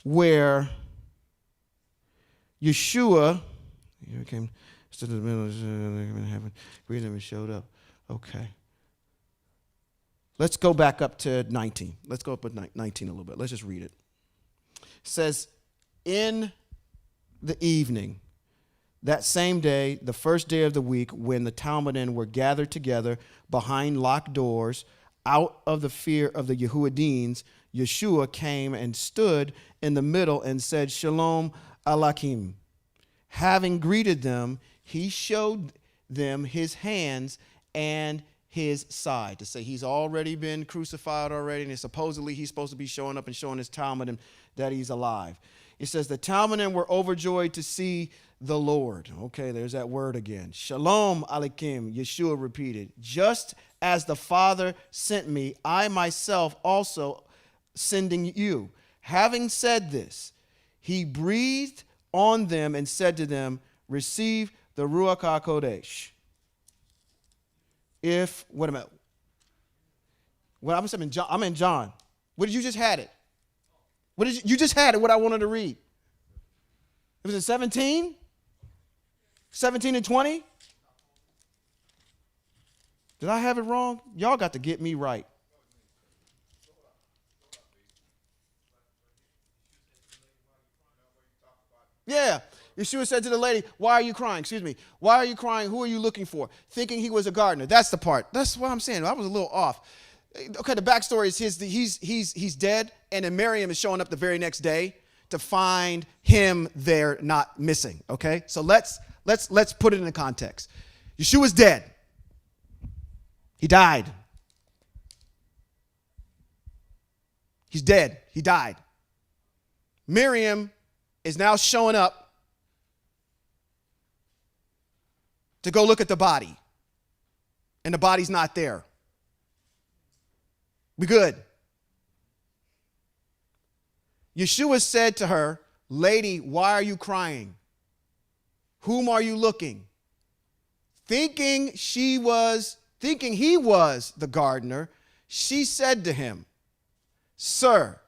Speaker 3: where Yeshua, here came, stood in the middle of heaven, breathed and showed up. Okay. Let's go back up to 19. Let's go up to 19 a little bit. Let's just read it. It says, in the evening,
Speaker 7: that same day, the first day of the week, when the Talmudim were gathered together behind locked doors, out of the fear of the Yehudim, Yashua came and stood in the middle and said, Shalom Alakim. Having greeted them, he showed them his hands and his side, to say he's already been crucified already, and supposedly he's supposed to be showing up and showing his Talmudim that he's alive. It says the Talmudim were overjoyed to see the Lord. Okay, there's that word again. Shalom Aleichem, Yeshua repeated. Just as the Father sent me, I myself also sending you. Having said this, he breathed on them and said to them, receive the Ruach HaKodesh. Wait a minute. Well, I'm in John. What did you just had it? You just had it, what I wanted to read. It was in 17? 17 and 20? Did I have it wrong? Y'all got to get me right. Yeah. Yeshua said to the lady, why are you crying? Excuse me. Why are you crying? Who are you looking for? Thinking he was a gardener. That's the part. That's what I'm saying. I was a little off. Okay, the backstory is he's dead, and then Miriam is showing up the very next day to find him there not missing. Okay? So let's put it in the context. Yeshua's dead. He died. He's dead. He died. Miriam is now showing up to go look at the body. And the body's not there. We good. Yeshua said to her, lady, why are you crying? Whom are you looking? Thinking he was the gardener, she said to him, sir,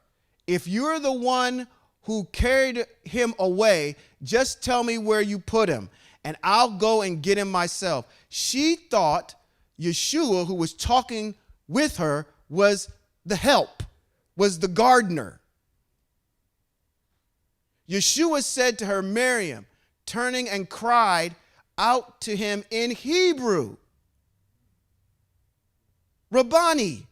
Speaker 7: if you're the one who carried him away, just tell me where you put him, and I'll go and get him myself. She thought Yeshua, who was talking with her, was the help, was the gardener. Yeshua said to her, Miriam, turning and cried out to him in Hebrew, Rabbani,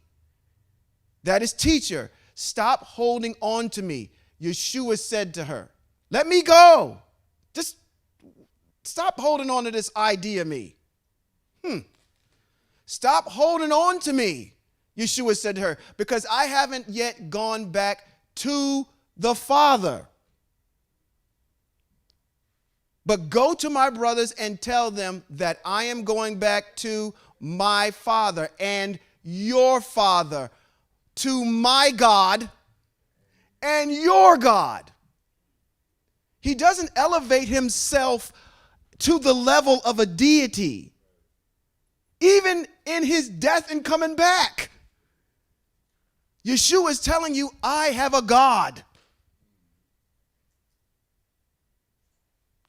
Speaker 7: that is teacher, stop holding on to me. Yeshua said to her, let me go. Just stop holding on to this idea of me. Stop holding on to me, Yeshua said to her, because I haven't yet gone back to the Father. But go to my brothers and tell them that I am going back to my Father and your Father, to my God and your God. He doesn't elevate himself to the level of a deity, even in his death and coming back. Yeshua is telling you, I have a God.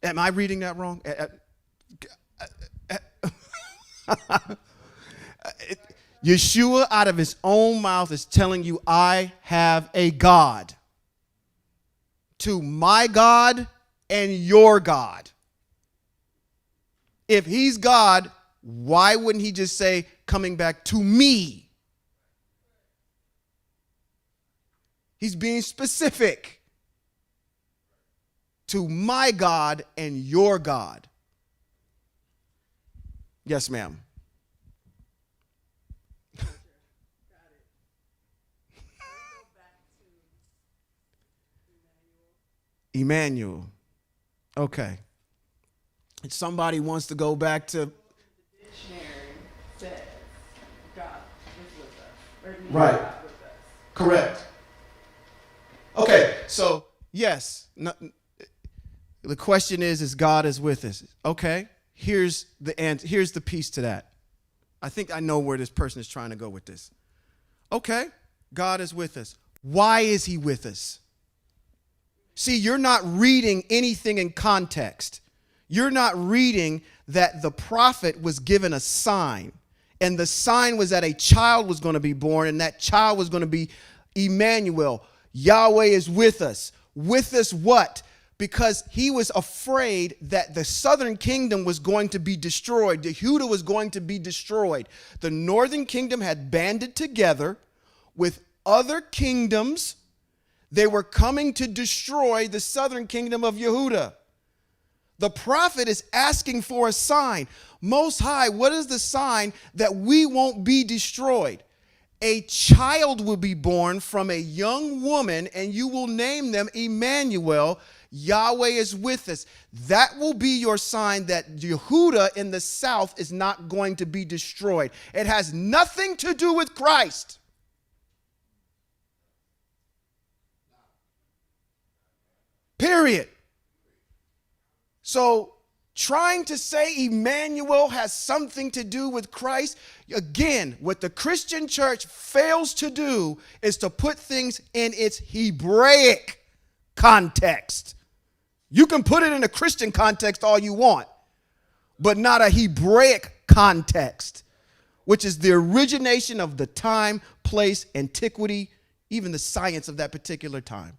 Speaker 7: Am I reading that wrong? Yeshua out of his own mouth is telling you, I have a God. To my God and your God. If he's God, why wouldn't he just say, coming back to me? He's being specific. To my God and your God. Yes, ma'am. Emmanuel. Okay. If somebody wants to go back to...
Speaker 4: The dictionary says God is with us. Or near
Speaker 7: Right.
Speaker 4: God with us.
Speaker 7: Correct. Okay, so yes, the question is God is with us? Okay, here's the answer. Here's the piece to that. I think I know where this person is trying to go with this. Okay, God is with us. Why is he with us? See, you're not reading anything in context. You're not reading that the prophet was given a sign, and the sign was that a child was going to be born, and that child was going to be Emmanuel. Yahweh is with us. With us what? because he was afraid that the southern kingdom was going to be destroyed. Yehuda was going to be destroyed. The northern kingdom had banded together with other kingdoms. They were coming to destroy the southern kingdom of Yehuda. The prophet is asking for a sign. Most High, what is the sign that we won't be destroyed? A child will be born from a young woman, and you will name them Emmanuel. Yahweh is with us. That will be your sign that Yehuda in the south is not going to be destroyed. It has nothing to do with Christ. Period. So trying to say Emmanuel has something to do with Christ, again, what the Christian church fails to do is to put things in its Hebraic context. You can put it in a Christian context all you want, but not a Hebraic context, which is the origination of the time, place, antiquity, even the science of that particular time.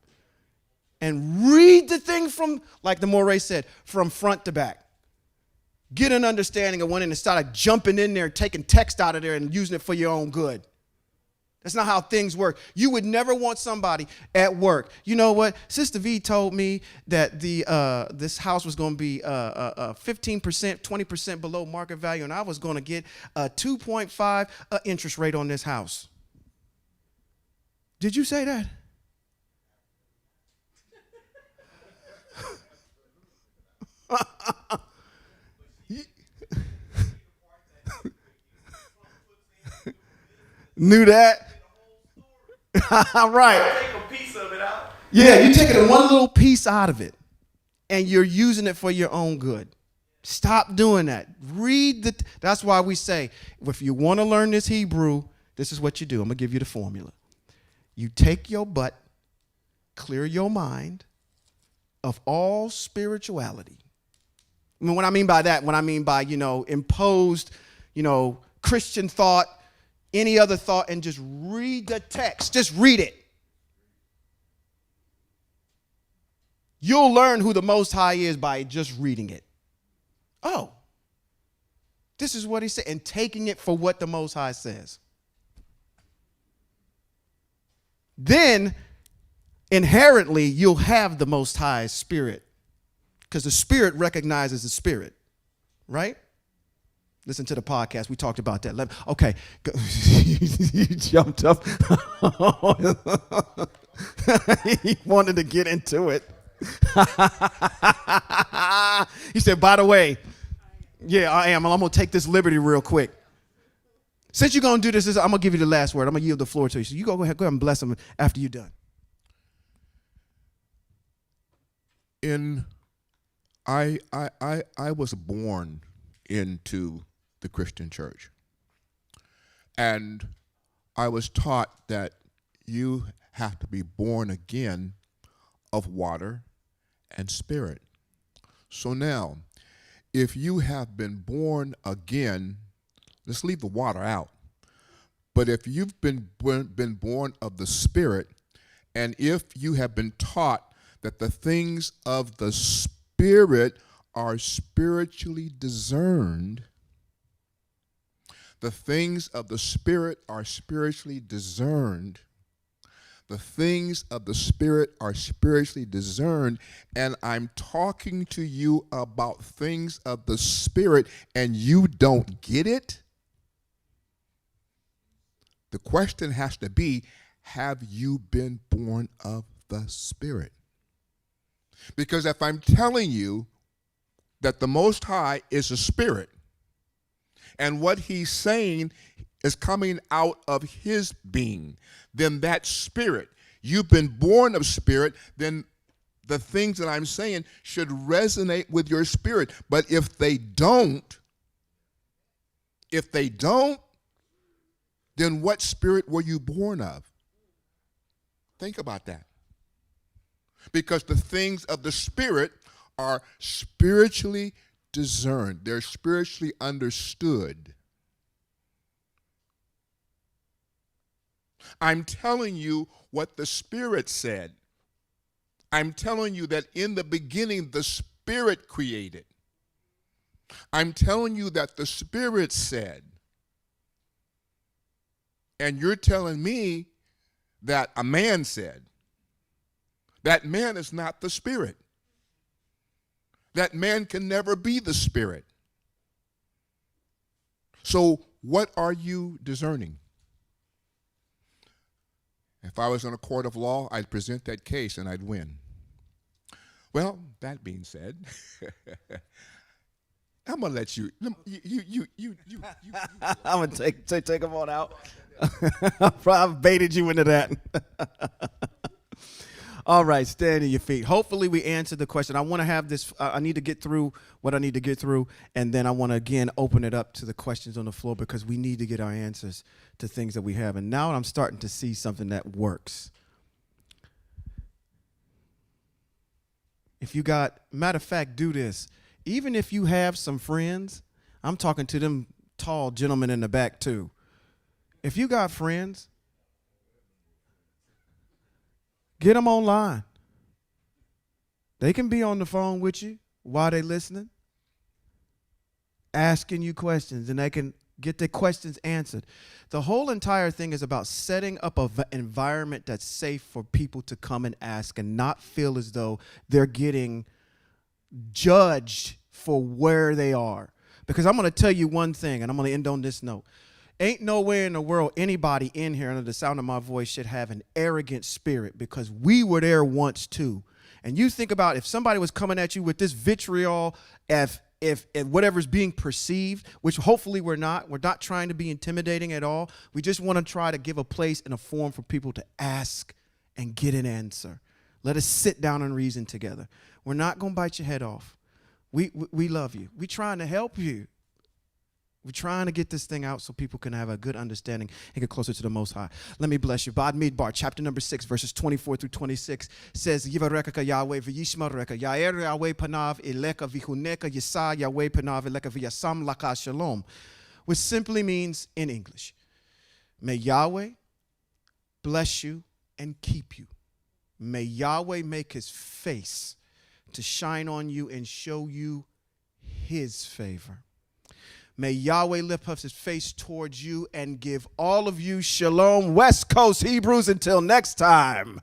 Speaker 7: And read the thing from, like the Moray said, from front to back. Get an understanding of one and start jumping in there, taking text out of there and using it for your own good. That's not how things work. You would never want somebody at work. You know what? Sister V told me that this house was going to be 15%, 20% below market value, and I was going to get a 2.5 interest rate on this house. Did you say that? Knew that? Right.
Speaker 1: Take a piece of it out.
Speaker 7: Yeah, you're taking one little piece out of it and you're using it for your own good. Stop doing that. That's why we say, if you want to learn this Hebrew, this is what you do. I'm going to give you the formula. You take your butt, clear your mind of all spirituality. I mean, what I mean by that, imposed, Christian thought, any other thought, and just read the text. Just read it. You'll learn who the Most High is by just reading it. Oh, this is what he said, and taking it for what the Most High says. Then, inherently, you'll have the Most High's spirit, because the spirit recognizes the spirit, right? Listen to the podcast. We talked about that. Okay. You jumped up. He wanted to get into it. He said, by the way, yeah, I am. I'm going to take this liberty real quick. Since you're going to do this, I'm going to give you the last word. I'm going to yield the floor to you. So you go ahead and bless him after you're done.
Speaker 2: I was born into the Christian church, and I was taught that you have to be born again of water and spirit. So now, if you have been born again, let's leave the water out, but if you've been born of the spirit, and if you have been taught that the things of the spirit are spiritually discerned, the things of the Spirit are spiritually discerned. The things of the Spirit are spiritually discerned, and I'm talking to you about things of the Spirit, and you don't get it? The question has to be, have you been born of the Spirit? Because if I'm telling you that the Most High is a spirit, and what he's saying is coming out of his being, then that spirit, you've been born of spirit, then the things that I'm saying should resonate with your spirit. But if they don't, then what spirit were you born of? Think about that. Because the things of the spirit are spiritually discerned. They're spiritually understood. I'm telling you what the Spirit said. I'm telling you that in the beginning, the Spirit created. I'm telling you that the Spirit said. And you're telling me that a man said. That man is not the Spirit. That man can never be the Spirit. So what are you discerning? If I was in a court of law, I'd present that case and I'd win. Well, that being said, I'm gonna let you.
Speaker 7: I'm gonna take them on out. I've baited you into that. All right, stand on your feet. Hopefully we answered the question. I want to have this, I need to get through what I need to get through, and then I want to again open it up to the questions on the floor because we need to get our answers to things that we have. And now I'm starting to see something that works. If you got, matter of fact, do this. Even if you have some friends, I'm talking to them tall gentlemen in the back too. If you got friends, get them online. They can be on the phone with you while they're listening, asking you questions, and they can get their questions answered. The whole entire thing is about setting up an environment that's safe for people to come and ask and not feel as though they're getting judged for where they are. Because I'm going to tell you one thing, and I'm going to end on this note. Ain't nowhere in the world anybody in here under the sound of my voice should have an arrogant spirit, because we were there once too. And you think about if somebody was coming at you with this vitriol, if whatever's being perceived, which hopefully we're not trying to be intimidating at all. We just want to try to give a place and a forum for people to ask and get an answer. Let us sit down and reason together. We're not going to bite your head off. We love you. We're trying to help you. We're trying to get this thing out so people can have a good understanding and get closer to the Most High. Let me bless you. Bad Midbar, chapter number 6, verses 24 through 26 says, Yivareka Yahweh v'yishmareka, Yair Yahweh panav eleka v'huneka, Yisa Yahweh panav eleka v'yasam laka shalom, which simply means in English, may Yahweh bless you and keep you. May Yahweh make his face to shine on you and show you his favor. May Yahweh lift up his face towards you and give all of you shalom. West Coast Hebrews, until next time.